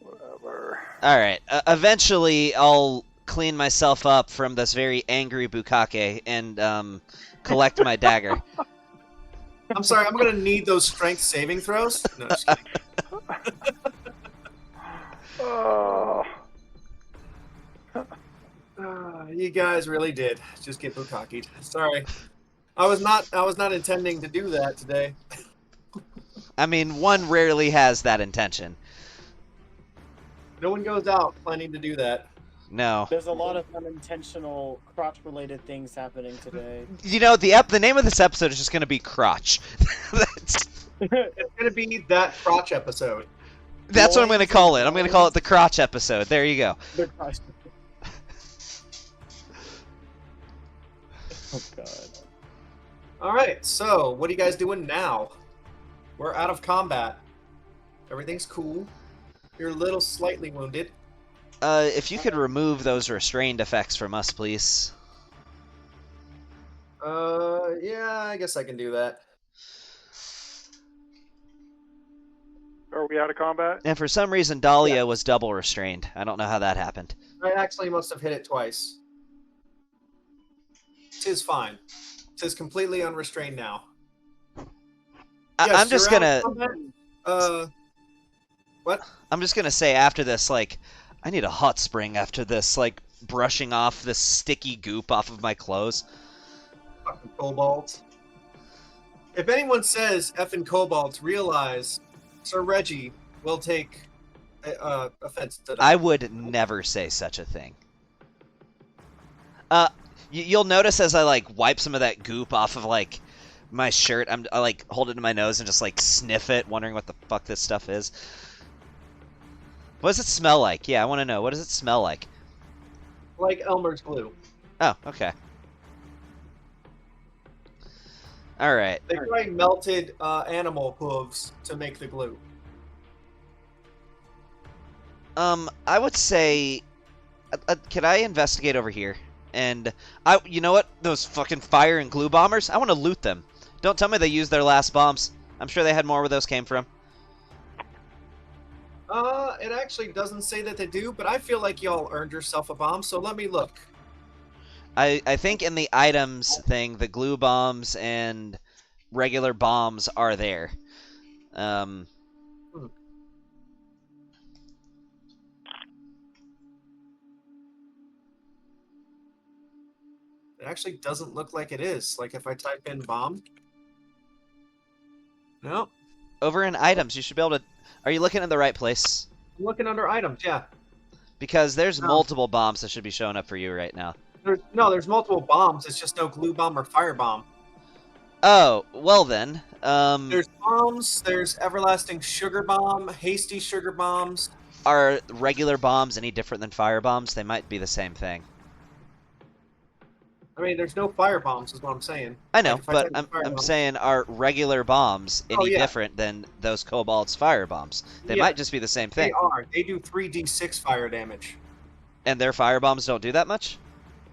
Whatever. All right. Eventually, I'll clean myself up from this very angry Bukake and collect my dagger. I'm sorry, I'm going to need those strength saving throws. No, just kidding. Oh. You guys really did just get bukaki'd. Sorry. I was not intending to do that today. I mean, one rarely has that intention. No one goes out planning to do that. No. There's a lot of unintentional crotch-related things happening today. You know, the name of this episode is just going to be Crotch. It's going to be that crotch episode. That's what I'm going to call it. I'm going to call it the Crotch episode. There you go. The crotch. Oh god. All right, so what are you guys doing now? We're out of combat. Everything's cool. You're a little slightly wounded. If you could remove those restrained effects from us, please. Yeah, I guess I can do that. Are we out of combat? And for some reason, Dahlia was double restrained. I don't know how that happened. I actually must have hit it twice. Tis fine. Tis completely unrestrained now. Yes, I'm just you're out gonna. of combat. What? I'm just gonna say after this, like, I need a hot spring after this, like, brushing off this sticky goop off of my clothes. Fucking kobolds. If anyone says effing kobolds, realize Sir Reggie will take offense to that. I would never say such a thing. You'll notice as I, like, wipe some of that goop off of, like, my shirt, I like, hold it to my nose and just, like, sniff it, wondering what the fuck this stuff is. What does it smell like? Yeah, I want to know. What does it smell like? Like Elmer's glue. Oh, okay. Alright. They probably melted animal hooves to make the glue. I would say... can I investigate over here? And, you know what? Those fucking fire and glue bombers? I want to loot them. Don't tell me they used their last bombs. I'm sure they had more where those came from. It actually doesn't say that they do, but I feel like y'all earned yourself a bomb, so let me look. I think in the items thing, the glue bombs and regular bombs are there. It actually doesn't look like it is. Like if I type in bomb. No. Over in items, you should be able to... Are you looking at the right place? I'm looking under items, yeah. Because there's No. multiple bombs that should be showing up for you right now. There's multiple bombs. It's just no glue bomb or fire bomb. Oh, well then. There's bombs. There's everlasting sugar bomb, hasty sugar bombs. Are regular bombs any different than fire bombs? They might be the same thing. I mean, there's no fire bombs, is what I'm saying. I know, Like, if I but type in fire I'm bomb- saying are regular bombs any Oh, yeah. different than those kobolds' fire bombs? They Yeah. might just be the same They thing. are. They do 3d6 fire damage. And their fire bombs don't do that much?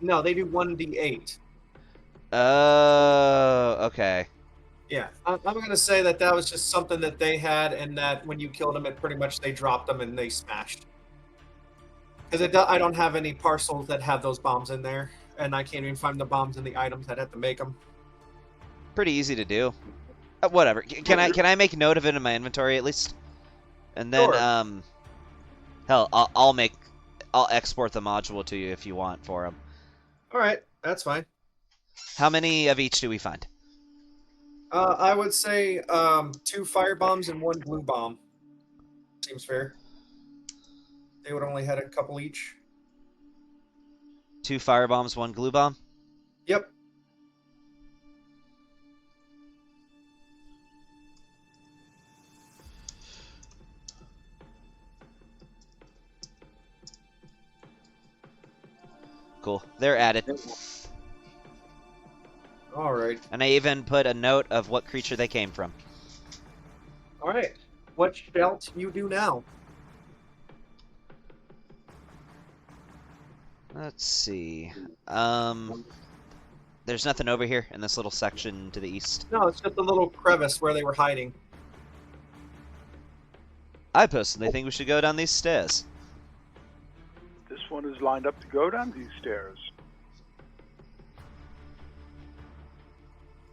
No, they do 1d8. Oh, okay. Yeah, I'm gonna say that that was just something that they had, and that when you killed them, it pretty much they dropped them and they smashed. Because I don't have any parcels that have those bombs in there, and I can't even find the bombs in the items. I'd have to make them. Pretty easy to do. Whatever. Can I make note of it in my inventory at least? And then Sure. hell, I'll export the module to you if you want for them. All right, that's fine. How many of each do we find? I would say 2 fire bombs and 1 blue bomb. Seems fair. They would only had a couple each. 2 fire bombs, 1 glue bomb. Yep. Cool. They're added. All right. And I even put a note of what creature they came from. All right. What shall you do now? Let's see. There's nothing over here in this little section to the east. No, it's just a little crevice where they were hiding. I personally think we should go down these stairs. This one is lined up to go down these stairs.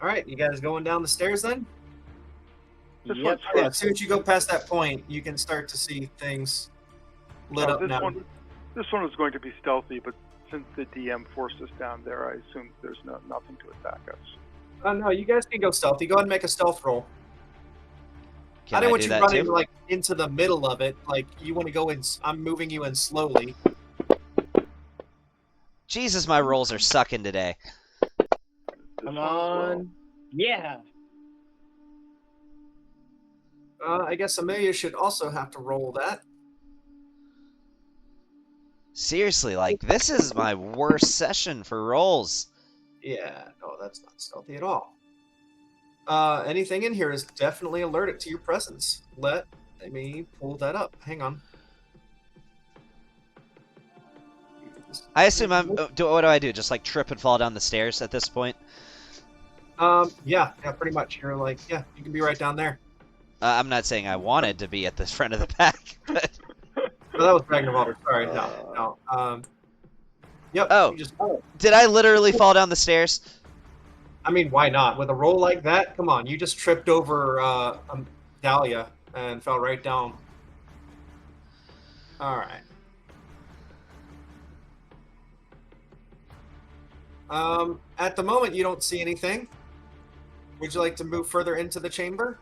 All right, you guys going down the stairs then? This Yep. one's Yeah, as soon as you go past that point, you can start to see things lit up now. This one was going to be stealthy, but since the DM forced us down there, I assume there's nothing to attack us. Oh no, you guys can go stealthy. Go ahead and make a stealth roll. Can I didn't want do you that running too? like into the middle of it. Like you want to go in. I'm moving you in slowly. Jesus, my rolls are sucking today. This Come one as well. on. Yeah. I guess Amelia should also have to roll that. Seriously, like, this is my worst session for rolls. Yeah, no, that's not stealthy at all. Anything in here is definitely alerted to your presence. Let me pull that up. Hang on. I assume what do I do? Just, like, trip and fall down the stairs at this point? Yeah, pretty much. You're like, yeah, you can be right down there. I'm not saying I wanted to be at the front of the pack, but... Oh, that was Magnavolt. Sorry, no. Yep. Oh. You just, Did I literally fall down the stairs? I mean, why not? With a roll like that, come on. You just tripped over Dahlia and fell right down. All right. At the moment, you don't see anything. Would you like to move further into the chamber?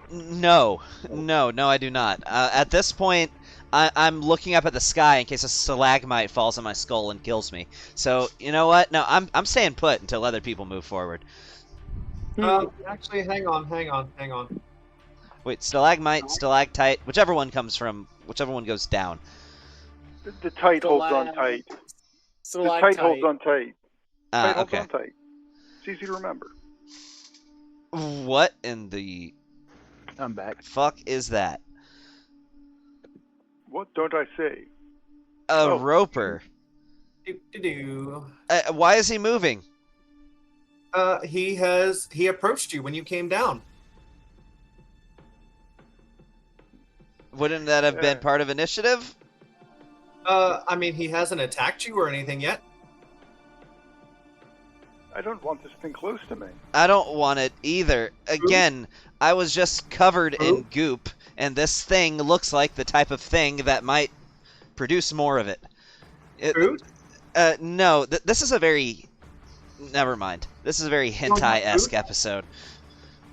No, I do not. At this point, I'm looking up at the sky in case a stalagmite falls on my skull and kills me. So, you know what? No, I'm staying put until other people move forward. Actually, hang on. Wait, stalagmite, stalactite, whichever one goes down. The tight holds on tight. The tight holds on tight. Tight holds Okay. on tight. It's easy to remember. What in the I'm back. fuck is that? What don't I say? A Oh. roper. Do. Why is he moving? He approached you when you came down. Wouldn't that have been Yeah. part of initiative? I mean, he hasn't attacked you or anything yet. I don't want this thing close to me. I don't want it either. Again, I was just covered in Who? goop, and this thing looks like the type of thing that might produce more of it. Food? No, this is a very... Never mind. This is a very don't have hentai-esque food? episode.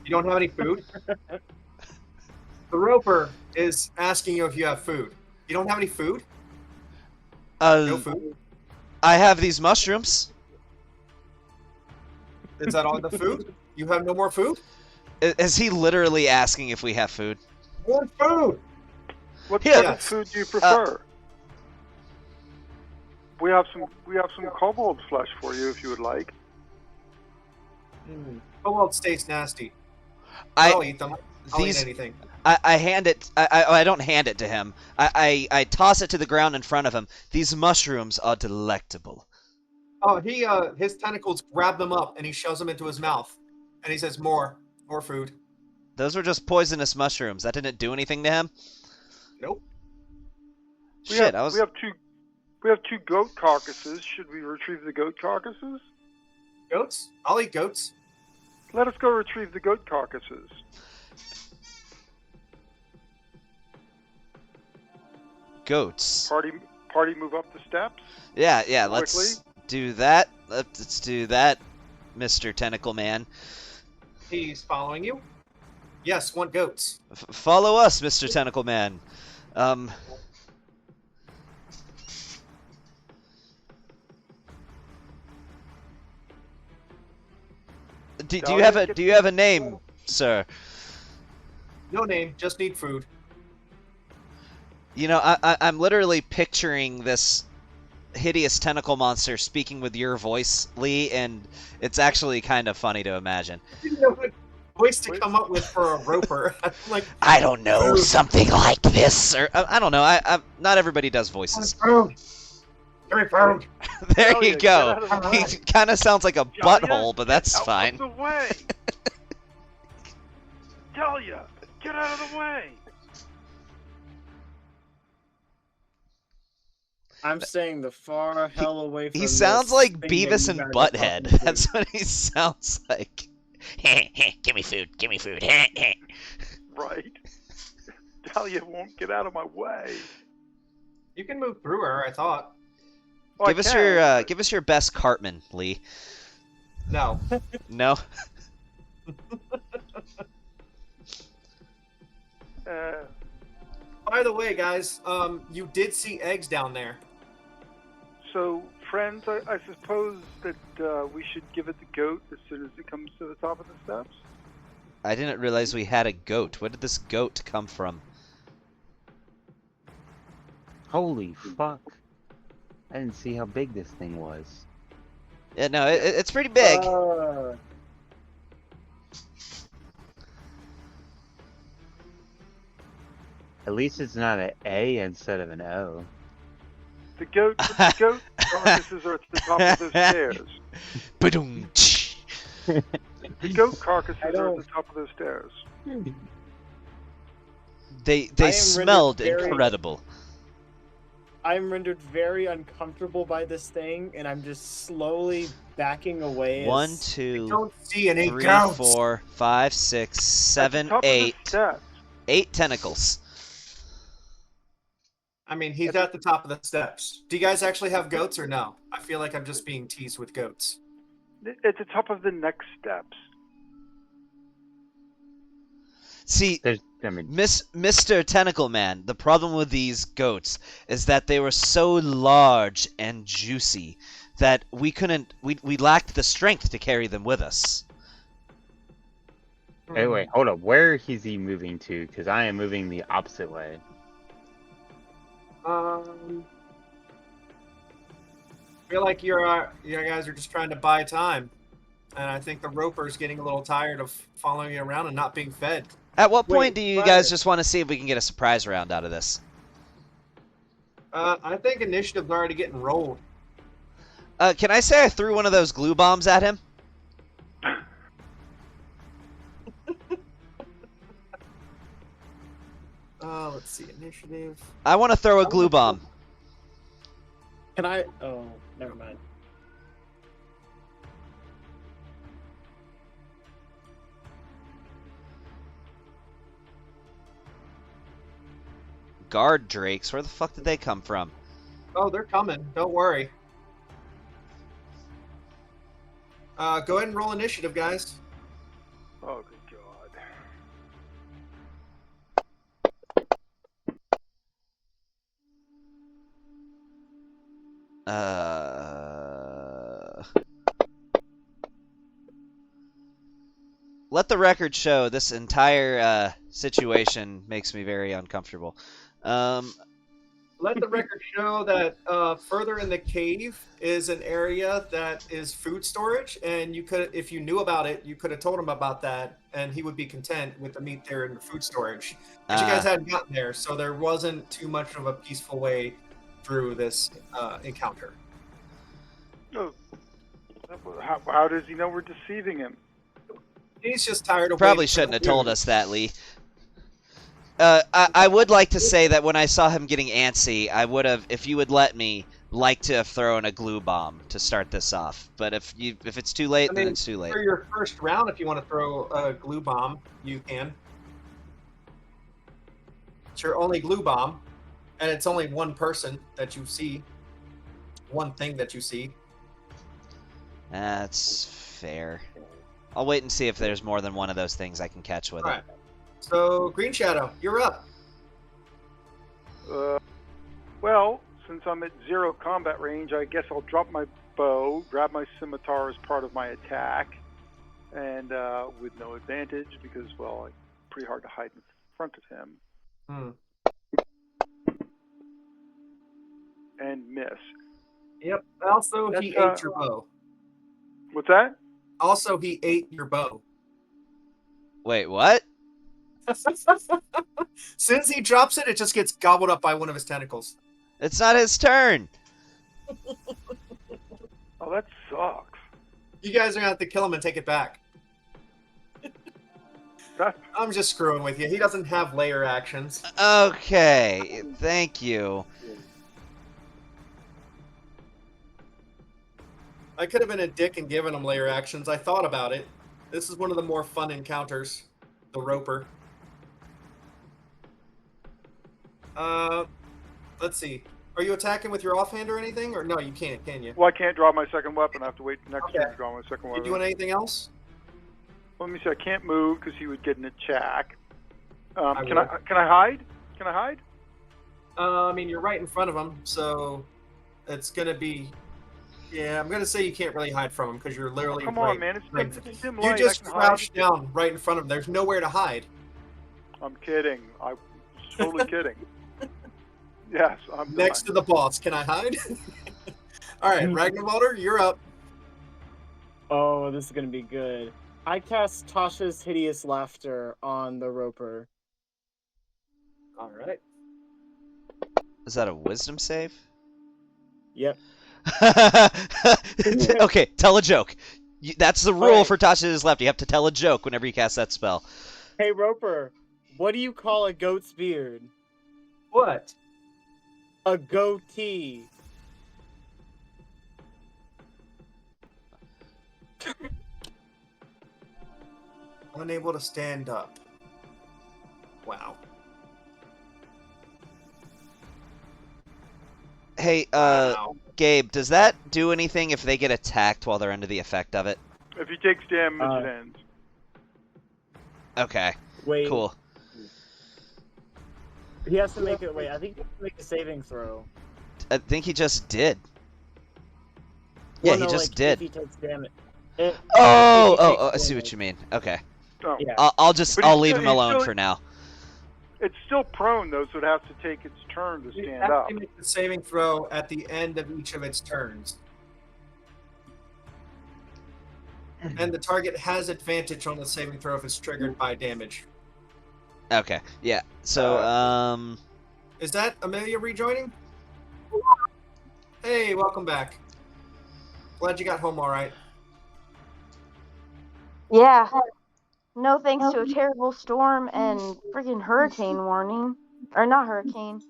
You don't have any food? The roper is asking you if you have food. You don't have any food? No food? I have these mushrooms. Is that all the food? You have no more food? Is he literally asking if we have food? More food! What Here. type of food do you prefer? We have some kobold flesh for you if you would like. Oh, well, it stays nasty. I I'll eat them. I'll these- eat anything. I hand it. I don't hand it to him. I toss it to the ground in front of him. These mushrooms are delectable. Oh, his tentacles grab them up and he shoves them into his mouth, and he says, "More food." Those were just poisonous mushrooms. That didn't do anything to him. Nope. Shit, we have two goat carcasses. Should we retrieve the goat carcasses? Goats? I'll eat goats. Let us go retrieve the goat carcasses. Goats. Party move up the steps. Yeah, quickly. let's do that. Let's do that, Mr. Tentacle Man. He's following you. Yes, want goats. Follow us, Mr. Tentacle Man. Do you have a name, sir? No name, just need food. You know, I'm literally picturing this hideous tentacle monster speaking with your voice, Lee, and it's actually kind of funny to imagine. You know what voice to come up with for a roper? I'm like, I don't know, something like this, or I don't know. Not everybody does voices. food. Give me food. There Hell you yeah, go. get out of the He kind of sounds like a butthole, but that's Out fine. of the way. Tell ya, get out of the way. I'm staying the far hell away from He this sounds like thing that Beavis you and guys are Butthead. talking to. That's what he sounds like. Give me food. Give me food. Right. Dahlia won't get out of my way. You can move through her, I thought. Oh, Give us your best Cartman, Lee. No. No. By the way, guys, you did see eggs down there. So, friends, I suppose that we should give it the goat as soon as it comes to the top of the steps? I didn't realize we had a goat. Where did this goat come from? Holy fuck. I didn't see how big this thing was. Yeah, no, it's pretty big. At least it's not an A instead of an O. The goat carcasses are at the top of those stairs. Ba-doom. The goat carcasses are at the top of those stairs. They I am smelled rendered very- incredible. I'm rendered very uncomfortable by this thing, and I'm just slowly backing away. 1, as- 2, Don't see any 3, goats. 4, 5, 6, 7, At the top of the 8. steps. 8 tentacles. I mean, he's at the top of the steps. Do you guys actually have goats or no? I feel like I'm just being teased with goats. At the top of the next steps. See, Mr. Tentacle Man, the problem with these goats is that they were so large and juicy that we lacked the strength to carry them with us. Hey, wait, hold up. Where is he moving to? Because I am moving the opposite way. I feel like you guys are just trying to buy time, and I think the roper's getting a little tired of following you around and not being fed. At what point Wait, do you Ryder. guys just want to see if we can get a surprise round out of this? I think initiative's already getting rolled. Can I say I threw one of those glue bombs at him? Let's see, initiative. I want to throw a glue bomb. Can I? Oh, never mind. Guard drakes, where the fuck did they come from? Oh, they're coming. Don't worry. Go ahead and roll initiative, guys. Oh, good God. Let the record show this entire situation makes me very uncomfortable. Let the record show that further in the cave is an area that is food storage, and you could, if you knew about it, you could have told him about that, and he would be content with the meat there in the food storage. But you guys hadn't gotten there, so there wasn't too much of a peaceful way through this encounter. Oh, How does he know we're deceiving him? He's just tired of Probably waiting for shouldn't the have told food. us that, Lee. I would like to say that when I saw him getting antsy, I would have, if you would let me, like to have thrown a glue bomb to start this off. But if it's too late, I then mean, it's too late. for your first round, if you want to throw a glue bomb, you can. It's your only glue bomb, and it's only one person that you see. One thing that you see. That's fair. I'll wait and see if there's more than one of those things I can catch with All it. right. So, Green Shadow, you're up. Well, since I'm at 0 combat range, I guess I'll drop my bow, grab my scimitar as part of my attack, and with no advantage because, well, it's pretty hard to hide in front of him. And miss. Yep. Also, he ate your bow. What's that? Also, he ate your bow. Wait, what? Since he drops it, it just gets gobbled up by one of his tentacles. It's not his turn. Oh, that sucks. You guys are gonna have to kill him and take it back. I'm just screwing with you. He doesn't have layer actions. Okay, thank you. I could have been a dick and given him layer actions. I thought about it. This is one of the more fun encounters. The Roper. Let's see. Are you attacking with your offhand or anything? Or no, you can't, can you? Well, I can't draw my second weapon. I have to wait next turn to draw my second You weapon. doing anything else? Let me see. I can't move because he would get an attack. Can I will. can I hide? Can I hide? I mean, you're right in front of him, so it's gonna be. Yeah, I'm gonna say you can't really hide from him because you're literally. Come right, on, man! right. It's dim You light. just I can hide. crouched down right in front of him. There's nowhere to hide. I'm kidding. I'm totally kidding. Yes, I'm Next to the boss. Can I hide? All right, Ragnarvalder, you're up. Oh, this is gonna be good. I cast Tasha's Hideous Laughter on the Roper. All right. Is that a wisdom save? Yep. Okay, tell a joke. That's the rule Right. for Tasha's left. You have to tell a joke whenever you cast that spell. Hey, Roper, what do you call a goat's beard? What? A goatee. Unable to stand up. Wow. Hey, Wow. Gabe, does that do anything if they get attacked while they're under the effect of it? If he takes damage, it ends. Okay, Wait. cool. He has to make it. Wait, I think he has to make a saving throw. I think he just did. Well, Yeah, he no, just like, did. If he takes damage. Oh, I see what you mean. Okay. Oh. Yeah. I'll But leave he's him alone still- for now. It's still prone though, so it has to take its turn to You stand have up. to make the saving throw at the end of each of its turns. And the target has advantage on the saving throw if it's triggered by damage. Okay, yeah. So, Is that Amelia rejoining? Hey, welcome back. Glad you got home all right. Yeah. No thanks to a terrible storm and friggin' hurricane warning. Or not hurricane.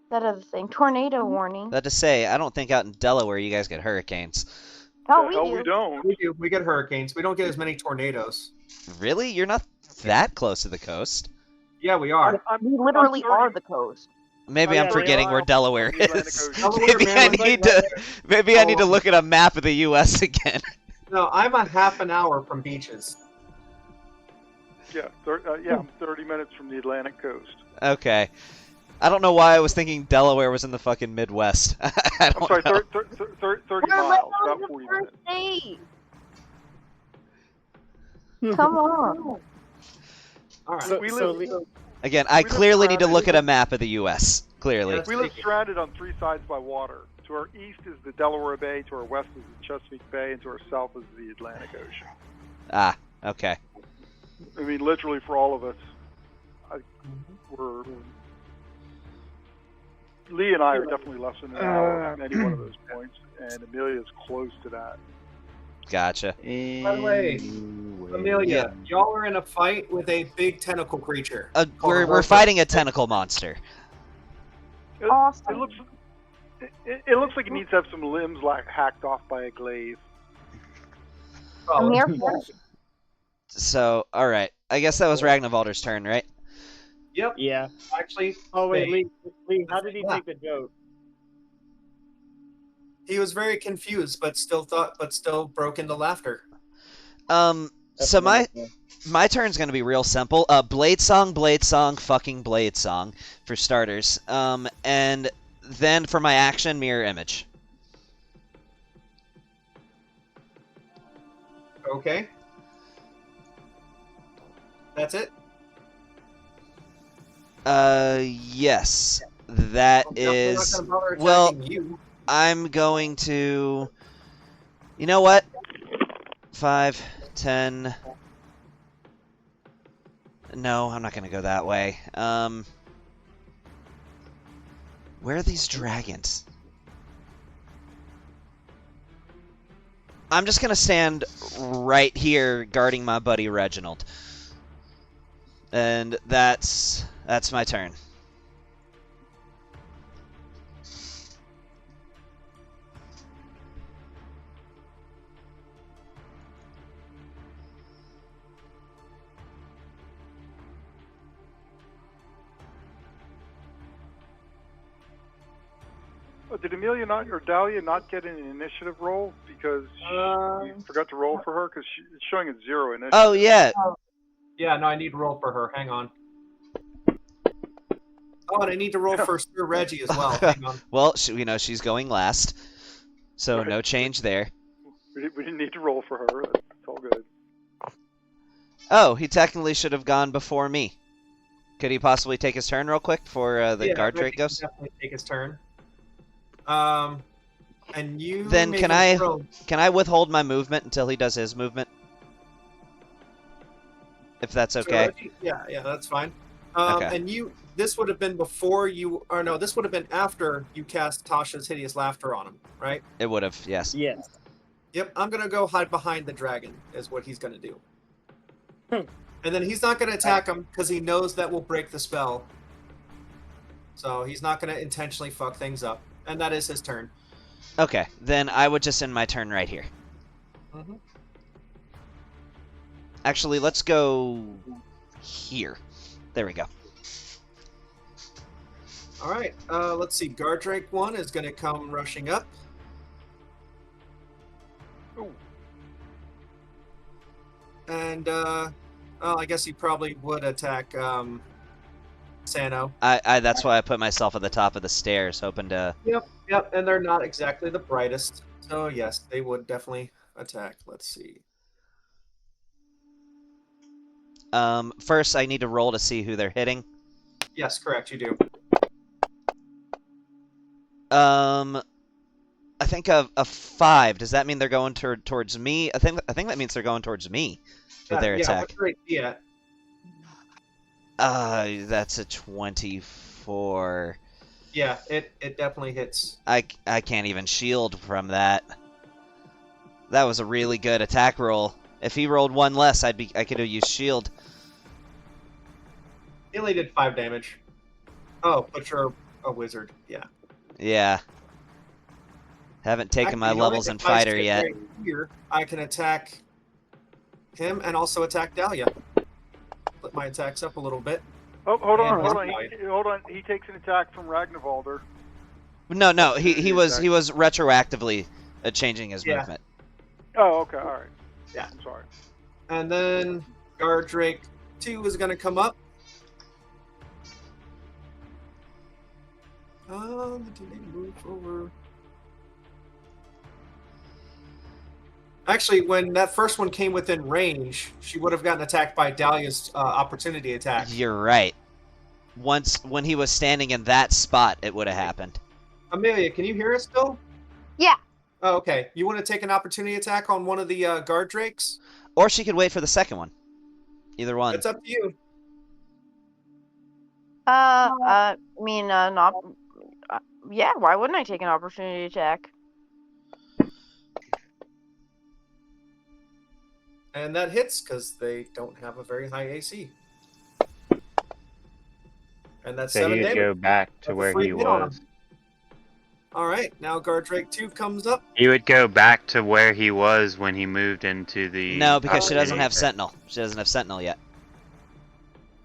That other thing. Tornado warning. that to say, I don't think out in Delaware you guys get hurricanes. Oh, The we hell do. we don't. We do. We get hurricanes. We don't get as many tornadoes. Really? You're not that close to the coast. Yeah, we are. We literally I'm are 30 the coast. Maybe Oh, I'm yeah, forgetting they where are. Delaware On the Atlantic is. Ocean. Delaware, Maybe I Maryland, need like to. Maybe I need to look at a map of the U.S. again. No, I'm a half an hour from beaches. Yeah, I'm 30 minutes from the Atlantic coast. Okay. I don't know why I was thinking Delaware was in the fucking Midwest. I I'm don't sorry, know. 30 We're miles, on about the 40 first minutes. date. Come on. All right. So, We so live- Le- Again, I we live clearly need to around- look at a map of the U.S. Clearly. Yes. We live surrounded on 3 sides by water. To our east is the Delaware Bay, to our west is the Chesapeake Bay, and to our south is the Atlantic Ocean. Ah, okay. I mean, literally for all of us, we're... Lee and I are definitely less than an hour from any one of those points, and Amelia's close to that. Gotcha. By the way, Amelia, y'all are in a fight with a big tentacle creature. called a We're Roper. fighting a tentacle monster. It looks like it needs to have some limbs like hacked off by a glaive. I'm Probably. here for it. So, all right. I guess that was Ragnarvalder's turn, right? Yep. Yeah. Actually, Oh wait, they- Lee, how did he Yeah. take the joke? he was very confused, but still broke into laughter. That's So wonderful. my turn's gonna be real simple. Blade song, fucking blade song, for starters. And then for my action, mirror image. Okay. That's it. Yes, that I'm definitely not is. gonna bother Well, attacking you. I'm going to. You know what? 5, 10. No, I'm not going to go that way. Where are these dragons? I'm just going to stand right here guarding my buddy Reginald. And that's my turn. Did Amelia not or Dahlia not get an initiative roll because you forgot to roll for her? Because it's showing a 0 initiative. Oh, yeah. Yeah, no, I need to roll for her. Hang on. Oh, and I need to roll for Sir Reggie as well. Hang on. Well, she's going last. So Right. no change there. We didn't need to roll for her. It's all good. Oh, he technically should have gone before me. Could he possibly take his turn real quick before the guard Reggie drake goes? can definitely take his turn. And you. Then make can a I throw. can I withhold my movement until he does his movement? If that's Sir okay. Reggie? Yeah, that's fine. Okay. And this would have been before you, or no, this would have been after you cast Tasha's Hideous Laughter on him, right? It would have, yes. Yes. Yep, I'm gonna go hide behind the dragon, is what he's gonna do. Hmm. And then he's not gonna attack him because he knows that will break the spell. So he's not gonna intentionally fuck things up. And that is his turn. Okay, then I would just end my turn right here. Mhm. Actually, let's go here. There we go. Alright, let's see. Guardrake 1 is gonna come rushing up. Ooh. And, well, I guess he probably would attack, Sano. That's why I put myself at the top of the stairs, hoping to... Yep, and they're not exactly the brightest. So, yes, they would definitely attack. Let's see. First, I need to roll to see who they're hitting. Yes, correct, you do. I think a 5. Does that mean they're going towards me? I think that means they're going towards me with their attack. What's your AC at? That's a 24. Yeah, it definitely hits. I can't even shield from that. That was a really good attack roll. If he rolled one less, I could have used shield. He only did 5 damage. Oh, but you're a wizard. Yeah. Yeah. Haven't taken my Actually, levels in if I fighter sit yet. right here, I can attack him and also attack Dahlia. Put my attacks up a little bit. Oh, hold on. And Hold on. He takes an attack from Ragnarvalder. No, he was retroactively changing his Yeah. movement. Oh, okay. All right. Yeah. I'm sorry. And then Guardrake 2 is going to come up. Did they move over? Actually, when that first one came within range, she would have gotten attacked by Dahlia's opportunity attack. You're right. When he was standing in that spot, it would have happened. Amelia, can you hear us still? Yeah. Oh, okay. You want to take an opportunity attack on one of the guard drakes? Or she could wait for the second one. Either one. It's up to you. I mean, not. Yeah, why wouldn't I take an opportunity attack? And that hits because they don't have a very high AC. And that's So 7 he would damage. go back to That's a where free he hit on was. him. All right, now Guard Drake 2 comes up. He would go back to where he was when he moved into the. No, because she doesn't opportunity have attack. Sentinel. She doesn't have Sentinel yet.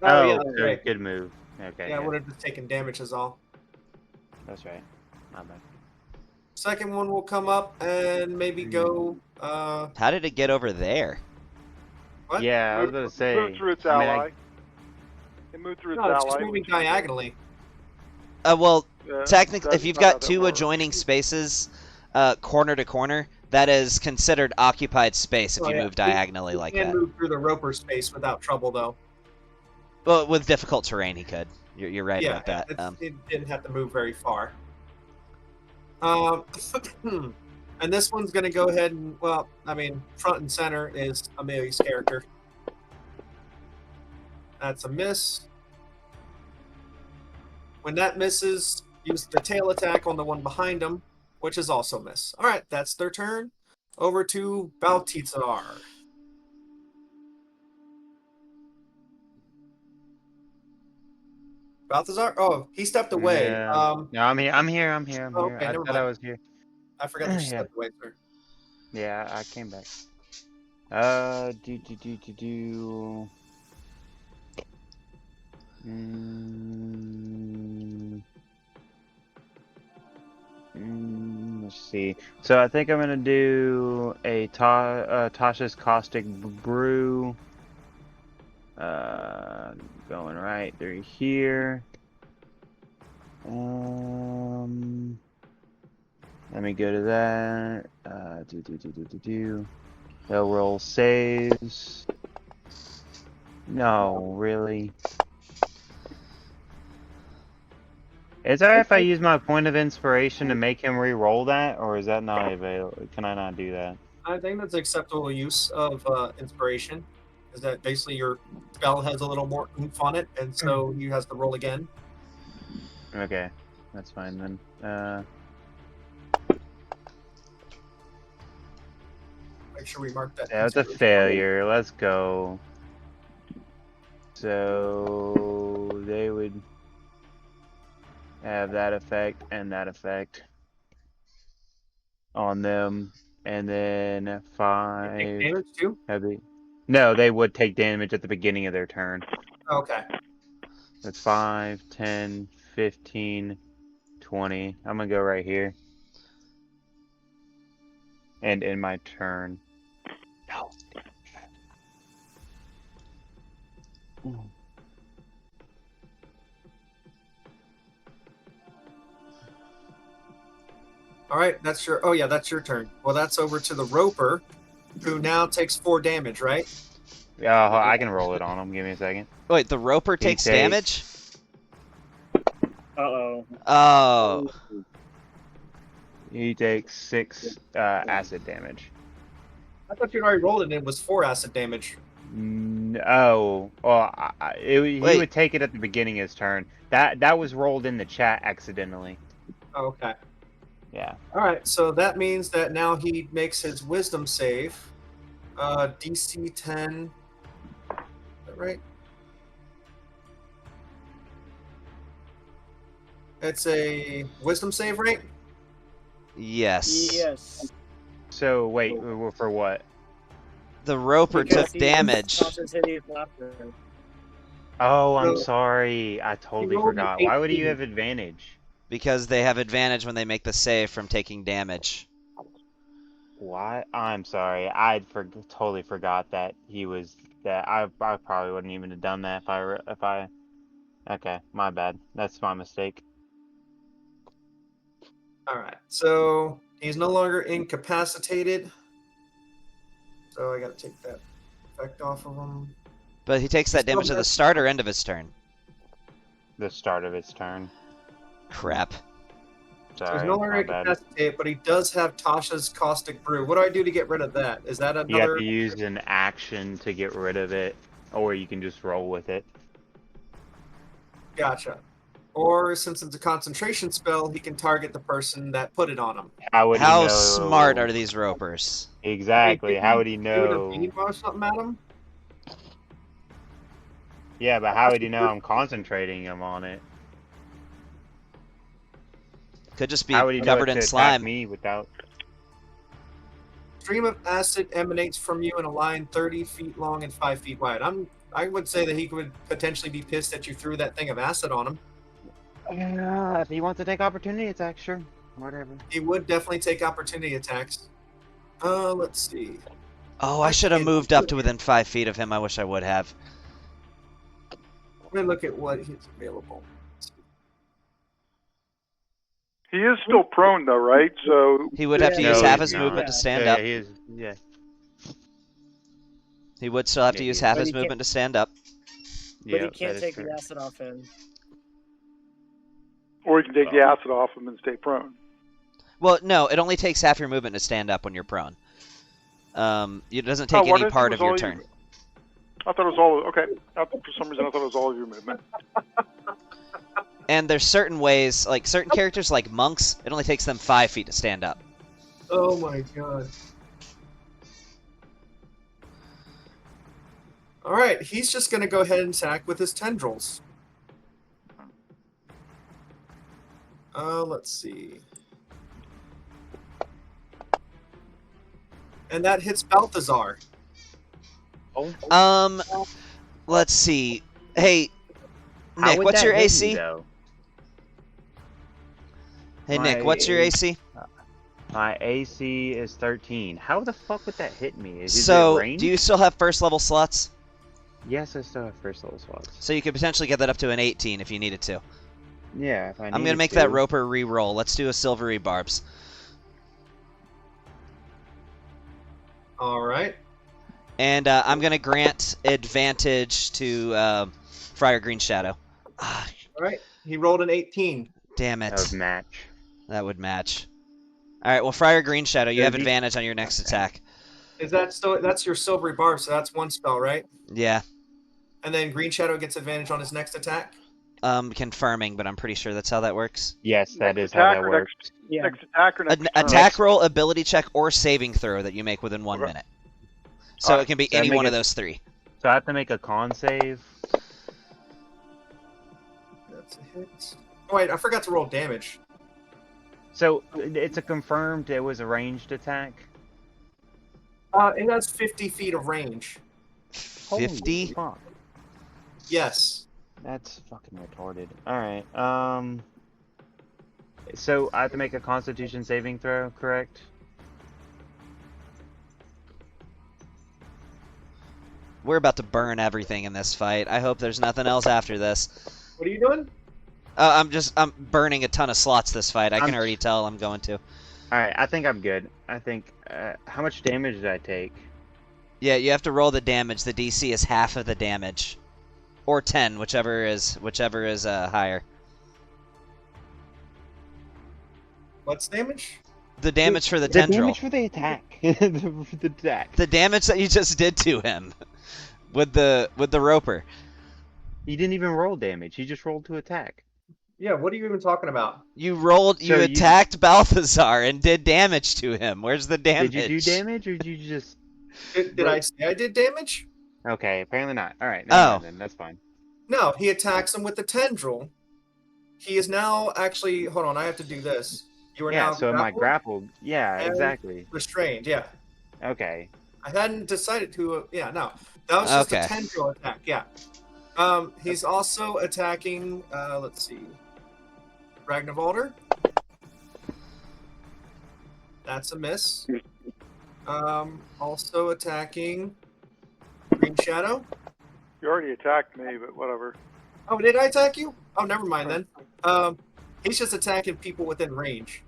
Oh, yeah, Oh, that's so right. good move. Okay. Yeah, I would have just taken damage is all. That's right. Not bad. Second one will come up and maybe go. How did it get over there? What? Yeah, I was Moved gonna say. moved through its I mean, ally. It moved through its No, it's ally. just moving which is- diagonally. Well, Yeah, technically, that's if you've not how got that two works. adjoining spaces, corner to corner, that is considered occupied space if Oh, you yeah. move diagonally He like can that. move through the roper space without trouble, though. Well, with difficult terrain, he could. You're right Yeah, about that. it didn't have to move very far. And this one's going to go ahead and, well, I mean, front and center is Amelia's character. That's a miss. When that misses, use the tail attack on the one behind him, which is also miss. All right, that's their turn. Over to Baltizar. Balthazar? Oh, he stepped away. Yeah. No, I'm here. I'm here. Oh, okay, I never thought mind. I was here. I forgot that you Yeah. stepped away, sir. Yeah, I came back. Do. Let's see. So I think I'm gonna do a Tasha's Caustic Brew. Going right through here. Let me go to that. They'll roll saves. No, really. Is it alright if I use my point of inspiration to make him re-roll that, or is that not available? Can I not do that? I think that's acceptable use of inspiration. Is that basically your spell has a little more oomph on it, and so you have to roll again. Okay, that's fine then. Make sure we mark that. Yeah, it's a inspiration. failure. Let's go. So they would have that effect and that effect on them, and then Take 5 damage too. heavy. No, they would take damage at the beginning of their turn. Okay. That's 5, 10, 15, 20. I'm gonna go right here. And in my turn. No. All right, that's your. Oh yeah, that's your turn. Well, that's over to the roper, who now takes 4 damage. Right? Yeah, I can roll it on him. Give me a second. Wait, the roper He takes takes- damage? Uh-oh. Oh. He takes 6 acid damage. I thought you'd already rolled it, and it was 4 acid damage. No. Well, he Wait. would take it at the beginning of his turn. That was rolled in the chat accidentally. Okay. Yeah. All right, so that means that now he makes his wisdom save. DC 10. Is that right? It's a wisdom save, right? Yes. Yes. So wait, for what? The roper Because took he damage. tosses Hideous Laughter. Oh, I'm So- sorry. I totally rolled an forgot. Why would 18. you have advantage? Because they have advantage when they make the save from taking damage. Why? I'm sorry. I totally forgot that he was that. I probably wouldn't even have done that if I. Okay, my bad. That's my mistake. All right, so he's no longer incapacitated. So I got to take that effect off of him. But he takes that damage at the start or end of his turn. The start of its turn. Crap. So Sorry, he's no longer my bad. incapacitated, but he does have Tasha's Caustic Brew. What do I do to get rid of that? Is that You have another? to use an action to get rid of it, or you can just roll with it. Gotcha. Or since it's a concentration spell, he can target the person that put it on him. How would he How know? smart are these ropers? Exactly. Hey, How would he do know? the or something at him? Yeah, but how would he know I'm concentrating him on it? Could just be How would he know covered to in attack slime. me without? Stream of acid emanates from you in a line 30 feet long and 5 feet wide. I would say that he could potentially be pissed that you threw that thing of acid on him. If he wants to take opportunity attack, sure, whatever. He would definitely take opportunity attacks. Let's see. Oh, I should have moved up to within 5 feet of him. I wish I would have. Let me look at what is available. He is still prone though, right? So He would have to Yeah. use No, half he's his not. movement to stand Yeah, up. he is. Yeah. He would still have to Yeah, use he half But his he can't- movement to stand up. But Yeah, he can't that is take true. the acid off him. or he can take the acid off him and stay prone. Well, no, it only takes half your movement to stand up when you're prone. It doesn't take Oh, what any if it part was of your all turn. I thought it was all okay. For some reason, I thought it was all of your movement. And there's certain ways, like certain characters, like monks, it only takes them 5 feet to stand up. Oh my god. Alright, he's just going to go ahead and attack with his tendrils. Let's see. And that hits Balthazar. Let's see. Hey, How Nick, would what's that your hit me, AC? though? Hey, Nick, My what's your AC? My AC is 13. How the fuck would that hit me? Is So, it range? do you still have first level slots? Yes, I still have first level slots. So you could potentially get that up to an 18 if you needed to. Yeah, if I I'm going to needed make that roper re-roll. Let's do a silvery barbs. Alright. And I'm going to grant advantage to Friar Green Shadow. Ah, Alright. He rolled an 18. damn That would it. match. That would match. Alright, well, Friar Green Shadow, you have Does he- advantage on your next attack. Is that still that's your silvery barb, so that's one spell, right? Yeah. And then Green Shadow gets advantage on his next attack. Confirming, but I'm pretty sure that's how that works. Yes, that Next is how attack that or works. Yeah. Next attack or next turn? Attack roll, ability check, or saving throw that you make within 1 Okay. minute. So Alright, it can be so I any make one of it- those three. So I have to make a con save. That's a hit. Oh, wait, I forgot to roll damage. So it's a confirmed. It was a ranged attack. It has 50 feet of range. 50? Holy fuck. Yes. That's fucking retarded. All right. So I have to make a Constitution saving throw, correct? We're about to burn everything in this fight. I hope there's nothing else after this. What are you doing? I'm burning a ton of slots this fight. I can I'm- already tell I'm going to. All right. I think I'm good. I think. How much damage did I take? Yeah, you have to roll the damage. The DC is half of the damage. Or 10, whichever is higher. What's damage? The damage for the The tendril. damage for the attack. the attack. The damage that you just did to him. With the roper. He didn't even roll damage. He just rolled to attack. Yeah, what are you even talking about? You So you- attacked Balthazar and did damage to him. Where's the damage? Did you do damage, or did you just? Did I say I did damage? Okay, apparently not. All right. Oh. Never mind then. That's fine. No, he attacks him with the tendril. He is now actually. Hold on, I have to do this. You are Yeah. now So am I grappled, grappled? Yeah. and- Exactly. restrained. Yeah, Okay. I hadn't decided who. Yeah, no, that was just Okay. a tendril attack. Yeah. He's also attacking. Let's see, Ragnarvalder. That's a miss. Also attacking Green Shadow. You already attacked me, but whatever. Oh, did I attack you? Oh, never mind then. He's just attacking people within range.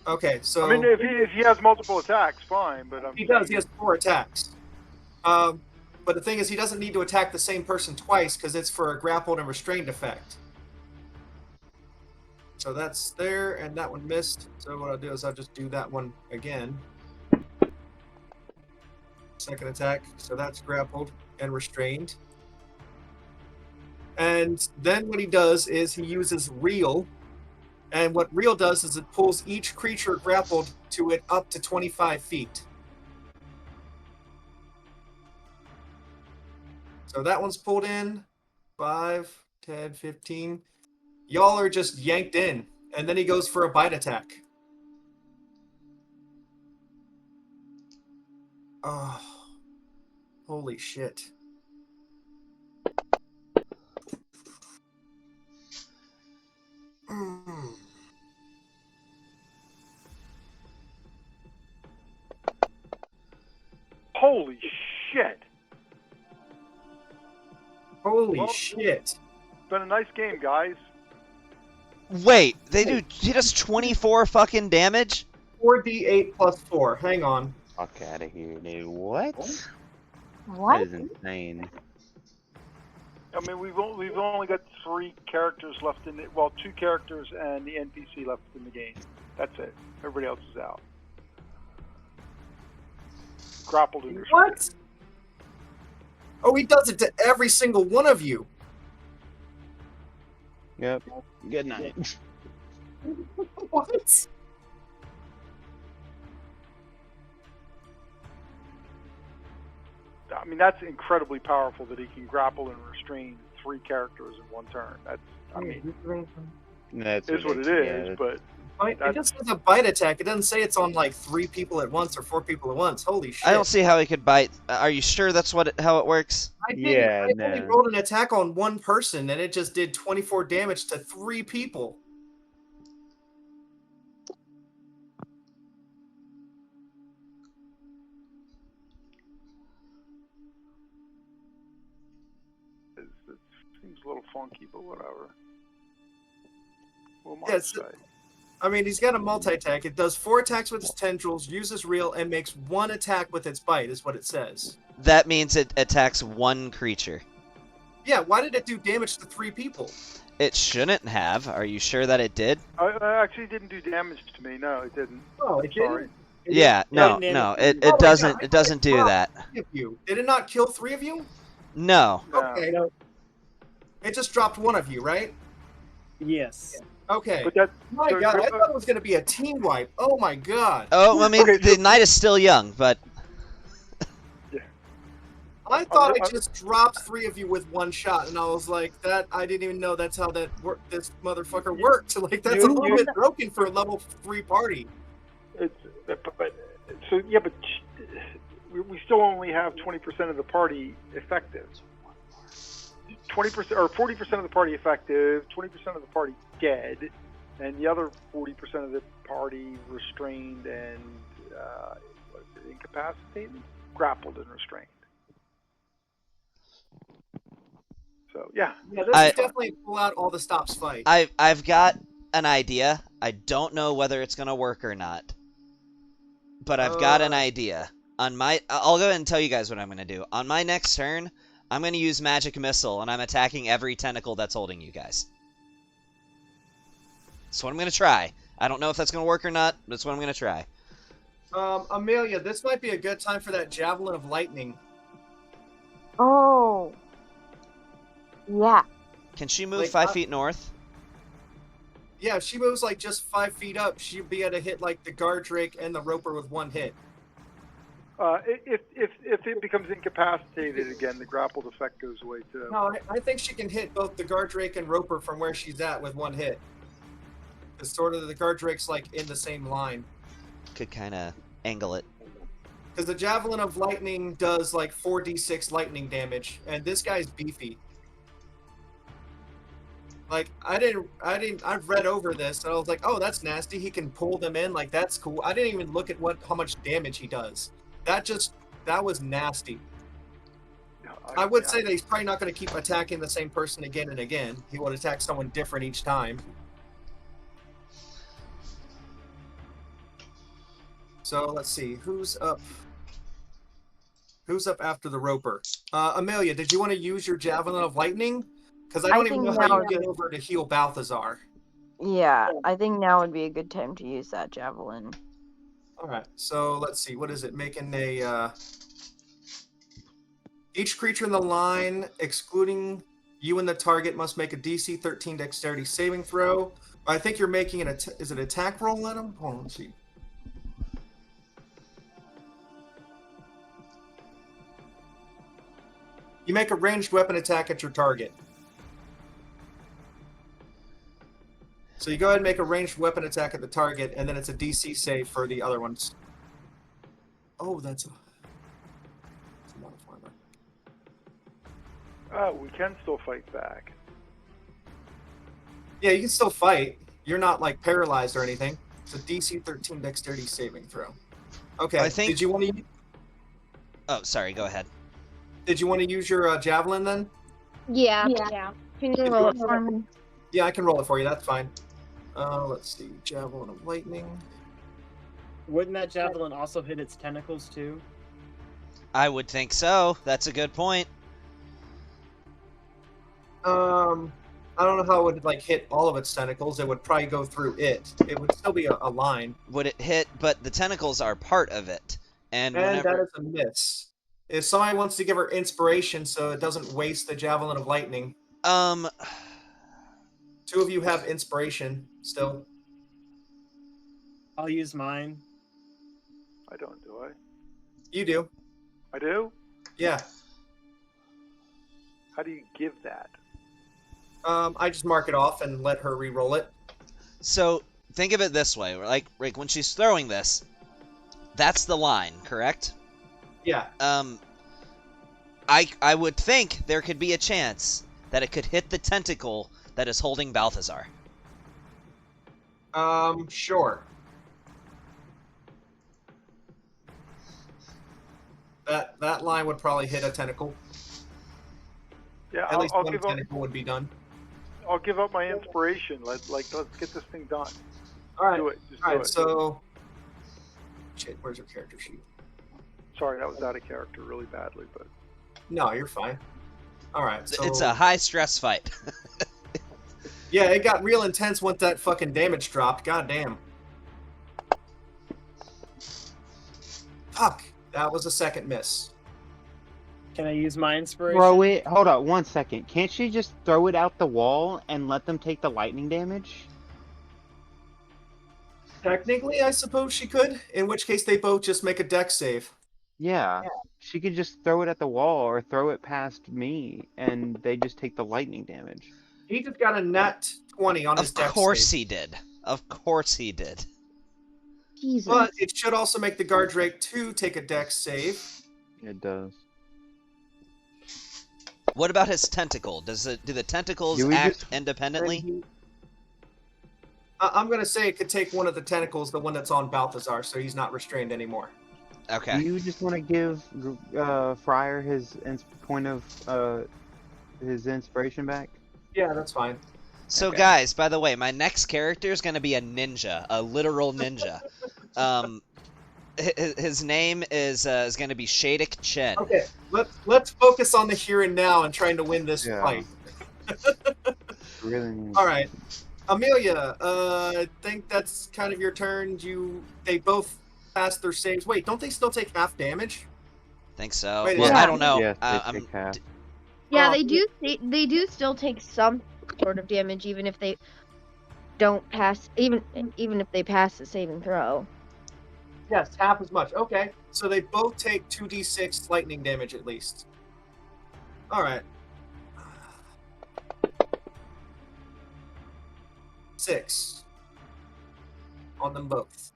Okay, so I mean, if he has multiple attacks, fine. But he does. He has 4 attacks. But the thing is, he doesn't need to attack the same person twice because it's for a grappled and restrained effect. So that's there, and that one missed. So what I'll do is I'll just do that one again. Second attack. So that's grappled and restrained. And then what he does is he uses Reel And what real does is it pulls each creature grappled to it up to 25 feet. So that one's pulled in. 5, 10, 15. Y'all are just yanked in. And then he goes for a bite attack. Oh, holy shit. Mm. Holy shit! Holy Well, shit. It's been a nice game, guys. Wait, he does 24 fucking damage? 4d8 plus 4. Hang on. Fuck out of here, dude. What? That What? is insane. I mean, we've only got 3 characters left in it. Well, 2 characters and the NPC left in the game. That's it. Everybody else is out. Grappled and restrained. What? Oh, he does it to every single one of you. Yep. Good night. What? I mean, that's incredibly powerful that he can grapple and restrain 3 characters in one turn. That's, I mean, That's is what it ridiculous. is, but It just says a bite attack. It doesn't say it's on like 3 people at once or 4 people at once. Holy shit. I don't see how he could bite. Are you sure that's how it works? I did. Yeah, I only no. rolled an attack on 1 person and it just did 24 damage to 3 people. it seems a little funky, but whatever. What am I Yeah, to it's- say? I mean, he's got a multi-attack. It does 4 attacks with its tendrils, uses reel, and makes 1 attack with its bite, is what it says. That means it attacks 1 creature. Yeah, why did it do damage to 3 people? It shouldn't have. Are you sure that it did? I actually didn't do damage to me. No, it didn't. Oh, it Sorry. didn't? Yeah, no, didn't no. damage It you. Oh my doesn't God, it doesn't do dropped that. 3 of you. Did it not kill 3 of you? No. No. Okay. It just dropped 1 of you, right? Yes. Okay. But that, My so- God, I thought it was going to be a team wipe. Oh my God. Oh, I mean, Okay, the so- knight is still young, but I thought I I'm- just dropped 3 of you with 1 shot, and I was like, "That I didn't even know that's how that this motherfucker worked." Like that's a You- little bit broken for a level 3 party. it's, but so yeah, but we still only have 20% of the party effective. 20% or 40% of the party effective, 20% of the party dead, and the other 40% of the party restrained and what is it, incapacitated, grappled and restrained. So yeah, Yeah, this I- is definitely pull out all the stops fight. I've got an idea. I don't know whether it's gonna work or not, but I've got an idea. I'll go ahead and tell you guys what I'm gonna do. On my next turn, I'm gonna use magic missile, and I'm attacking every tentacle that's holding you guys. That's what I'm gonna try. I don't know if that's gonna work or not, but that's what I'm gonna try. Amelia, this might be a good time for that javelin of lightning. Oh. Yeah. Can she move Like, 5 feet north? Yeah, if she moves like just 5 feet up, she'd be able to hit like the guard drake and the roper with 1 hit. if it becomes incapacitated again, the grappled effect goes away too. No, I think she can hit both the guard drake and roper from where she's at with 1 hit. Because sort of the guard drake's like in the same line. Could kind of angle it. Because the javelin of lightning does like 4d6 lightning damage, and this guy's beefy. Like I've read over this and I was like, oh, that's nasty. He can pull them in, like that's cool. I didn't even look at how much damage he does. That was nasty. I would say that he's probably not going to keep attacking the same person again and again. He would attack someone different each time. So let's see, who's up? Who's up after the roper? Amelia, did you want to use your javelin of lightning? Because I don't even know think how now you get over to heal Balthazar. Yeah, I think now would be a good time to use that javelin. All right, so let's see. What is it? Making a each creature in the line, excluding You and the target must make a DC 13 Dexterity saving throw. I think you're making an is it attack roll at him? Hold on, let's see. You make a ranged weapon attack at your target. So you go ahead and make a ranged weapon attack at the target, and then it's a DC save for the other ones. Oh, that's a modifier. We can still fight back. Yeah, you can still fight. You're not like paralyzed or anything. It's a DC 13 Dexterity saving throw. Okay. I think... Did you want to? Oh, sorry. Go ahead. Did you want to use your javelin then? Yeah. Can you roll it for me? Yeah, I can roll it for you. That's fine. Let's see. Javelin of Lightning. Wouldn't that javelin also hit its tentacles too? I would think so. That's a good point. I don't know how it would like hit all of its tentacles. It would probably go through it. It would still be a line. Would it hit? But the tentacles are part of it. And that is a miss. If somebody wants to give her inspiration so it doesn't waste the Javelin of Lightning. Two of you have inspiration still. I'll use mine. I don't, do I? You do. I do? Yeah. How do you give that? I just mark it off and let her re-roll it. So think of it this way: like when she's throwing this, that's the line, correct? Yeah. I would think there could be a chance that it could hit the tentacle that is holding Balthazar. Sure. That line would probably hit a tentacle. Yeah, At least I'll one give up. tentacle would be done. I'll give up my inspiration. Let's get this thing done. All right. Do it. Just All do right. it. So, shit. Where's your character sheet? Sorry, that was out of character really badly, but No, you're fine. All right. So It's a high stress fight. yeah, it got real intense once that fucking damage dropped. God damn. Fuck. That was a second miss. Can I use my inspiration? Throw it. Hold on 1 second. Can't she just throw it out the wall and let them take the lightning damage? Technically, I suppose she could. In which case, they both just make a dex save. Yeah. She could just throw it at the wall or throw it past me, and they just take the lightning damage. He just got a nat 20 on his Of dex course save. he did. Of course he did. Jesus. But it should also make the guard drake 2 take a dex save. It does. What about his tentacle? Do the tentacles Do we act just- independently? I'm going to say it could take one of the tentacles, the one that's on Balthazar, so he's not restrained anymore. Okay. Do you just want to give Friar his point of his inspiration back? Yeah, that's fine. So Okay. guys, by the way, my next character is going to be a ninja, a literal ninja. His name is going to be Shadik Chen. Okay, let's focus on the here and now and trying to win this Yeah. fight. Really needs- All right, Amelia, I think that's kind of your turn. They both passed their saves. Wait, don't they still take half damage? Think so. Wait, Well, yeah. I don't know. Yes, they I'm take half. Yeah, Oh. they do. They do still take some sort of damage, even if they don't pass. Even if they pass the saving throw. Yes, half as much. Okay, so they both take 2d6 lightning damage at least. All right. 6 on them both.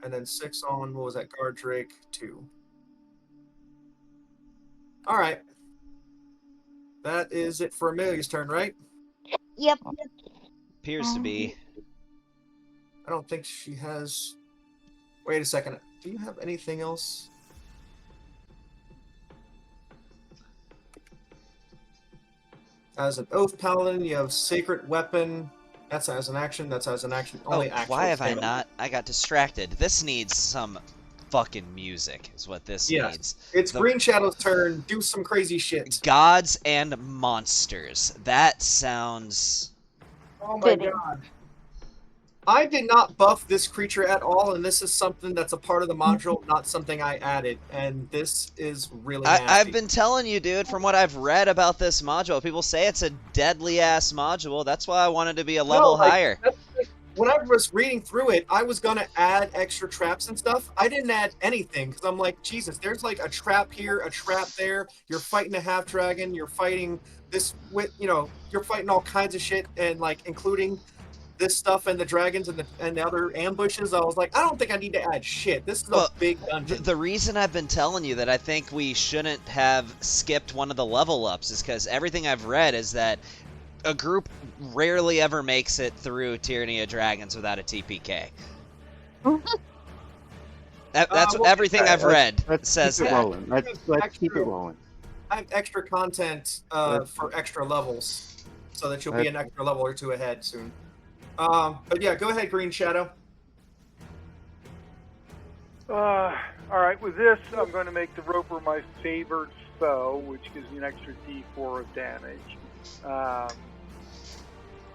And then 6 on, what was that, guard drake 2. All right. That is it for Amelia's turn, right? Yep. appears to be. I don't think she has. Wait a second. Do you have anything else? As an oath paladin, you have sacred weapon. That's as an action. That's as an action. Only actual why have I damage. not? I got distracted. This needs some fucking music, is what this Yes. needs. It's The- Green Shadow's turn. Do some crazy shit. Gods and monsters. That sounds. Oh my Fitting. god. I did not buff this creature at all, and this is something that's a part of the module, not something I added. And this is really nasty. I've been telling you, dude, from what I've read about this module, people say it's a deadly ass module. That's why I wanted to be a level higher. When I was reading through it, I was gonna add extra traps and stuff. I didn't add anything because I'm like, Jesus, there's like a trap here, a trap there. You're fighting a half dragon. You're fighting this with, you're fighting all kinds of shit, and like including this stuff and the dragons and the other ambushes. I was like, I don't think I need to add shit. This is a big dungeon. The reason I've been telling you that I think we shouldn't have skipped one of the level ups is because everything I've read is that a group rarely ever makes it through Tyranny of Dragons without a TPK. That's everything I've read says keep it that. rolling. Let's keep it rolling. I have extra content for extra levels, so that you'll be an extra level or two ahead soon. But yeah, go ahead, Green Shadow. All right, with this, I'm going to make the Roper my favored foe, which gives me an extra D4 of damage.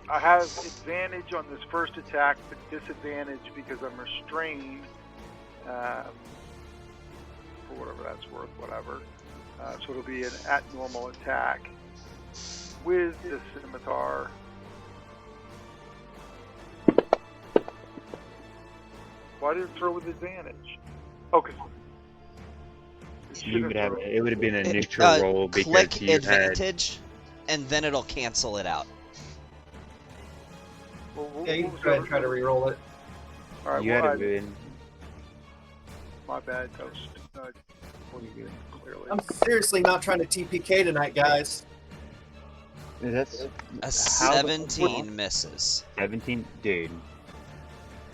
I have advantage on this first attack, but disadvantage because I'm restrained, for whatever that's worth, whatever. So it'll be an at-normal attack with the scimitar. Why did it throw with advantage? Oh, because it would have been a neutral roll because click you advantage, and then it'll cancel it out. Yeah, you can go ahead and try to re-roll it. All right, you had it been. My bad, Toast. Clearly. I'm seriously not trying to TPK tonight, guys. That's a 17 misses. 17, dude.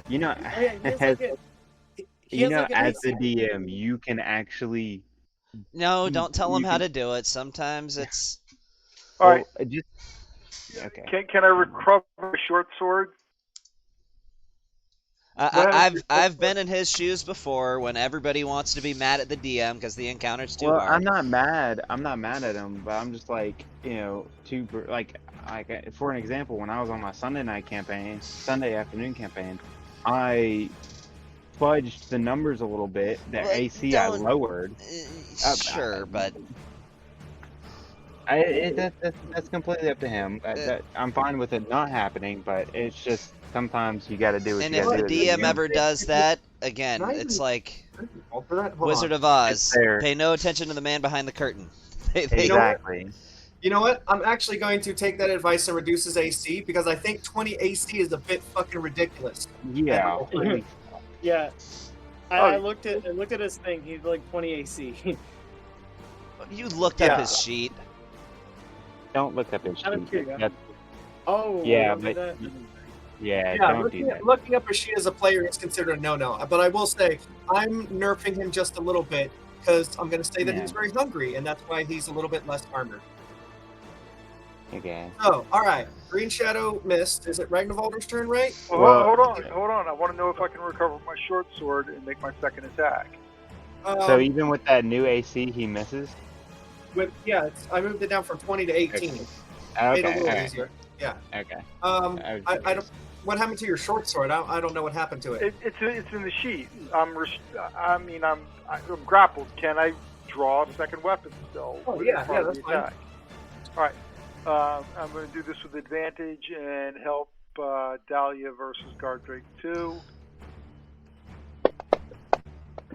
You know, as the DM, you can actually. No, don't tell him how to do it. Sometimes it's. All right. Okay. Can I recover a short sword? I've been in his shoes before when everybody wants to be mad at the DM because the encounter's too hard. I'm not mad. I'm not mad at him, but I'm just like, for an example, when I was on my Sunday afternoon campaign, I fudged the numbers a little bit. The AC I lowered. Sure, but that's completely up to him. I'm fine with it not happening, but it's just sometimes you got to do what you got to do. And if the DM ever does that, again, it's like Wizard of Oz. Pay no attention to the man behind the curtain. Exactly. You know what? I'm actually going to take that advice and reduce his AC because I think 20 AC is a bit fucking ridiculous. Yeah. Yeah. I looked at his thing. He's like 20 AC. You looked up his sheet. Don't look up his sheet. Oh. Yeah, but don't do that. Looking up a sheet as a player is considered a no-no. But I will say, I'm nerfing him just a little bit because I'm going to say that he's very hungry, and that's why he's a little bit less armored. Okay. So, all right. Green Shadow missed. Is it Ragnarvalder's turn, right? Well, hold on. I want to know if I can recover my short sword and make my second attack. So even with that new AC, he misses? I moved it down from 20 to 18. Okay. Made it a little easier. Yeah. Okay. I don't. What happened to your short sword? I don't know what happened to it. It's in the sheet. I'm grappled. Can I draw a second weapon still? Oh yeah, that's fine. All right. I'm going to do this with advantage and help Dahlia versus Guardrake 2.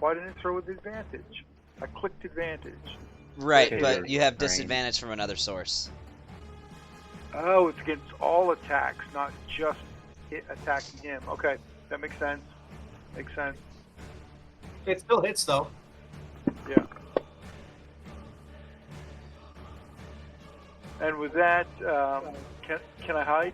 Why didn't it throw with advantage? I clicked advantage. Right, but you have disadvantage from another source. Oh, it's against all attacks, not just attacking him. Okay, that makes sense. It still hits, though. Yeah. And with that, can I hide?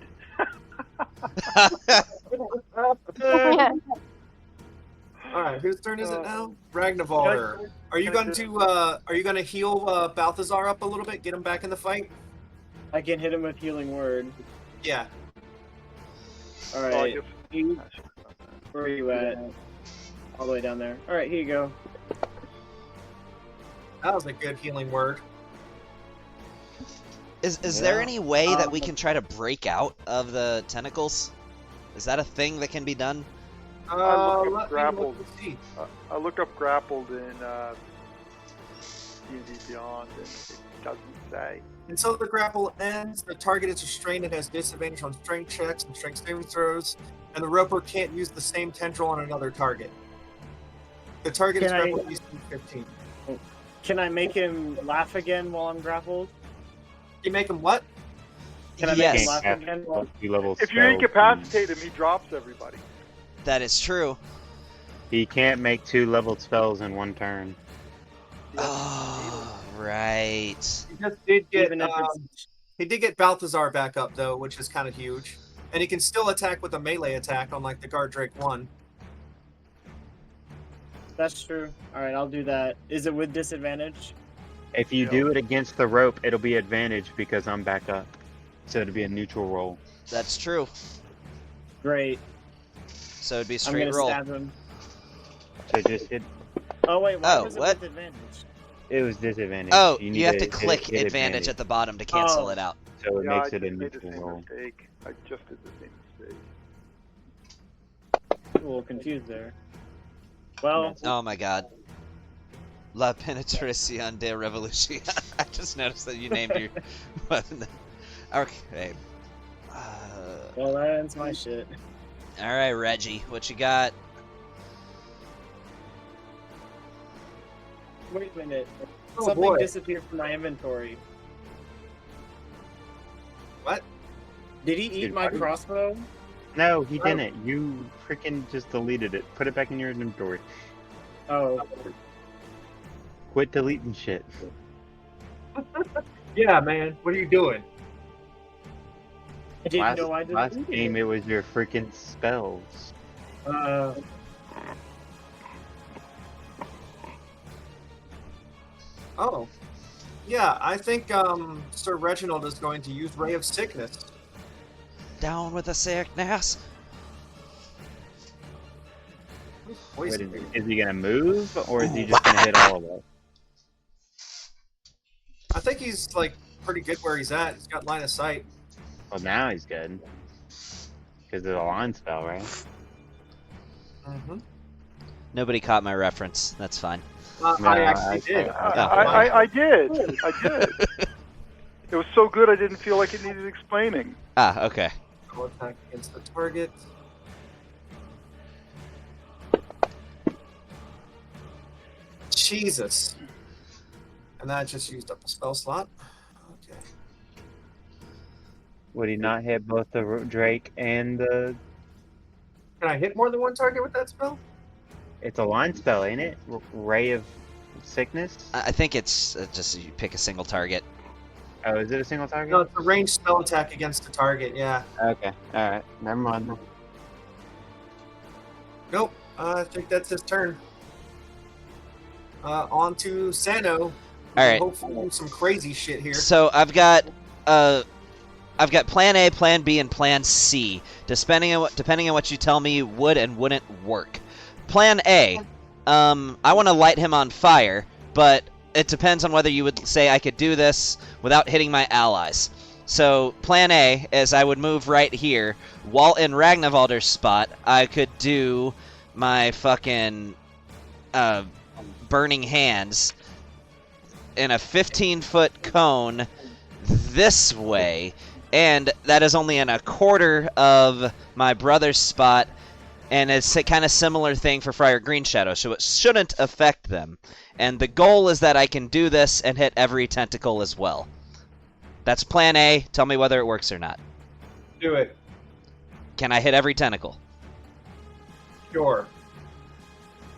All right, whose turn is it now? Ragnarvalder. Are you going to heal Balthazar up a little bit, get him back in the fight? I can hit him with healing word. Yeah. All right. Where are you at? All the way down there. All right, here you go. That was a good healing word. Is there any way that we can try to break out of the tentacles? Is that a thing that can be done? I look up Let me grappled. look and see. I looked up grappled in D&D Beyond, and it doesn't say. Until the grapple ends, the target is restrained and has disadvantage on strength checks and strength saving throws, and the roper can't use the same tendril on another target. The target is Can I- grappled DC 15. Can I make him laugh again while I'm grappled? You make him what? Can I make Yes. him laugh Can't again? cast two-level If you spells. incapacitate him, he drops everybody. That is true. He can't make 2-level spells in one turn. Oh, right. He just did get Even if it's he did get Balthazar back up though, which is kind of huge, and he can still attack with a melee attack on like the Guard Drake 1. that's true. All right, I'll do that. Is it with disadvantage? If you Yeah. do it against the rope, it'll be advantage because I'm back up. So it'll be a neutral roll. That's true. Great. So it'd be I'm straight gonna roll. stab him. So just hit. Oh wait, why Oh, was what? it with advantage? It was disadvantage. Oh, need you have to hit- click hit advantage at the bottom to cancel Oh. it out. So it Yeah, makes I it a just made the neutral same roll. mistake. I just did the same mistake. A little confused there. Well, Oh my god. La Penetración de Revolución. I just noticed that you named your weapon. Okay. well, that ends my shit. Alright, Reggie, what you got? Wait a minute. Oh, Something boy. disappeared from my inventory. What? Did he eat Dude, my what? crossbow? No, he Oh. didn't. You freaking just deleted it. Put it back in your inventory. Oh, Quit deleting shit. Yeah, man. What are you doing? I didn't Last, know I didn't last eat game, it. it was your freaking spells. Oh. Yeah, I think Sir Reginald is going to use Ray of Sickness. Down with the sickness. Wait, Poison. is he gonna move, or is he just gonna hit all of us? I think he's like pretty good where he's at. He's got line of sight. Well, now he's good. Because of the line spell, right? Mm-hmm. Nobody caught my reference. That's fine. No, I actually did. I did. I did. It was so good I didn't feel like it needed explaining. Ah, okay. I'll attack against the target. Jesus. And that just used up a spell slot. Okay. Would he not hit both the Drake and the... Can I hit more than one target with that spell? It's a line spell, ain't it? Ray of Sickness? I think it's just you pick a single target. Oh, is it a single target? No, it's a ranged spell attack against the target, yeah. Okay, alright. Never mind. Nope. I think that's his turn. On to Sano. Alright. Hopefully do some crazy shit here. So I've got plan A, plan B, and plan C. Depending on what you tell me would and wouldn't work. Plan A, I want to light him on fire, but it depends on whether you would say I could do this without hitting my allies. So plan A is I would move right here. While in Ragnavaldr's spot, I could do my fucking burning hands in a 15-foot cone this way, and that is only in a quarter of my brother's spot, and it's a kind of similar thing for Friar Greenshadow, so it shouldn't affect them. And the goal is that I can do this and hit every tentacle as well. That's plan A. Tell me whether it works or not. Do it. Can I hit every tentacle? Sure.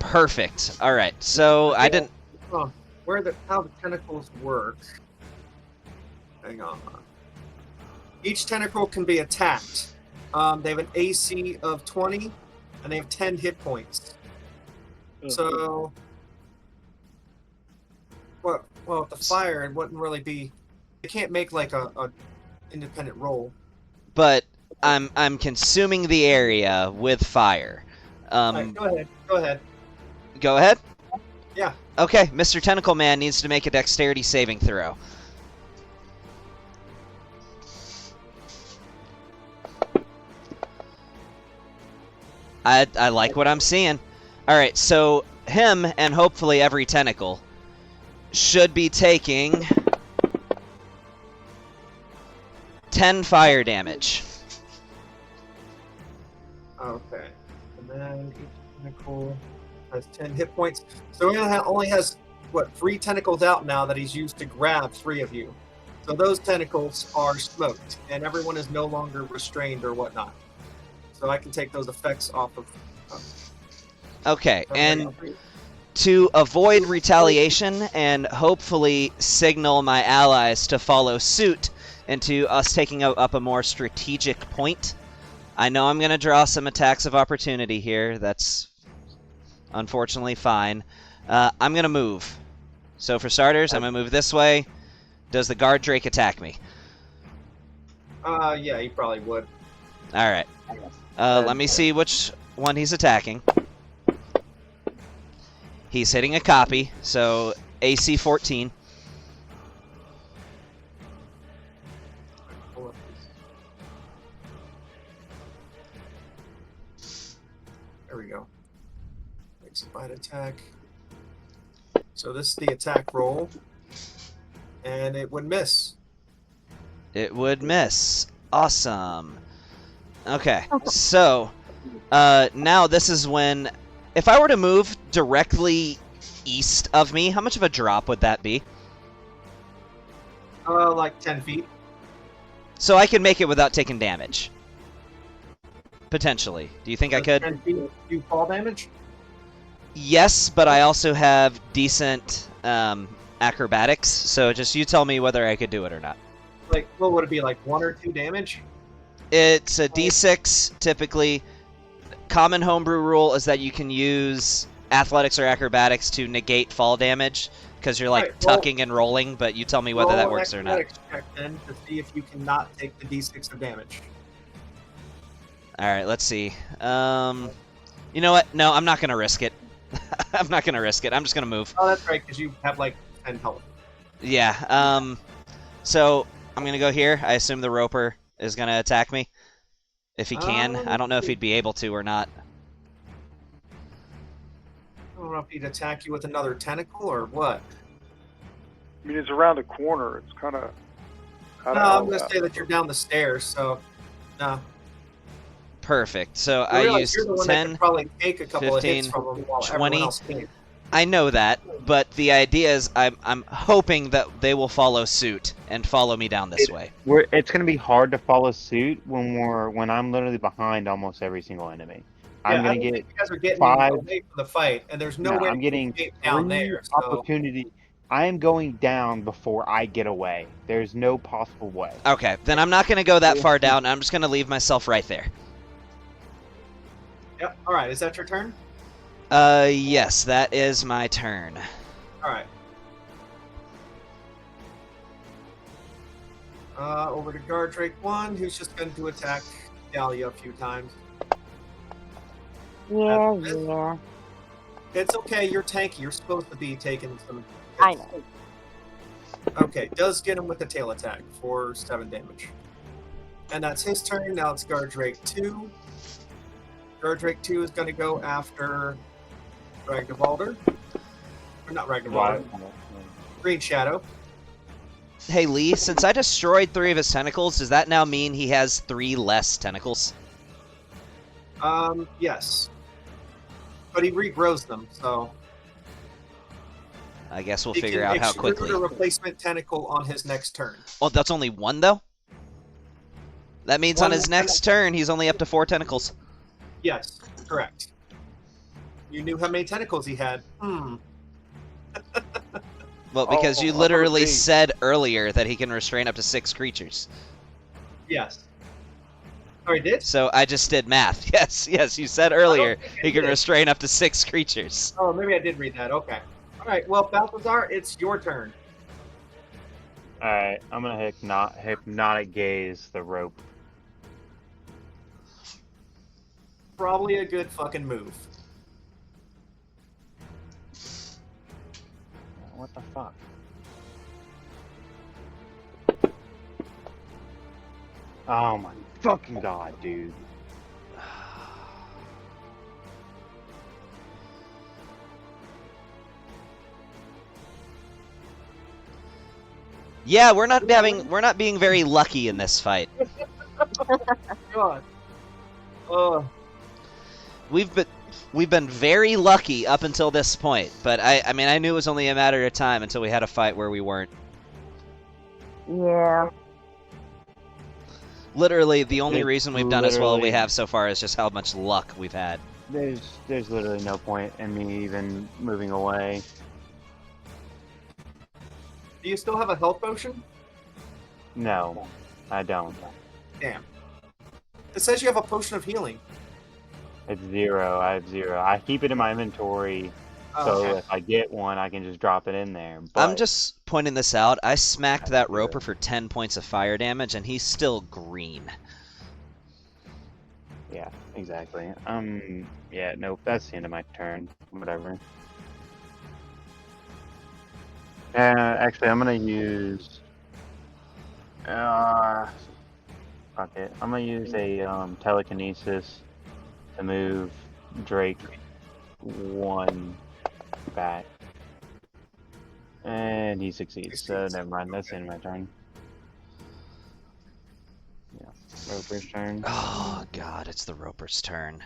Perfect. All right. So I didn't. How the tentacles work. Hang on. Each tentacle can be attacked. They have an AC of 20, and they have 10 hit points. So, well, with the fire, it wouldn't really be. They can't make like a independent roll. But I'm consuming the area with fire. Alright, go ahead. Go ahead. Go ahead. Yeah. Okay, Mr. Tentacle Man needs to make a dexterity saving throw. I like what I'm seeing. All right, so him and hopefully every tentacle should be taking 10 fire damage. Okay. And then each tentacle has 10 hit points. So he only has, what, 3 tentacles out now that he's used to grab 3 of you. So those tentacles are smoked, and everyone is no longer restrained or whatnot. So I can take those effects off of... Okay, and to avoid retaliation and hopefully signal my allies to follow suit into us taking up a more strategic point, I know I'm going to draw some attacks of opportunity here. That's unfortunately fine. I'm going to move. So for starters, I'm going to move this way. Does the guard drake attack me? Yeah, he probably would. All right. Let me see which one he's attacking. He's hitting a copy, so AC 14. There we go. Makes a bite attack. So this is the attack roll. And it would miss. It would miss. Awesome. Okay, so now this is when, if I were to move directly east of me, how much of a drop would that be? Like 10 feet. So I can make it without taking damage. Potentially. Do you think I could? 10 feet do fall damage? Yes, but I also have decent acrobatics, so just you tell me whether I could do it or not. Like, what would it be, like 1 or 2 damage? It's a d6, typically. Common homebrew rule is that you can use athletics or acrobatics to negate fall damage, because you're like Right, well, tucking and rolling, but you tell me whether that works or not. Roll an acrobatics check then to see if you cannot take the d6 of damage. Alright, let's see. You know what? No, I'm not going to risk it. I'm not going to risk it. I'm just going to move. Oh, that's right, because you have like 10 health. Yeah, so I'm going to go here. I assume the roper is going to attack me. If he can. I don't know if he'd be able to or not. I don't know if he'd attack you with another tentacle or what. I mean, it's around the corner. It's kind of... No, I'm going to say that you're down the stairs, so... No. Perfect. So You I realize used you're the one that 10, could probably take a couple 15, of hits from him while 20. everyone else can't. I know that, but the idea is I'm hoping that they will follow suit and follow me down this way. It's going to be hard to follow suit when I'm literally behind almost every single enemy. I'm going to get you guys are getting 5 away from the fight, and there's no way I'm getting to escape down 3 there. So. opportunity. I am going down before I get away. There's no possible way. Okay, then I'm not going to go that far down. I'm just going to leave myself right there. Yep. All right. Is that your turn? Yes, that is my turn. All right. Over to Guard Drake 1, who's just going to attack Dahlia a few times. Yeah. It's okay. You're tanky. You're supposed to be taking some hits. I know. Okay. Does get him with a tail attack for 7 damage. And that's his turn. Now it's Guard Drake 2. Guard Drake 2 is going to go after Ragnarvalder. Or not Ragnarvalder. Green Shadow. Hey, Lee, since I destroyed 3 of his tentacles, does that now mean he has 3 less tentacles? Yes. But he regrows them, so... I guess we'll he figure can out how extrude quickly. a replacement tentacle on his next turn. Oh, that's only 1, though? That means on his next turn, he's only up to 4 tentacles. Yes, correct. You knew how many tentacles he had. Well, because you literally said earlier that he can restrain up to 6 creatures. Yes. Oh, he did? So I just did math. Yes, you said earlier he can restrain up to 6 creatures. Oh, maybe I did read that. Okay. All right, well, Balthazar, it's your turn. Alright, I'm going to hypnotic gaze the rope. Probably a good fucking move. What the fuck? Oh my fucking god, dude. Yeah, we're not being very lucky in this fight. God. We've been very lucky up until this point, but I mean I knew it was only a matter of time until we had a fight where we weren't. Yeah. Literally, the only It's reason we've done as well as we literally- have so far is just how much luck we've had. There's literally no point in me even moving away. Do you still have a health potion? No, I don't. Damn. It says you have a potion of healing. It's 0. I have 0. I keep it in my inventory, so Okay. if I get one, I can just drop it in there. But I'm just pointing this out. I smacked that That's good. roper for 10 points of fire damage, and he's still green. Yeah, exactly. Yeah, nope. That's the end of my turn. Whatever. Actually, I'm gonna use. Fuck it. I'm gonna use a telekinesis to move Drake 1 back, and he succeeds. So never mind. That's the end of my turn. Yeah, Roper's turn. Oh god, it's the roper's turn.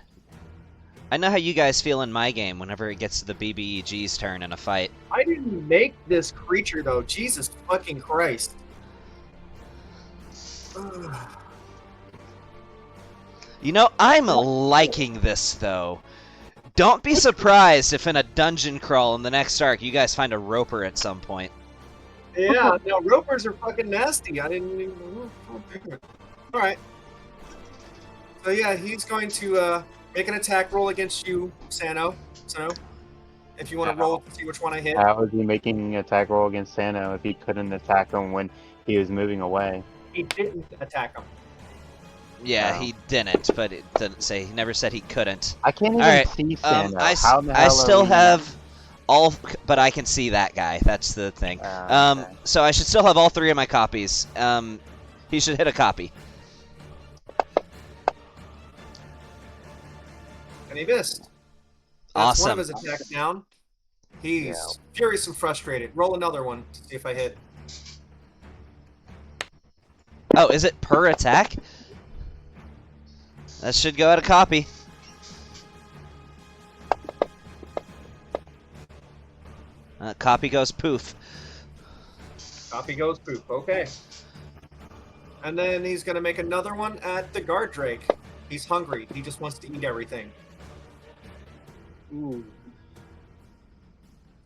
I know how you guys feel in my game whenever it gets to the BBEG's turn in a fight. I didn't make this creature though. Jesus fucking Christ. Ugh. You know, I'm liking this though. Don't be surprised if in a dungeon crawl in the next arc you guys find a roper at some point. Yeah, no, ropers are fucking nasty. I didn't even. All right. So yeah, he's going to make an attack roll against you, Sano. So, if you want to roll to see which one I hit. How was he making an attack roll against Sano if he couldn't attack him when he was moving away? He didn't attack him. Yeah, Wow. he didn't, but it didn't say. He never said he couldn't. I can't even Alright, see Sano. I How the hell I are still we- have all, but I can see that guy. That's the thing. Okay. So I should still have all 3 of my copies. He should hit a copy. And he missed. That's one of Awesome. his attacks down. He's furious and frustrated. Roll another one to see if I hit. Oh, is it per attack? That should go at a copy. Copy goes poof. Copy goes poop. Okay. And then he's going to make another one at the guard drake. He's hungry. He just wants to eat everything. Ooh.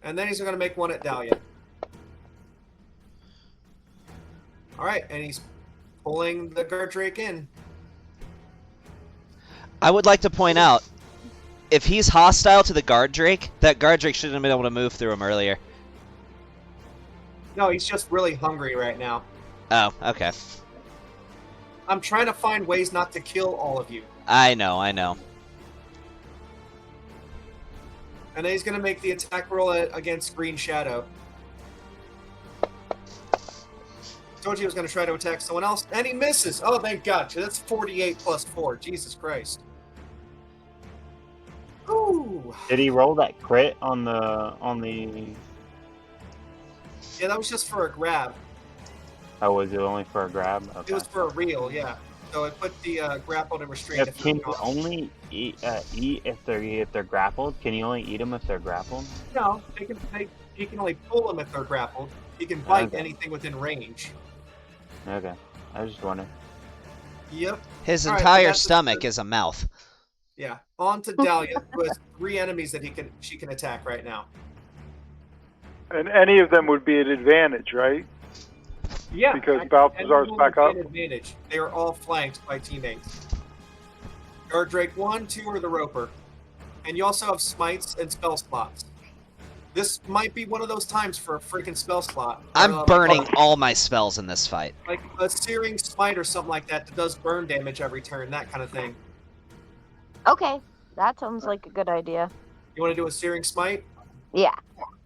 And then he's going to make one at Dahlia. All right, and he's pulling the guard drake in. I would like to point out, if he's hostile to the guard drake, that guard drake shouldn't have been able to move through him earlier. No, he's just really hungry right now. Oh, okay. I'm trying to find ways not to kill all of you. I know, I know. And then he's going to make the attack roll against Green Shadow. Told you he was going to try to attack someone else, and he misses. Oh, thank God. That's 48 plus 4. Jesus Christ. Ooh. Did he roll that crit on the? Yeah, that was just for a grab. Oh, was it only for a grab? It Okay. was for a reel, yeah. So it put the grappled and restrained. If can you only eat if they're grappled? Can you only eat them if they're grappled? No, he can only pull them if they're grappled. He can bite Okay. anything within range. Okay, I was just wondering. Yep. His All right, entire that's the stomach third. is a mouth. Yeah. On to Dahlia, who has 3 enemies that she can attack right now. And any of them would be at advantage, right? Yeah. Because Balthazar's anyone back with up. an advantage. They are all flanked by teammates. Guard Drake 1, 2 are the Roper. And you also have smites and spell slots. This might be one of those times for a freaking spell slot. I'm burning all my spells in this fight. Like a searing smite or something like that does burn damage every turn, that kind of thing. Okay, that sounds like a good idea. You want to do a searing smite? Yeah.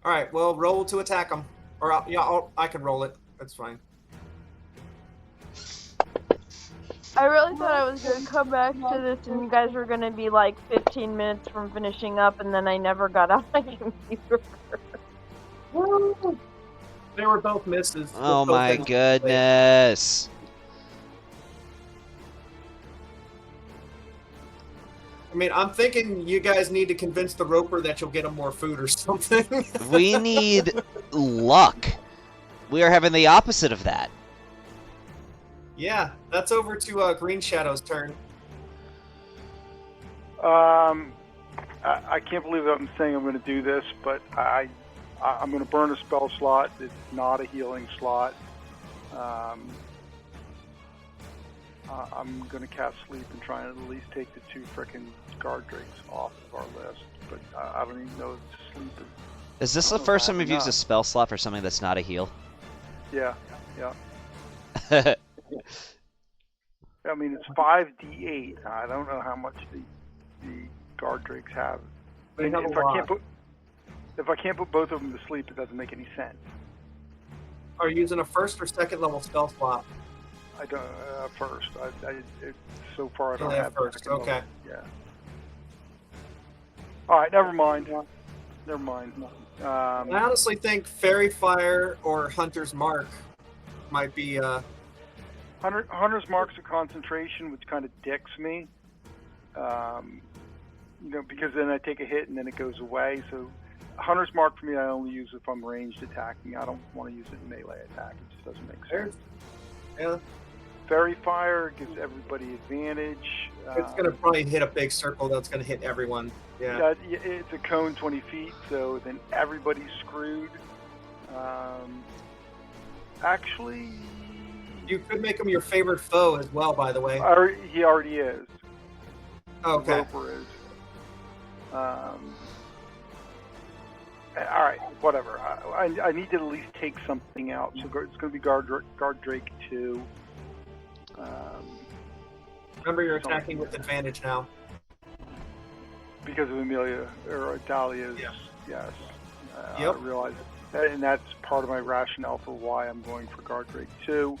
All right, well, roll to attack them. Or I can roll it. That's fine. I really thought I was going to come back to this and you guys were going to be like 15 minutes from finishing up and then I never got on my computer. They were both misses. Oh Both my things. goodness. I mean, I'm thinking you guys need to convince the roper that you'll get him more food or something. We need luck. We are having the opposite of that. Yeah, that's over to Green Shadow's turn. I can't believe I'm saying I'm going to do this, but I'm going to burn a spell slot. It's not a healing slot. I'm going to cast Sleep and try and at least take the 2 frickin' guard drakes off of our list. But I don't even know if Sleep is... Is this I the don't know first if I time have we've used a enough. spell slot for something that's not a heal? Yeah. I mean, it's 5d8. I don't know how much the guard drakes have. They have a If I can't put both of them to sleep, it doesn't make any sense. Are you using a first or second level spell slot? I don't first. So far I don't Only at have first, second level. okay. Yeah. All right, never mind. Never mind. I honestly think Fairy Fire or Hunter's Mark might be. Hunter's Mark's a concentration, which kind of dicks me. Because then I take a hit and then it goes away. So Hunter's Mark for me, I only use if I'm ranged attacking. I don't want to use it in melee attack. It just doesn't make sense. Yeah, Fairy Fire gives everybody advantage. it's gonna probably hit a big circle that's gonna hit everyone. Yeah. It's a cone 20 feet, so then everybody's screwed. Actually, You could make him your favorite foe as well, by the way. he already is. Okay. Roper is. All right, whatever. I need to at least take something out. So it's going to be Guard Drake 2. Remember, you're attacking with advantage now. Because of Amelia or Dahlia's. Yes. Yes. Yep. I realize it. And that's part of my rationale for why I'm going for Guard Drake 2.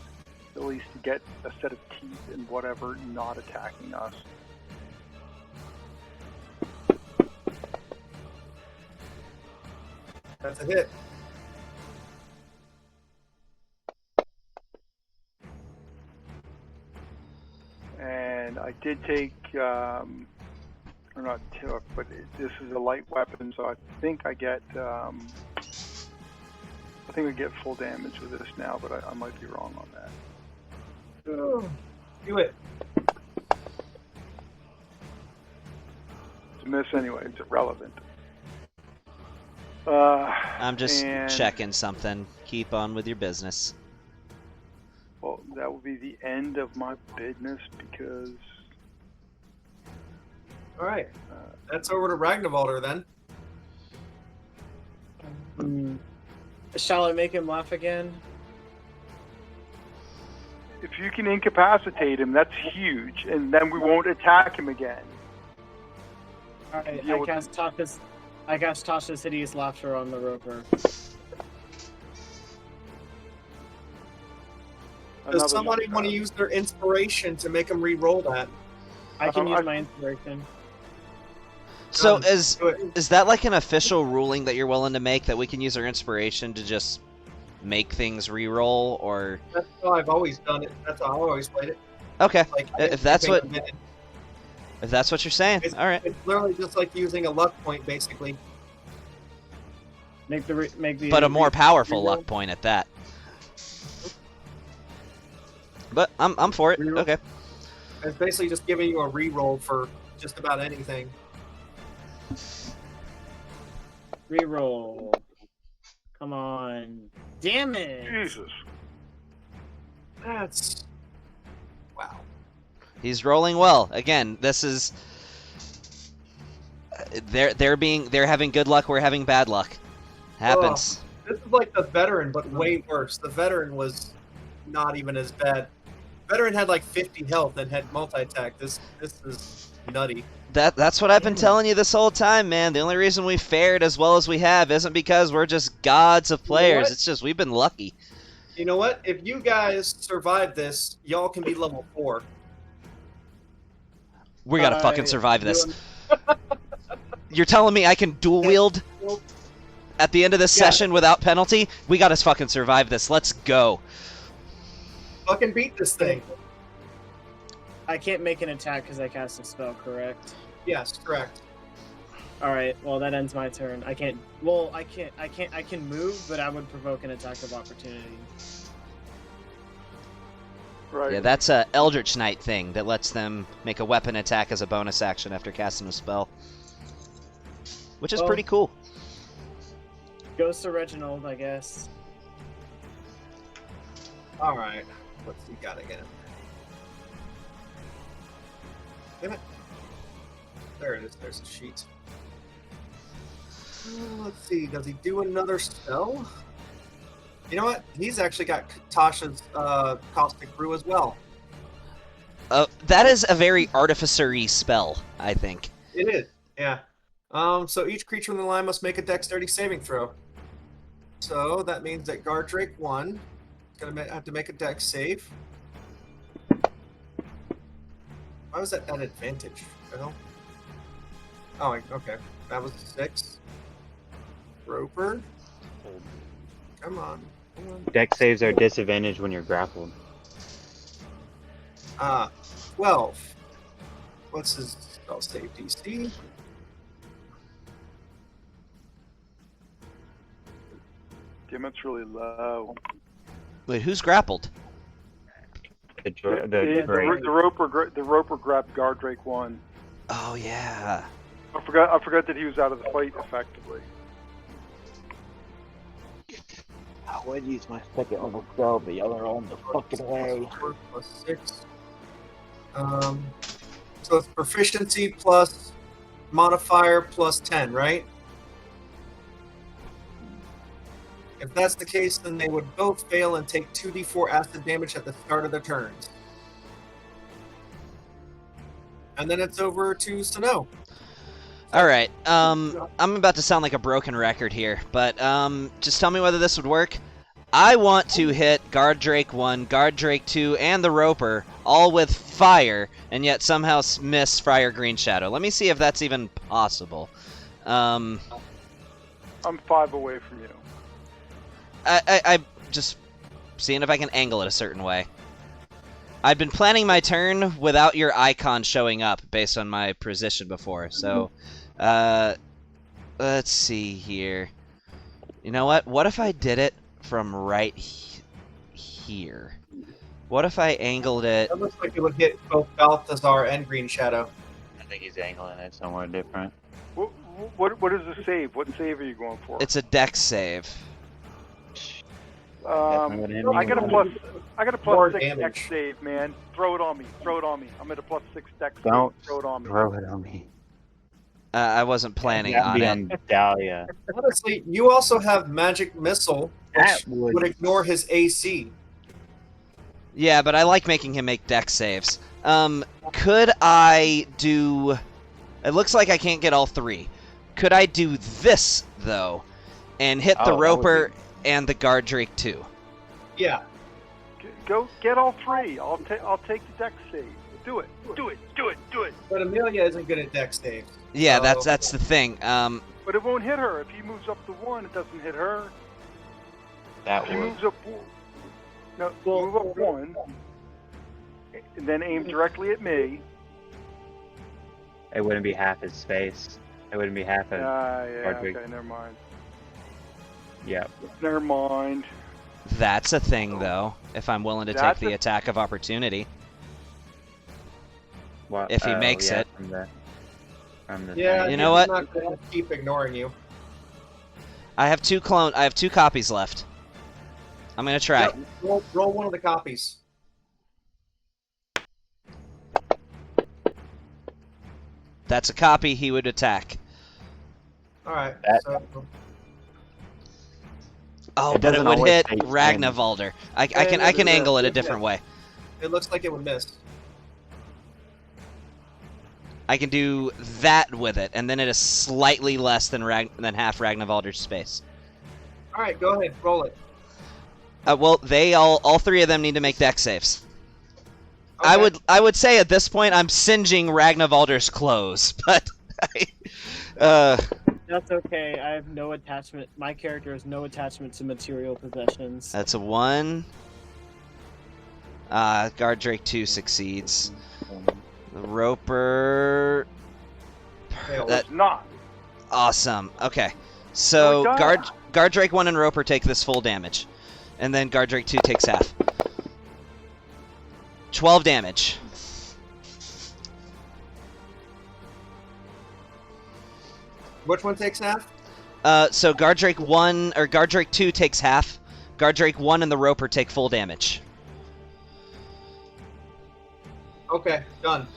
At least to get a set of teeth and whatever not attacking us. That's a hit. And I did take, or not took, but this is a light weapon, so I think I get, I think I get full damage with this now, but I might be wrong on that. Do it. It's a miss anyway. It's irrelevant. I'm just and- checking something. Keep on with your business. Well, that will be the end of my business because. All right. That's over to Ragnarvalder then. Shall I make him laugh again? If you can incapacitate him, that's huge, and then we won't attack him again. Alright, Deal I with cast Tasha's Hideous Laughter on the Roper. Does somebody want to use their inspiration to make them re-roll that? I can use my inspiration. So Do it. is that like an official ruling that you're willing to make, that we can use our inspiration to just make things re-roll, or? That's how I've always done it. That's how I've always played it. Okay, Like, if that's what it's, you're saying, it's, all right. it's literally just like using a luck point, basically. Make the But a more powerful re-roll. luck point at that. But I'm for it. Re-roll. Okay. It's basically just giving you a re-roll for just about anything. Reroll. Come on. Damn it. Jesus. That's wow. He's rolling well. Again, this is they're having good luck, we're having bad luck. Happens. This is like the veteran, but way worse. The veteran was not even as bad. Veteran had like 50 health and had multi-attack. This is nutty. That's what I've been telling you this whole time, man. The only reason we fared as well as we have isn't because we're just gods of players. what? It's just we've been lucky. You know what? If you guys survive this, y'all can be level 4. We gotta fucking survive this. You're telling me I can dual wield? at the end of this Yeah. session without penalty, we gotta fucking survive this. Let's go. Fucking beat this thing. I can't make an attack because I cast a spell, correct? Yes, correct. All right. Well, that ends my turn. I can't. Well, I can move, but I would provoke an attack of opportunity. Right. Yeah, that's a Eldritch Knight thing that lets them make a weapon attack as a bonus action after casting a spell. Which is Well- pretty cool. Goes to Reginald, I guess. All right. What's he got again? Damn it. There it is. There's the sheet. Let's see. Does he do another spell? You know what? He's actually got Tasha's Caustic Brew as well. That is a very artificer-y spell, I think. It is. Yeah. So each creature in the line must make a Dexterity saving throw. So that means that Gardrake 1 is going to have to make a Dex save. Why was that an advantage? Well, oh, okay. That was a 6. Roper. Come on. Come on. Deck saves are disadvantaged when you're grappled. 12. What's his spell save DC? Damn, it's really low. Wait, who's grappled? The The roper grabbed Gardrake 1. Oh, yeah. I forgot that he was out of the fight effectively. I would use my second level spell, but y'all are on the fucking way. 4 plus 6. So it's proficiency plus modifier plus 10, right? If that's the case, then they would both fail and take 2d4 acid damage at the start of their turns. And then it's over to Sano. All right. I'm about to sound like a broken record here, but just tell me whether this would work. I want to hit Gardrake 1, Gardrake 2, and the Roper, all with fire, and yet somehow miss Friar Green Shadow. Let me see if that's even possible. I'm 5 away from you. I just seeing if I can angle it a certain way. I've been planning my turn without your icon showing up based on my position before, so let's see here. You know what? What if I did it from right here? What if I angled it? That looks like it would hit both Balthazar and Green Shadow. I think he's angling it somewhere different. What is the save? What save are you going for? It's a dex save. I got a plus More 6 damage. dex save, man. Throw it on me. Throw it on me. I'm at a plus 6 dex save. Don't Throw it on me. throw it on me. I wasn't planning That'd on be it. on Dahlia. Honestly, you also have Magic Missile, which That would- would ignore his AC. Yeah, but I like making him make dex saves. Could I do... It looks like I can't get all 3. Could I do this, though, and hit the Oh, that would Roper and the Gardrake 2? Yeah. Go get all 3. I'll take the dex save. Do it. Do it. Do it. Do it. But Amelia isn't good at Dex saves. Yeah, So- that's the thing. But it won't hit her. If he moves up to 1, it doesn't hit her. That If he would. moves up, no, move up 1, and then aim directly at me. It wouldn't be half his space. It wouldn't be half of. Yeah. Hardwick. Okay, never mind. Yep. Never mind. That's a thing, though, if I'm willing to take That's the a- attack of opportunity. What, If he makes yeah, it. From the Yeah, thing. You know he's what? not going to keep ignoring you. I have 2 copies left. I'm gonna try. Yep, roll one of the copies. That's a copy he would attack. All right. That- So Oh, It but it doesn't would always hit take Ragnavalder. I Yeah, can yeah, yeah, angle it a yeah. different way. it looks like it would miss. I can do that with it, and then it is slightly less than half Ragnavalder's space. All right, go ahead, roll it. Well, they all 3 of them need to make dex saves. Okay. I would say at this point I'm singeing Ragnavalder's clothes, but That's okay. I have no attachment. My character has no attachment to material possessions. That's a 1. Guard Drake 2 succeeds. The Roper. It's not. Awesome. Okay. So Oh my God. Guard Drake 1 and Roper take this full damage. And then Guard Drake 2 takes half. 12 damage. Which one takes half? So Guard Drake 1 or Guard Drake 2 takes half. Guard Drake 1 and the Roper take full damage. Okay, done.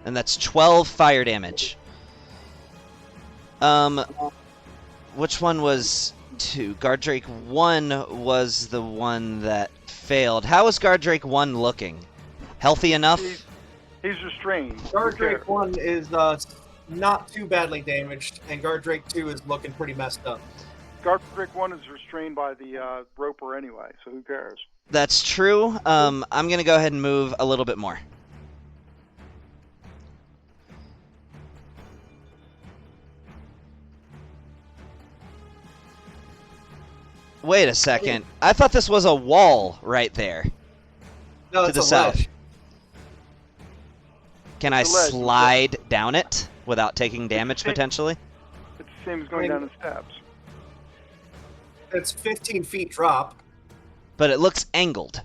And that's 12 fire damage. Which one was 2? Guard Drake 1 was the one that failed. How is Guard Drake 1 looking? Healthy enough? He's restrained. Guard Who cares? Drake 1 is not too badly damaged, and Guard Drake 2 is looking pretty messed up. Guard Drake 1 is restrained by the Roper anyway, so who cares? That's true. I'm going to go ahead and move a little bit more. Wait a second. I thought this was a wall right there. No, To it's the a south. ledge. Can I It's a ledge. slide down it without taking damage potentially? It's the same as going down the steps. It's 15 feet drop. But it looks angled.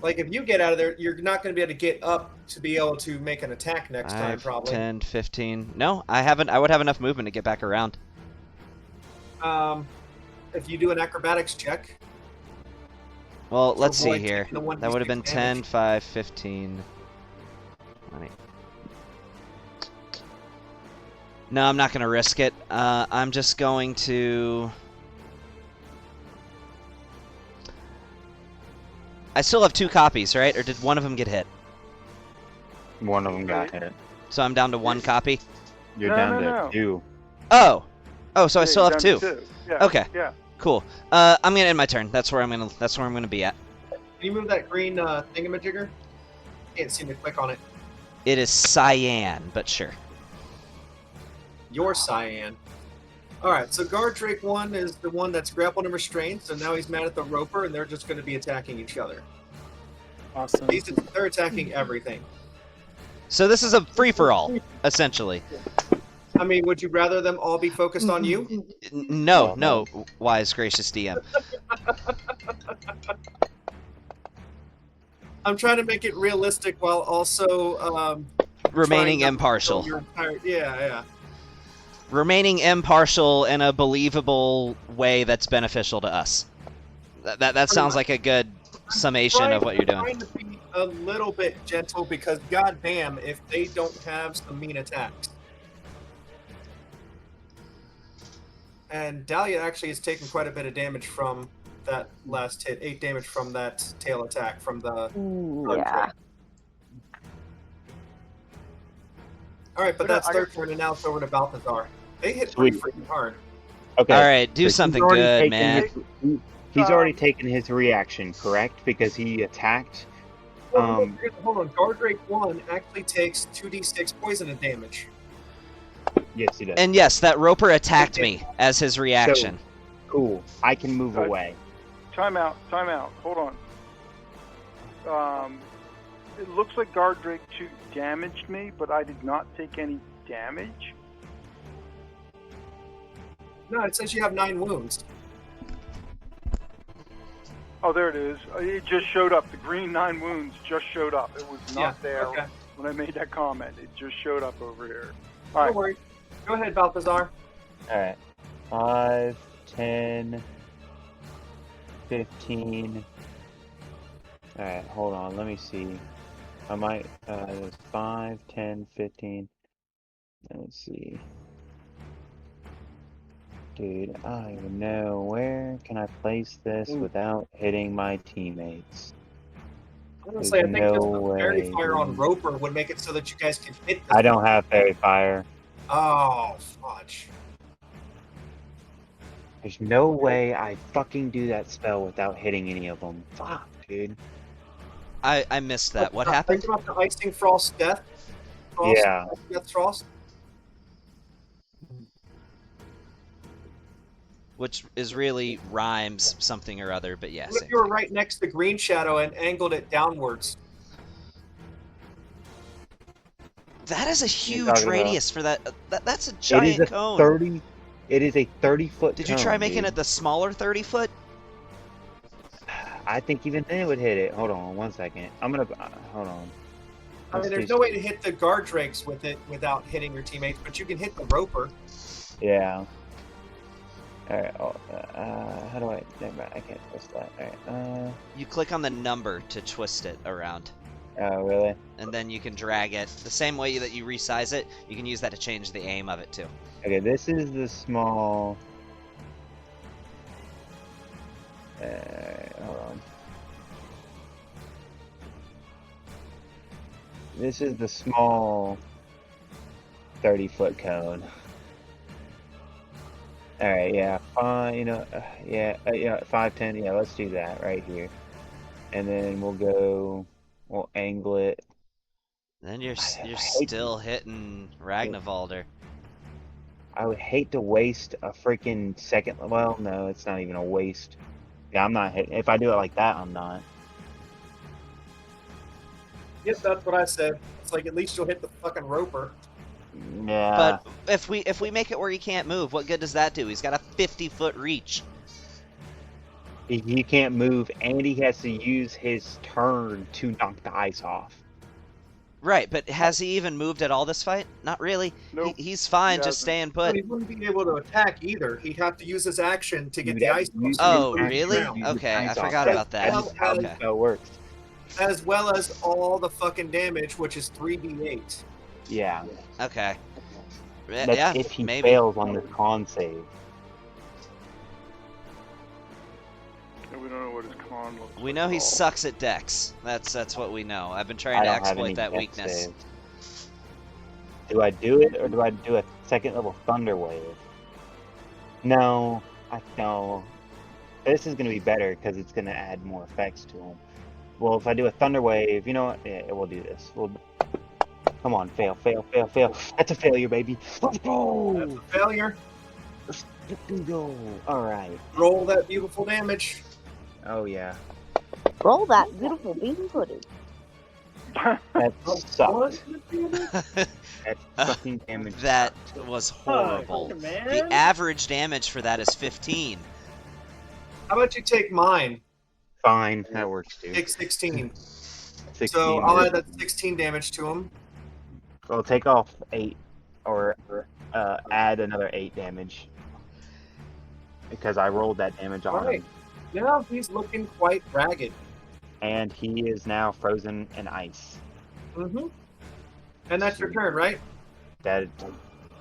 Like, if you get out of there, you're not going to be able to get up to be able to make an attack next time, 5, probably. 10, 15. No, I haven't. I would have enough movement to get back around. If you do an acrobatics check, Well, let's see avoid here. taking the 1d6 That would have been 10, damage. 5, 15, 20. No, I'm not going to risk it. I'm just going to... I still have 2 copies, right? Or did one of them get hit? One of them got hit. So I'm down to 1 copy? You're No, down no, to no. 2. Oh! Oh, so I Yeah, still you're have down 2. to Yeah. Okay. Yeah. Cool. I'm gonna end my turn. That's where I'm gonna be at. can you move that green thingamajigger? Can't seem to click on it. It is cyan, but sure. Your cyan. Alright, so Guard Drake 1 is the one that's grappled and restrained, so now he's mad at the Roper, and they're just going to be attacking each other. Awesome. They're attacking everything. So this is a free-for-all, essentially. I mean, would you rather them all be focused on you? No, wise, gracious DM. I'm trying to make it realistic while also Remaining trying not to impartial. kill your entire- yeah. Remaining impartial in a believable way that's beneficial to us. That sounds like a good summation of what you're doing. Trying to be a little bit gentle because goddamn if they don't have some mean attacks. And Dahlia actually has taken quite a bit of damage from that last hit. 8 damage from that tail attack from the Yeah. Alright, but Okay, that's I their got- turn and now it's over to Balthazar. They hit pretty Sweet. freaking hard. Okay. All right, do so he's something already good, taken man. He's already taken his reaction, correct? Because he attacked. Hold on. Guard Drake 1 actually takes 2d6 poison damage. Yes, he does. And yes, that Roper attacked me as his reaction. Cool. I can move Right. away. Time out. Hold on. It looks like Guard Drake 2 damaged me, but I did not take any damage. No, it says you have 9 wounds. Oh, there it is. It just showed up. The green 9 wounds just showed up. It was not there Okay. when I made that comment. It just showed up over here. All Don't right. worry. Go ahead, Balthazar. Alright. 5, 10, 15. Alright, hold on. Let me see. I might. There's 5, 10, 15. Let's see. Dude, I don't even know. Where can I place this without hitting my teammates? Honestly, I There's think just no the fairy way, fire on dude. Roper would make it so that you guys can hit this. I don't have fairy fire. Oh, fudge. There's no way I fucking do that spell without hitting any of them. Fuck, dude. I missed that. What Think happened? about the icing frost death. Frost, Yeah. Death frost. which is really rhymes something or other, but yeah. What if Same you were thing. right next to Green Shadow and angled it downwards? That is a huge talking about? radius for that. That's a It is giant a cone. 30. It is a 30-foot. Did you try making it the smaller 30-foot? I think even then it would hit it. Hold on 1 second. I'm gonna hold on. I mean, there's no way to hit the guard drakes with it without hitting your teammates, but you can hit the roper. Yeah. All right. How do I? Never mind, I can't twist that. All right. You click on the number to twist it around, Oh really? and then you can drag it the same way that you resize it. You can use that to change the aim of it too. Okay. This is the small. Hold on. This is the small 30-foot cone. Alright, yeah, fine, yeah, 5, 10, yeah, let's do that right here. And then we'll angle it. Then you're hate still hitting Ragnarvalder. I would hate to waste a freaking second, well, no, it's not even a waste. Yeah, I'm not hitting, if I do it like that, I'm not. Yes, that's what I said. It's like at least you'll hit the fucking roper. Yeah. But if we make it where he can't move, what good does that do? He's got a 50-foot reach. He can't move, and he has to use his turn to knock the ice off. Right, but has he even moved at all this fight? Not really. Nope. He's fine, He just staying But put. he wouldn't be able to attack either. He'd have to use his action to get You'd the have ice. to use Oh, his really? action to Okay, I use the forgot ice about off. that. That's how Okay. this spell works. As well as all the fucking damage, which is 3d8. Yeah. Okay. That's Yeah, if he maybe. fails on this con save. And we don't know what his con looks like. We know he at all. sucks at Dex. That's what we know. I've been I trying to don't have any exploit that dex weakness. saves. Do I do it, or do I do a second level Thunder Wave? No, no. This is going to be better because it's going to add more effects to him. Well, if I do a Thunder Wave, you know what? Yeah, we'll do this. Come on, fail. That's a failure, baby. Let's go. That's a failure. Let's go. All right. Roll that beautiful damage. Oh yeah. Roll that beautiful bean pudding. That sucks. That Uh, fucking damage. That sucks. was horrible. fucking man. The average damage for that is 15. How about you take mine? Fine. That works too. Take 16. 16. So I'll add that 16 damage to him. Well, take off 8, or add another 8 damage. Because I rolled that damage on Alright. him. Now he's looking quite ragged. And he is now frozen in ice. Mm-hmm. And that's your turn, right? That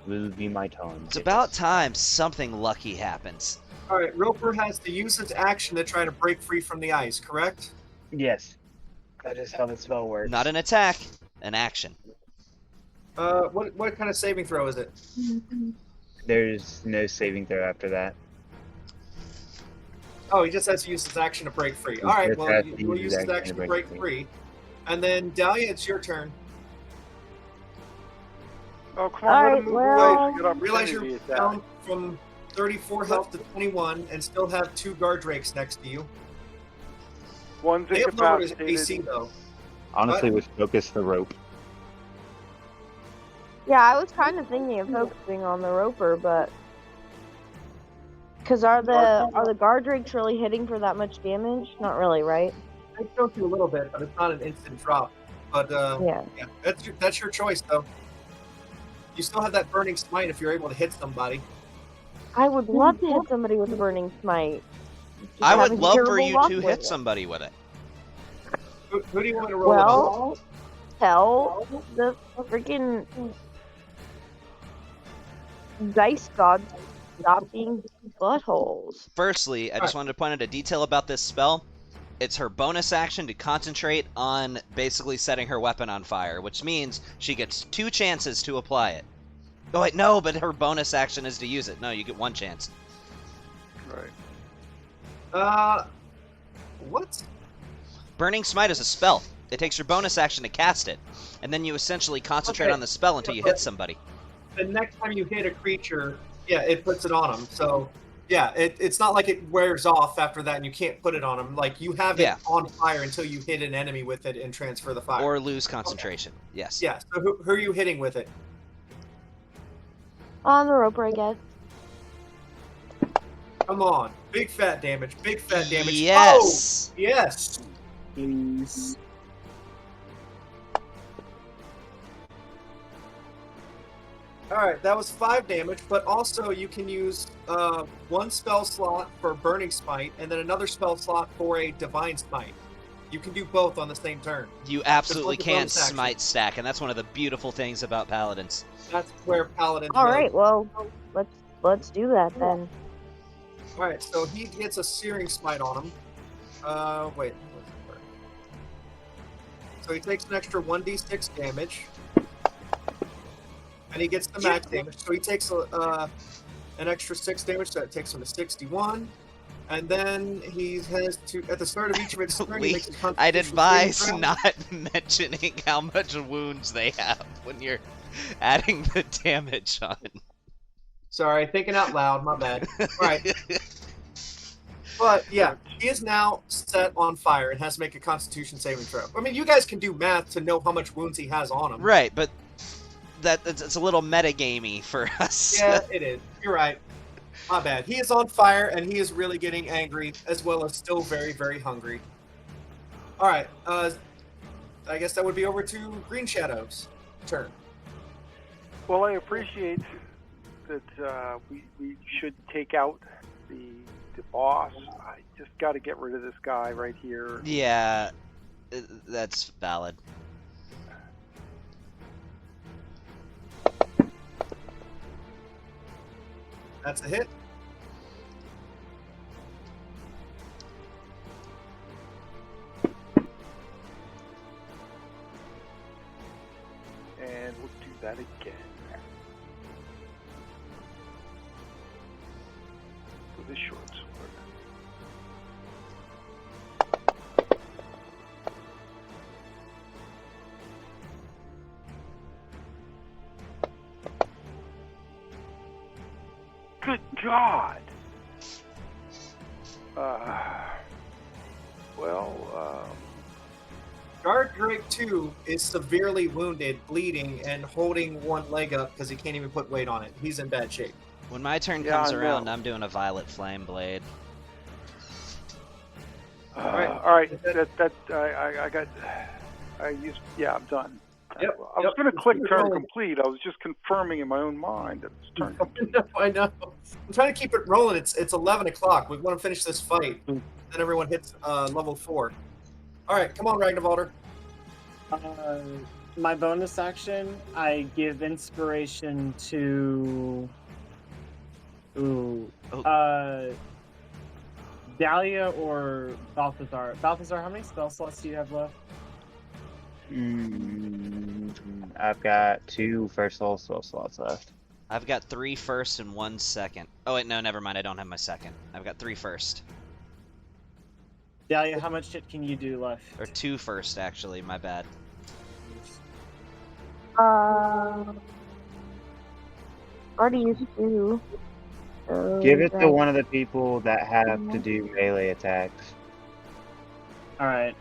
will be my turn. It's about time something lucky happens. Alright, Roper has to use his action to try to break free from the ice, correct? Yes. That is how the spell works. Not an attack, an action. What kind of saving throw is it? There's no saving throw after that. Oh, he just has to use his action to break free. He Alright, just well, has to we'll use use his his action to break free. And then, Dahlia, it's your turn. Oh, come on, let Alright, him move well- away. Good Realize opportunity you're at that. down from 34 health to 21 and still have 2 guard drakes next to you. One's They have lowered his incapacitated. AC, though. Honestly, would focus the rope. Yeah, I was kind of thinking of focusing on the roper, but because are the guard drakes really hitting for that much damage? Not really, right? They killed you a little bit, but it's not an instant drop. But Yeah. yeah, that's your choice, though. You still have that burning smite if you're able to hit somebody. I would love to hit somebody with a burning smite. Just I would having love for terrible you luck to with hit it. somebody with it. Who do you want to roll? Well, tell the freaking dice gods to stop being buttholes. Firstly, I just wanted to point out a detail about this spell. It's her bonus action to concentrate on basically setting her weapon on fire, which means she gets 2 chances to apply it. Oh wait, no, but her bonus action is to use it. No, you get 1 chance. Right. What? Burning Smite is a spell. It takes your bonus action to cast it, and then you essentially concentrate Okay. on the spell until you hit somebody. The next time you hit a creature, yeah, it puts it on them. So Yeah, it's not like it wears off after that and you can't put it on him. Like, you have it Yeah. on fire until you hit an enemy with it and transfer the fire. Or lose concentration. Yes. Yeah, so who are you hitting with it? On the roper, I guess. Come on. Big fat damage. Big fat damage. Yes. Oh, yes. Please. Alright, that was 5 damage, but also you can use 1 spell slot for Burning Smite and then another spell slot for a Divine Smite. You can do both on the same turn. You absolutely like a can bonus action. smite stack, and that's one of the beautiful things about paladins. That's where Paladins All really- right, well, let's do that then. Alright, so he gets a Searing Smite on him. Wait. So he takes an extra 1d6 damage. And he gets the max damage. So he takes an extra 6 damage, so that takes him to 61. And then he has to, at the start of each of its turn, he makes a Constitution I'd advise saving throw. not mentioning how much wounds they have when you're adding the damage on. Sorry, thinking out loud, my bad. Alright. But yeah, he is now set on fire and has to make a Constitution saving throw. I mean, you guys can do math to know how much wounds he has on him. Right, but it's a little metagamey for us. Yeah, it is. You're right. My bad. He is on fire and he is really getting angry, as well as still very, very hungry. All right. I guess that would be over to Green Shadow's turn. Well, I appreciate that we should take out the boss. I just got to get rid of this guy right here. Yeah, that's valid. That's a hit. And we'll do that again. For the short sword. Good God! Guard Drake 2 is severely wounded, bleeding, and holding one leg up because he can't even put weight on it. He's in bad shape. When my turn Yeah, comes I around, know. I'm doing a Violet Flame Blade. Alright, I'm done. Yep, I was yep. going to click Keep it turn rolling. complete. I was just confirming in my own mind that it's turn complete. I know. I'm trying to keep it rolling. It's 11 o'clock. We want to finish this fight. Then everyone hits level 4. All right, come on, Ragnarvalder. My bonus action, I give inspiration to. Dahlia or Balthazar. Balthazar, how many spell slots do you have left? I've got 2 first level spell slots left. I've got 3 first and 1 second. Oh wait, no, never mind. I don't have my second. I've got 3 first. Dahlia, how much shit can you do left? Or 2 first, actually. My bad. Already used to. Give it to one of the people that have to do melee attacks. Alright.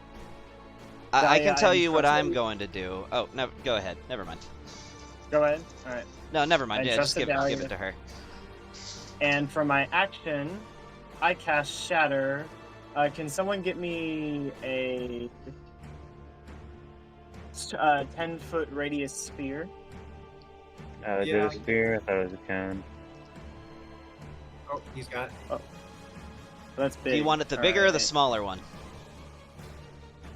I Dahlia, can tell I'm you what I'm trusting- going to do. Oh, no, go ahead. Never mind. Go ahead. Alright. No, never mind. I Yeah, just trusted give Dahlia. it to her. And for my action, I cast Shatter. Can someone get me a 10-foot radius sphere? Is it a spear? I thought it was a cone. Oh, he's got it. That's big. Do you want it the bigger or the Alright. smaller one?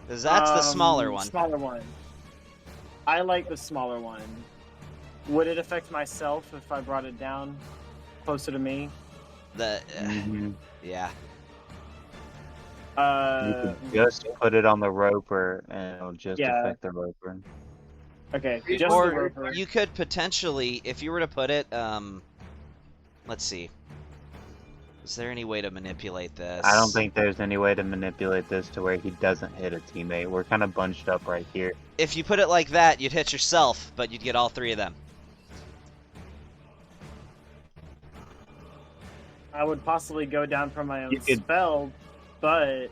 Because that's the smaller one. Smaller one. I like the smaller one. Would it affect myself if I brought it down closer to me? The Mm-hmm. yeah. You could just put it on the roper and it'll just Yeah. affect the roper. Okay, just the Or roper. you could potentially, if you were to put it, let's see. Is there any way to manipulate this? I don't think there's any way to manipulate this to where he doesn't hit a teammate. We're kind of bunched up right here. If you put it like that, you'd hit yourself, but you'd get all 3 of them. I would possibly go down for my own You could- spell, but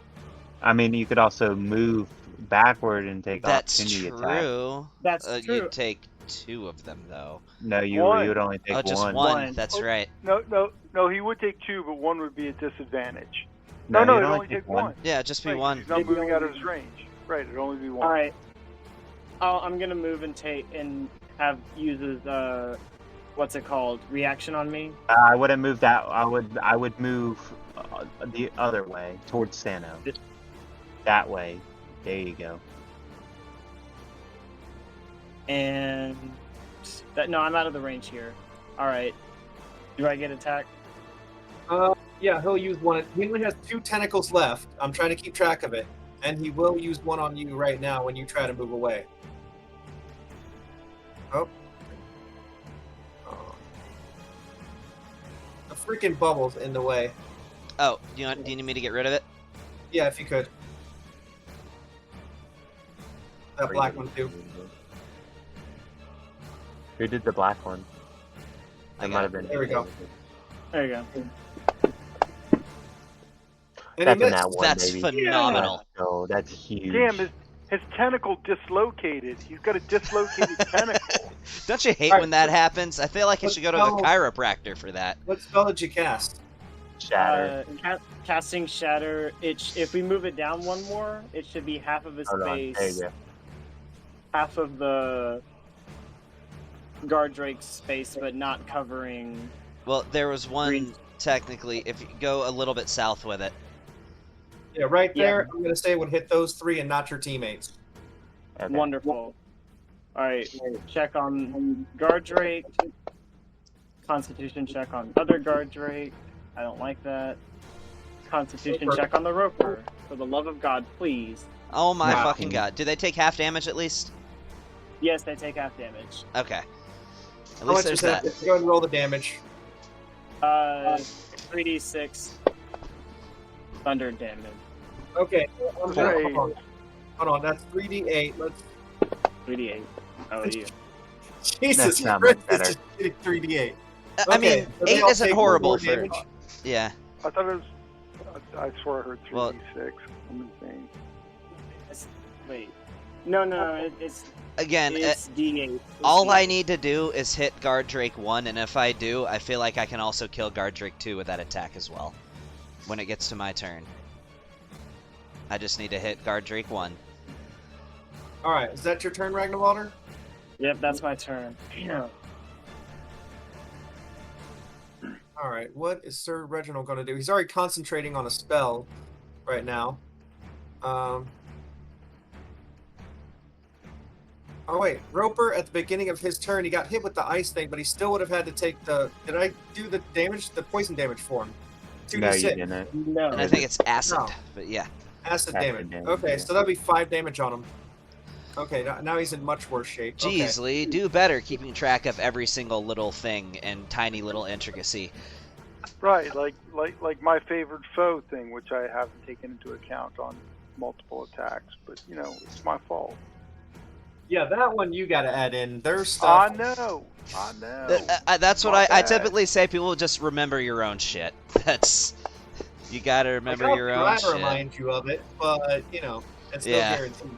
I mean, you could also move backward and take That's opportunity attack. true. that's true. You'd take 2 of them though. No, you One. would only take Oh, just one. one. That's Oh. right. No, he would take 2, but 1 would be a disadvantage. No, No, you'd it'd only take 1. Yeah, just be Right, 'cause one. He's not moving out of his range. Right, it'd only be 1. All right. I'm gonna move and have uses what's it called, reaction on me. I wouldn't move that. I would move the other way towards Sano. That way. There you go. And no, I'm out of the range here. All right. Do I get attacked? Yeah, he'll use one. He only has 2 tentacles left. I'm trying to keep track of it, and he will use one on you right now when you try to move away. Oh. The freaking bubble's in the way. Oh, do you need me to get rid of it? Yeah, if you could. That black one too. Who did the black one? I That got might it. have been. There we go. There you go. And That's he in missed. that one, That's baby. phenomenal. Oh, that's huge. Damn, his tentacle dislocated. He's got a dislocated tentacle. Don't you hate Alright, when that happens? I feel like you should go to the chiropractor for that. What spell did you cast? Shatter. Casting Shatter. If we move it down one more, it should be half of his Hold on. There you space, go. half of the Guard Drake's space, but not covering. Well, there was one Green. technically. If you go a little bit south with it, Yeah, right Yeah. there. I'm gonna say it would hit those 3 and not your teammates. Okay. Wonderful. All right, check on Guard Drake. Constitution check on other Guard Drake. I don't like that. Constitution Roper. check on the Roper. For the love of God, please. oh my Wow. fucking god! Do they take half damage at least? Yes, they take half damage. Okay. At How least much there's is that? that. Go ahead and roll the damage. 3d6 thunder damage. Okay. I'm gonna, Right. hold on. That's 3d8. Let's. 3d8. Oh, you. Jesus not Christ! much better. It's just getting 3d8. I Okay, mean, so they 8 all isn't take horrible more for. damage? Yeah. I thought it was. I swear I heard 3d6. Well- I'm insane. Wait. No, it's Again, d8. all I need to do is hit Guard Drake 1, and if I do, I feel like I can also kill Guard Drake 2 with that attack as well. When it gets to my turn. I just need to hit Guard Drake 1. All right. Is that your turn, Ragnarwater? Yep, that's my turn. Yeah. All right. What is Sir Reginald going to do? He's already concentrating on a spell right now. Oh wait, Roper at the beginning of his turn, he got hit with the ice thing, but he still would have had to take the. Did I do the damage, the poison damage for him? No, you 2d6 didn't. No. And I think it's acid, No. but yeah. acid Acid damage. damage, Okay, yeah. so that'll be 5 damage on him. Okay, now he's in much worse shape. Jeez, Lee, do better keeping track of every single little thing and tiny little intricacy. Right, like my favorite foe thing, which I haven't taken into account on multiple attacks. But it's my fault. Yeah, that one you got to add in. Their I stuff. know. That's what My I bad. typically say. People just remember your own shit. That's you gotta remember I'll your own try to shit. remind you of it, but it's no Yeah. guarantee.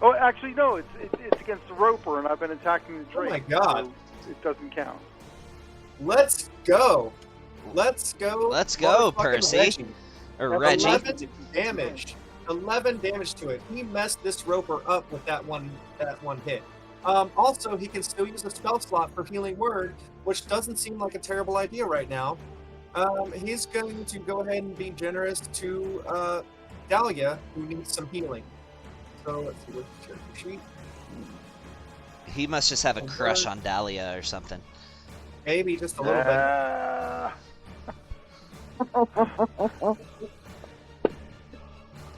Oh, actually, no. It's against the Roper, and I've been attacking the Oh my Drake. God. So it doesn't count. Let's go. Let's go. Let's go, motherfucking Percy. Reggie. Or That's Reggie. 11 damage. 11 damage to it. He messed this Roper up with that one hit. Also, he can still use a spell slot for Healing Word, which doesn't seem like a terrible idea right now. He's going to go ahead and be generous to Dahlia, who needs some healing. So let's see what's the character sheet. He must just have a crush on Dahlia or something. Maybe just a little bit.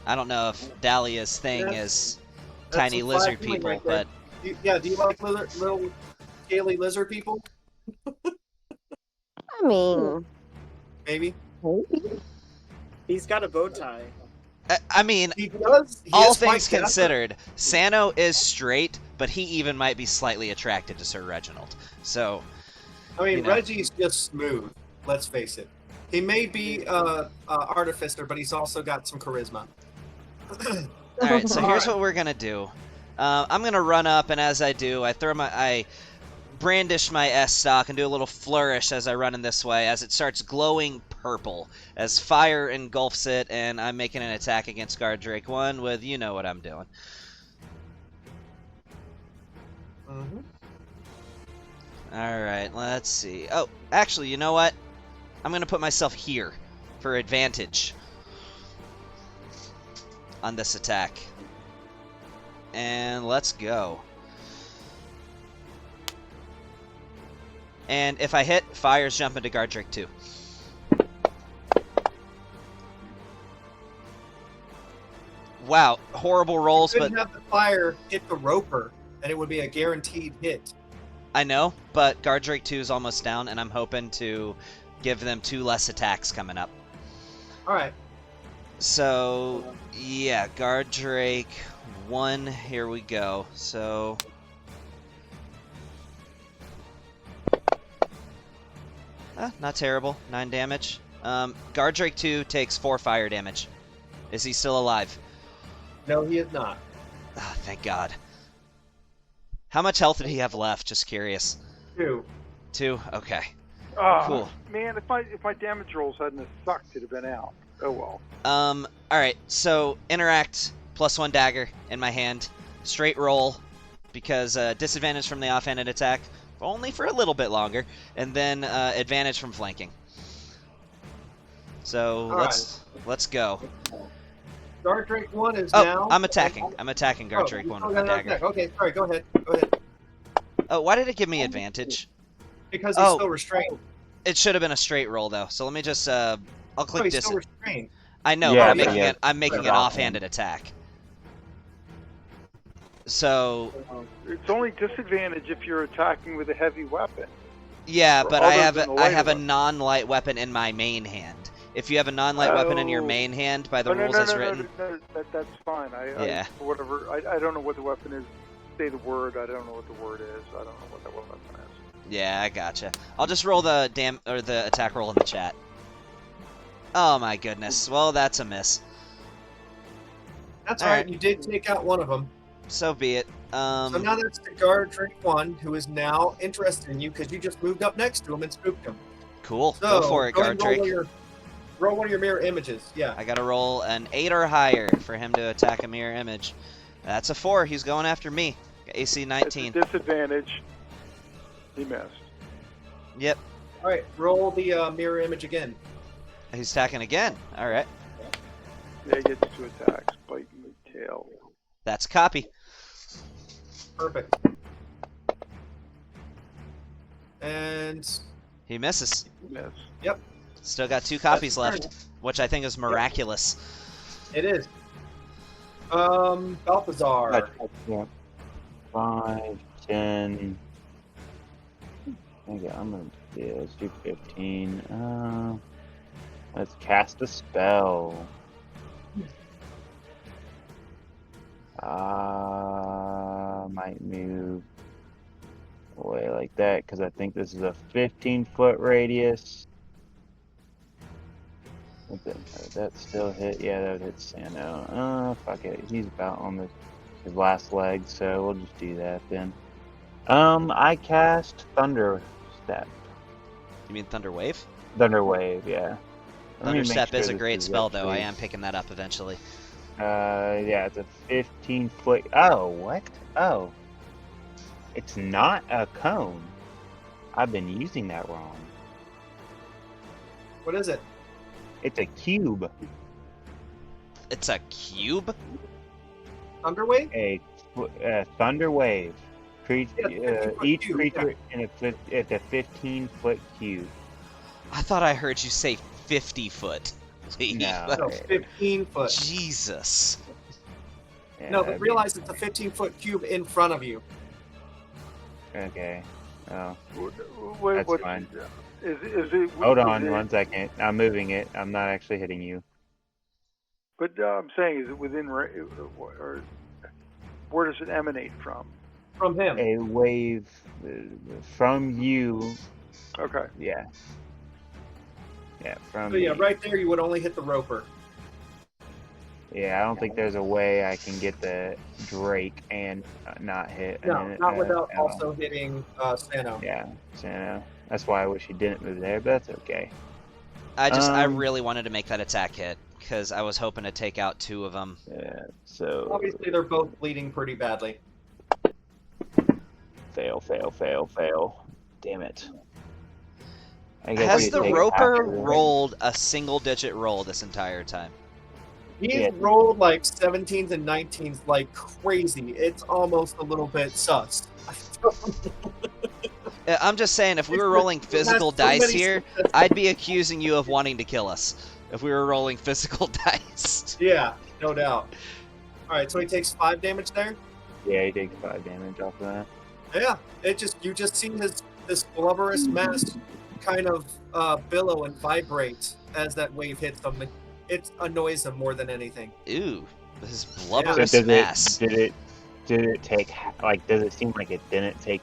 I don't know if Dahlia's thing is That's tiny some lizard fire healing people, right there. but Do you like little scaly lizard people? I mean, Maybe. He's got a bow tie. I mean, He does. He all is quite things dapper. considered, Sano is straight, but he even might be slightly attracted to Sir Reginald. So, I mean, you know. Reggie's just smooth. Let's face it. He may be artificer, but he's also got some charisma. All right, so here's what we're gonna do. I'm gonna run up, and as I do, I brandish my S stock and do a little flourish as I run in this way, as it starts glowing purple, as fire engulfs it, and I'm making an attack against Guard Drake 1 with you know what I'm doing. Mm-hmm. All right, let's see. Oh, actually, you know what? I'm gonna put myself here for advantage on this attack. And let's go. And if I hit, fires jump into Guard Drake 2. Wow, horrible rolls, You but couldn't have the fire hit the roper, and it would be a guaranteed hit. I know, but Guard Drake 2 is almost down, and I'm hoping to give them 2 less attacks coming up. Alright. So, yeah, Guard Drake 1, here we go. So, not terrible, 9 damage. Guard Drake 2 takes 4 fire damage. Is he still alive? No, he is not. Oh, thank God. How much health did he have left? Just curious. 2. 2? Okay. Cool. Man, if my damage rolls hadn't have sucked, it'd have been out. Oh well. Alright, so interact, +1 dagger in my hand. Straight roll, because disadvantage from the offhanded attack, only for a little bit longer. And then advantage from flanking. So let's go. Guard Drake 1 is Oh, now... I'm attacking. I'm attacking Guard Drake 1 with my dagger. Okay, sorry, go ahead. Go ahead. Oh, why did it give me advantage? Because he's still restrained. It should have been a straight roll, though. So let me just, I'll click He's dis. still restrained. I know, Yeah, but but I'm making an offhanded attack. So, It's only disadvantage if you're attacking with a heavy weapon. yeah, For but I others than the light have a weapon. non-light weapon in my main hand. If you have a non-light weapon in your main hand, by the rules as written, That's fine. Yeah. Whatever. I don't know what the weapon is. Say the word. I don't know what the word is. I don't know what that weapon is. yeah, I gotcha. I'll just roll the the attack roll in the chat. Oh my goodness. Well, that's a miss. That's All alright, right. you did take out one of them. So be it. So now that's the Guard Drake 1, who is now interested in you because you just moved up next to him and spooked him. Cool. So, Go for it, go ahead Guard and Drake. roll one of your mirror images. Yeah. I gotta roll an 8 or higher for him to attack a mirror image. That's a 4. He's going after me. AC 19. It's a disadvantage. He missed. Yep. Alright, roll the mirror image again. He's attacking again. All right. Yeah, he gets 2 attacks. Bite in the tail. That's copy. Perfect. And He misses. Miss. Still got 2 copies That's left, which I think is miraculous. it is. Balthazar. Yeah. 5, 10. Okay, I'm gonna let's do 15. Let's cast a spell. Might move away like that because I think this is a 15-foot radius. That still hit? Yeah, that would hit Sano. Fuck it. He's about on his last leg, so we'll just do that then. I cast Thunder Step. You mean Thunder Wave? Thunder Wave, yeah. Let me Thunder make Step sure is a this great spell, though. I actually- am picking that up eventually. Yeah, it's a 15-foot. Oh, what? Oh. It's not a cone. I've been using that wrong. What is it? It's a cube. It's a cube? Thunderwave? A thunder wave. Yeah, 15-foot Each cube, creature it's a 15-foot cube. I thought I heard you say 50 foot. No. No, 15 foot. Jesus. Yeah, No, I but mean- realize it's a 15-foot cube in front of you. Okay. Oh, Wait, that's what? fine. Is it? Hold is on it- 1 second. I'm moving it. I'm not actually hitting you. But I'm saying, is it within, or where does it emanate from? From him. A wave from you. Okay. Yeah. Yeah, from So yeah, me. right there you would only hit the roper. Yeah, I don't think there's a way I can get the Drake and not hit. No, not without also hitting Sano. Yeah, so that's why I wish he didn't move there, but that's okay. I really wanted to make that attack hit because I was hoping to take out 2 of them. Yeah, so Obviously, they're both bleeding pretty badly. fail. Damn it. I guess Has you the take roper half of it. rolled a single-digit roll this entire time? He's Yeah. rolled like 17s and 19s like crazy. It's almost a little bit sus. I'm just saying, if we were rolling physical so dice many here, successes. I'd be accusing you of wanting to kill us. If we were rolling physical dice. Yeah, no doubt. All right, so he takes 5 damage there. Yeah, he takes 5 damage off of that. Yeah, you just see this blubberous mass kind of billow and vibrate as that wave hits him. It annoys him more than anything. Ooh, this So blubberous does mass. Did it take, like, does it seem like it didn't take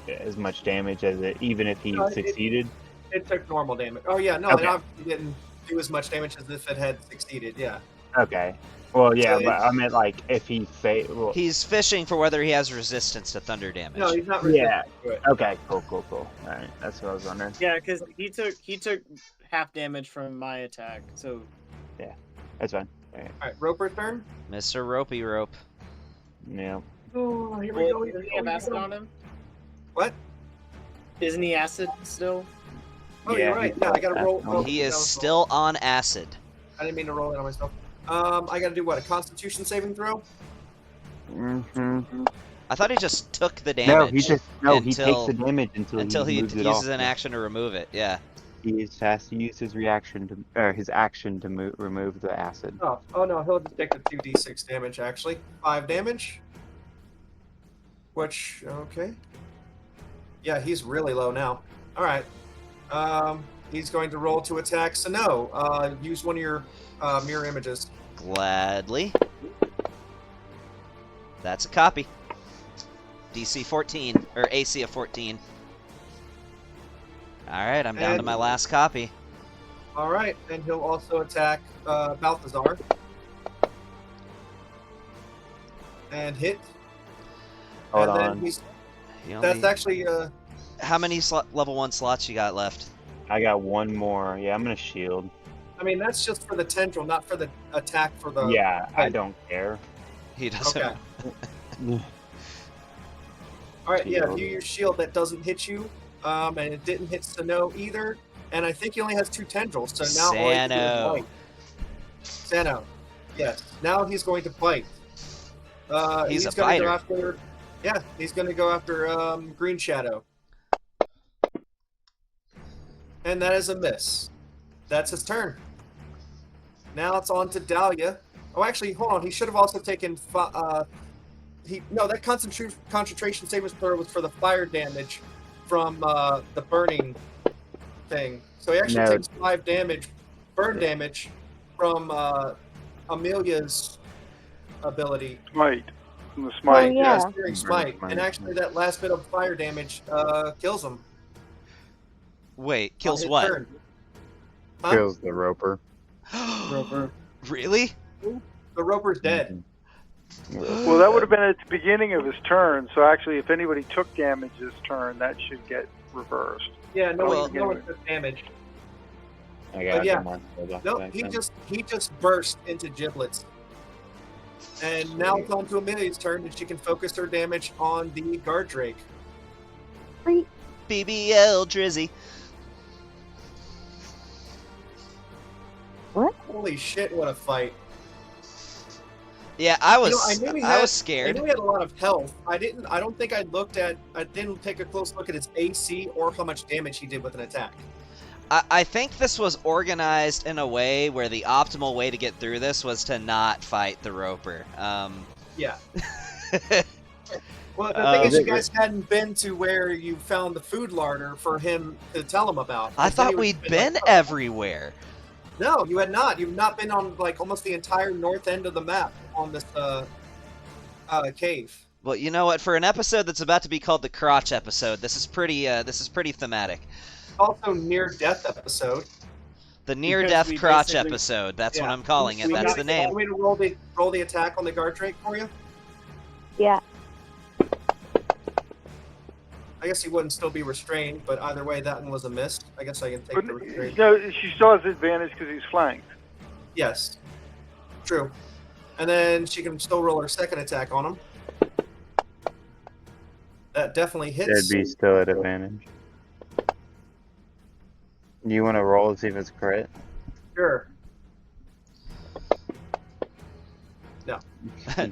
as much damage as it, even if he No, succeeded? It took normal damage. Oh yeah, no, Okay. it obviously didn't do as much damage as if it had succeeded. Yeah. Okay. Well, yeah, So but I meant, like, if he well, He's fishing for whether he has resistance to thunder damage. No, he's not Yeah. resistant to it. okay, cool. All right, that's what I was wondering. Yeah, because he took half damage from my attack. So That's fine. All right. All right, Roper's turn. Mr. Ropey Rope. Yeah. Oh, here well, doesn't he have acid on him? What? Isn't he acid still? Oh, Yeah, you're right. he's Yeah, I got gotta that roll. one. Oh, He that is was still on acid. I didn't mean to roll it on myself. I gotta do what? A Constitution saving throw? Mm-hmm. I thought he just took the No, damage he takes until- the damage until he moves it off. uses an action to remove it. Yeah. He has to use his reaction to, or his action to remove the acid. Oh no, he'll just take the 2d6 damage actually. 5 damage. Which okay. Yeah, he's really low now. All right. He's going to roll to attack Sano. Use one of your mirror images. Gladly. That's a copy. DC 14, or AC of 14. Alright, I'm down to And- my last copy. All right, and he'll also attack Balthazar. And hit. Hold and then on. he's You that's only- actually How many level 1 slots you got left? I got one more. Yeah, I'm gonna shield. I mean that's just for the tendril, not for the attack for the Yeah, I right. don't care. He doesn't. Okay. All right, yeah, if Shield. you use shield that doesn't hit you, and it didn't hit Sano either, and I think he only has 2 tendrils, so now all he can do is Sano. bite. Sano, yes. Now he's going to bite. He's a gonna biter. Go after, yeah, he's going to go after Green Shadow, and that is a miss. That's his turn. Now it's on to Dahlia. Oh, actually, hold on. He should have also taken. That concentration savings throw was for the fire damage from the burning thing. So he actually No. takes 5 damage, burn damage from Amelia's ability. Smite. From the smite. Oh, yeah. Searing smite, Smite. and actually that last bit of fire damage kills him. Wait, on kills his what? turn. Huh? Kills the roper. Roper. Really? The Roper's dead. Well, that would have been at the beginning of his turn. So actually, if anybody took damage this turn, that should get reversed. Yeah, no Well- one took damage. I got yeah. one. Nope, he just burst into giblets. And now it's on to Amelia's turn, and she can focus her damage on the guard drake. BBL Drizzy. Holy shit, what a fight! Yeah, I was I knew he I had- was I scared. knew he had a lot of health. I don't think I didn't take a close look at his AC or how much damage he did with an attack. I think this was organized in a way where the optimal way to get through this was to not fight the Roper. Yeah. Well, the thing is, you guys hadn't been to where you found the food larder for him to tell him about. I Because then thought he would've we'd been been like, everywhere. No, you had not. You've not been on like almost the entire north end of the map on this cave. Well, you know what? For an episode that's about to be called the Crotch episode, this is pretty thematic. Also, near death episode. The Because near-death we crotch basically- episode. That's what yeah. I'm calling it. We That's got- the name. Want me to roll the attack on the guard drake for you? Yeah. I guess he wouldn't still be restrained, but either way, that one was a miss. I guess I can take But the restraint. no, she still has advantage because he's flanked. Yes. True. And then she can still roll her second attack on him. That definitely hits. They'd be still at advantage. You want to roll and see if it's crit? Sure.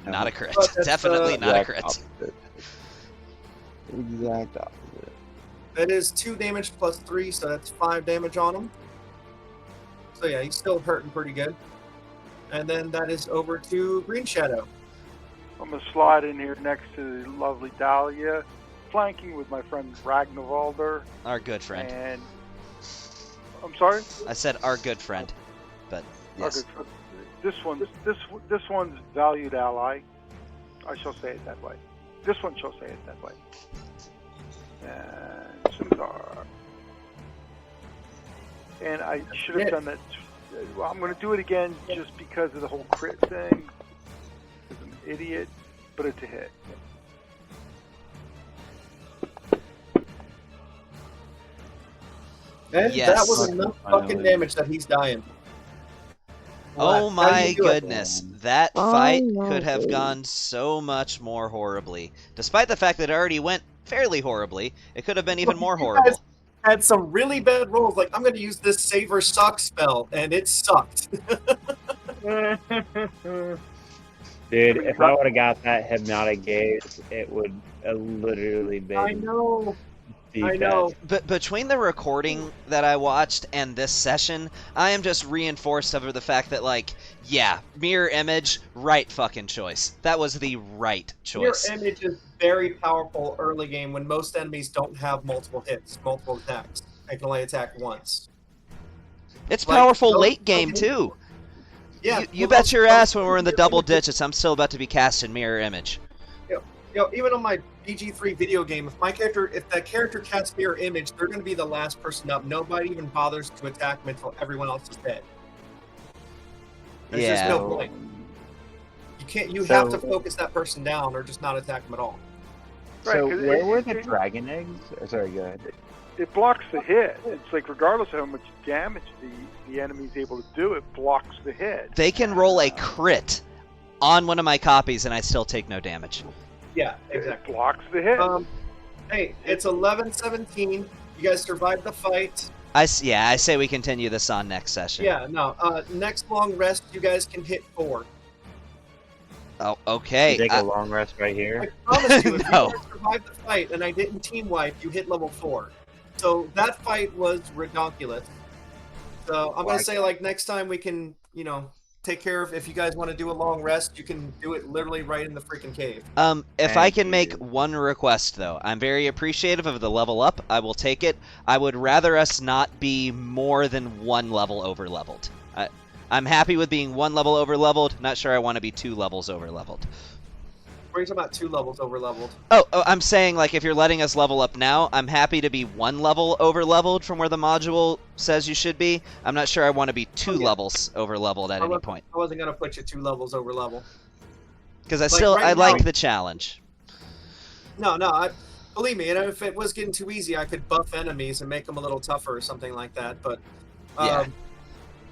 Not a crit. But that's, Definitely not a Exact crit. opposite. Exact opposite. That is 2 damage plus 3, so that's 5 damage on him. So yeah, he's still hurting pretty good. And then that is over to Green Shadow. I'm gonna slide in here next to the lovely Dahlia, flanking with my friend Ragnvalder. Our good friend. And I'm sorry. I said our good friend, but yes. Okay, this one's valued ally. I shall say it that way. This one shall say it that way. And Scimitar. And I should have done that. Well, I'm going to do it again just because of the whole crit thing. Because I'm an idiot, but it's a hit. And Yes. that was enough fucking damage that he's dying. Oh How do my you do it? goodness. That Oh fight my could have goodness. gone so much more horribly. Despite the fact that it already went fairly horribly, it could have been even more You guys horrible. had some really bad rolls. Like, I'm going to use this Savor Suck spell, and it sucked. Dude, if I would have got that hypnotic gaze, it would have literally been I know. the I know. best. But between the recording that I watched and this session, I am just reinforced over the fact that, like, yeah, mirror image, right fucking choice. That was the right Your choice. image is very powerful early game when most enemies don't have multiple hits, multiple attacks. They can only attack once. It's like, powerful those late game, fucking- too. Yeah, You well, bet your those- ass when we're in the your double images- ditches, I'm still about to be casting mirror image. Even on my BG3 video game, if that character casts mirror image, they're going to be the last person up. Nobody even bothers to attack them until everyone else is dead. There's just no point. You can't. You have to focus that person down, or just not attack them at all. So Right, 'cause where were the dragon eggs? Oh, sorry, go ahead. It blocks the hit. It's like regardless of how much damage the enemy's able to do, it blocks the hit. They can roll a crit on one of my copies, and I still take no damage. Yeah, It exactly. blocks the hit. Hey, it's 11-17. You guys survived the fight. I say we continue this on next session. Yeah, no. Next long rest, you guys can hit 4. Oh, okay. You take a long rest right I here. promise you, if No. you guys survived the fight and I didn't team wipe, you hit level 4. So that fight was redonkulous. So I'm gonna say, like, next time we can, take care of. If you guys want to do a long rest, you can do it literally right in the freaking cave. If I Thank can make you. one request, though, I'm very appreciative of the level up. I will take it. I would rather us not be more than 1 level over leveled. I'm happy with being 1 level over leveled. Not sure I want to be 2 levels over leveled. We're talking about 2 levels over leveled. Oh, I'm saying, like, if you're letting us level up now, I'm happy to be 1 level over leveled from where the module says you should be. I'm not sure I want to be 2 yeah. levels over leveled at any point. I wasn't gonna put you 2 levels over level. Because I right like now- the challenge. No, believe me. If it was getting too easy, I could buff enemies and make them a little tougher or something like that. But Yeah.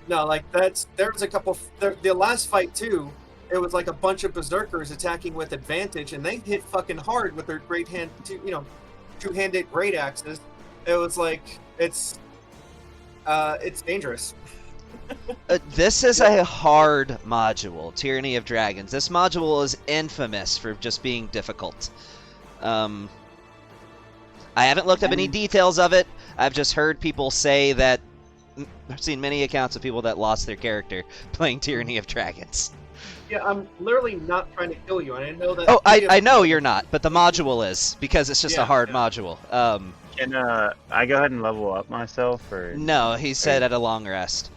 no, like there's a couple. The last fight too. It was like a bunch of berserkers attacking with advantage, and they hit fucking hard with their great hand, two-handed great axes. It was like it's dangerous. This is a hard module, Tyranny of Dragons. This module is infamous for just being difficult. I haven't looked up any details of it. I've just heard people say that. I've seen many accounts of people that lost their character playing Tyranny of Dragons. Yeah, I'm literally not trying to kill you, and I know that. Oh, I know you're not, but the module is, because it's just a Yeah, hard yeah. module. Can I go ahead and level up myself, or No, he said at a long rest.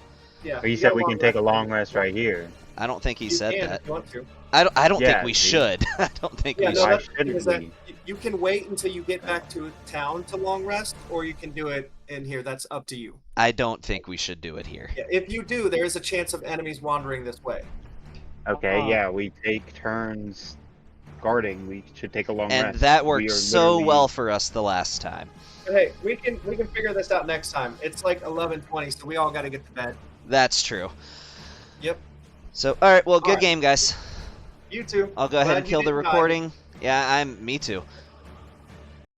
Yeah, or you said we can take a long rest right here? I don't think he You said can that. if you want to. I don't Yeah, think we see. should. I don't think Yeah, we no, should. Why that's shouldn't because that we? you can wait until you get back to town to long rest, or you can do it in here, that's up to you. I don't think we should do it here. Yeah, if you do, there is a chance of enemies wandering this way. Okay, yeah, we take turns guarding. We should take a long And rest. that We worked are so literally- well for us the last time. But hey, we can figure this out next time. It's like 11:20, so we all got to get to bed. That's true. Yep. So, all right, well, good Alright. game, guys. You too. I'll go ahead Glad and you kill the didn't die. recording. Yeah, me too.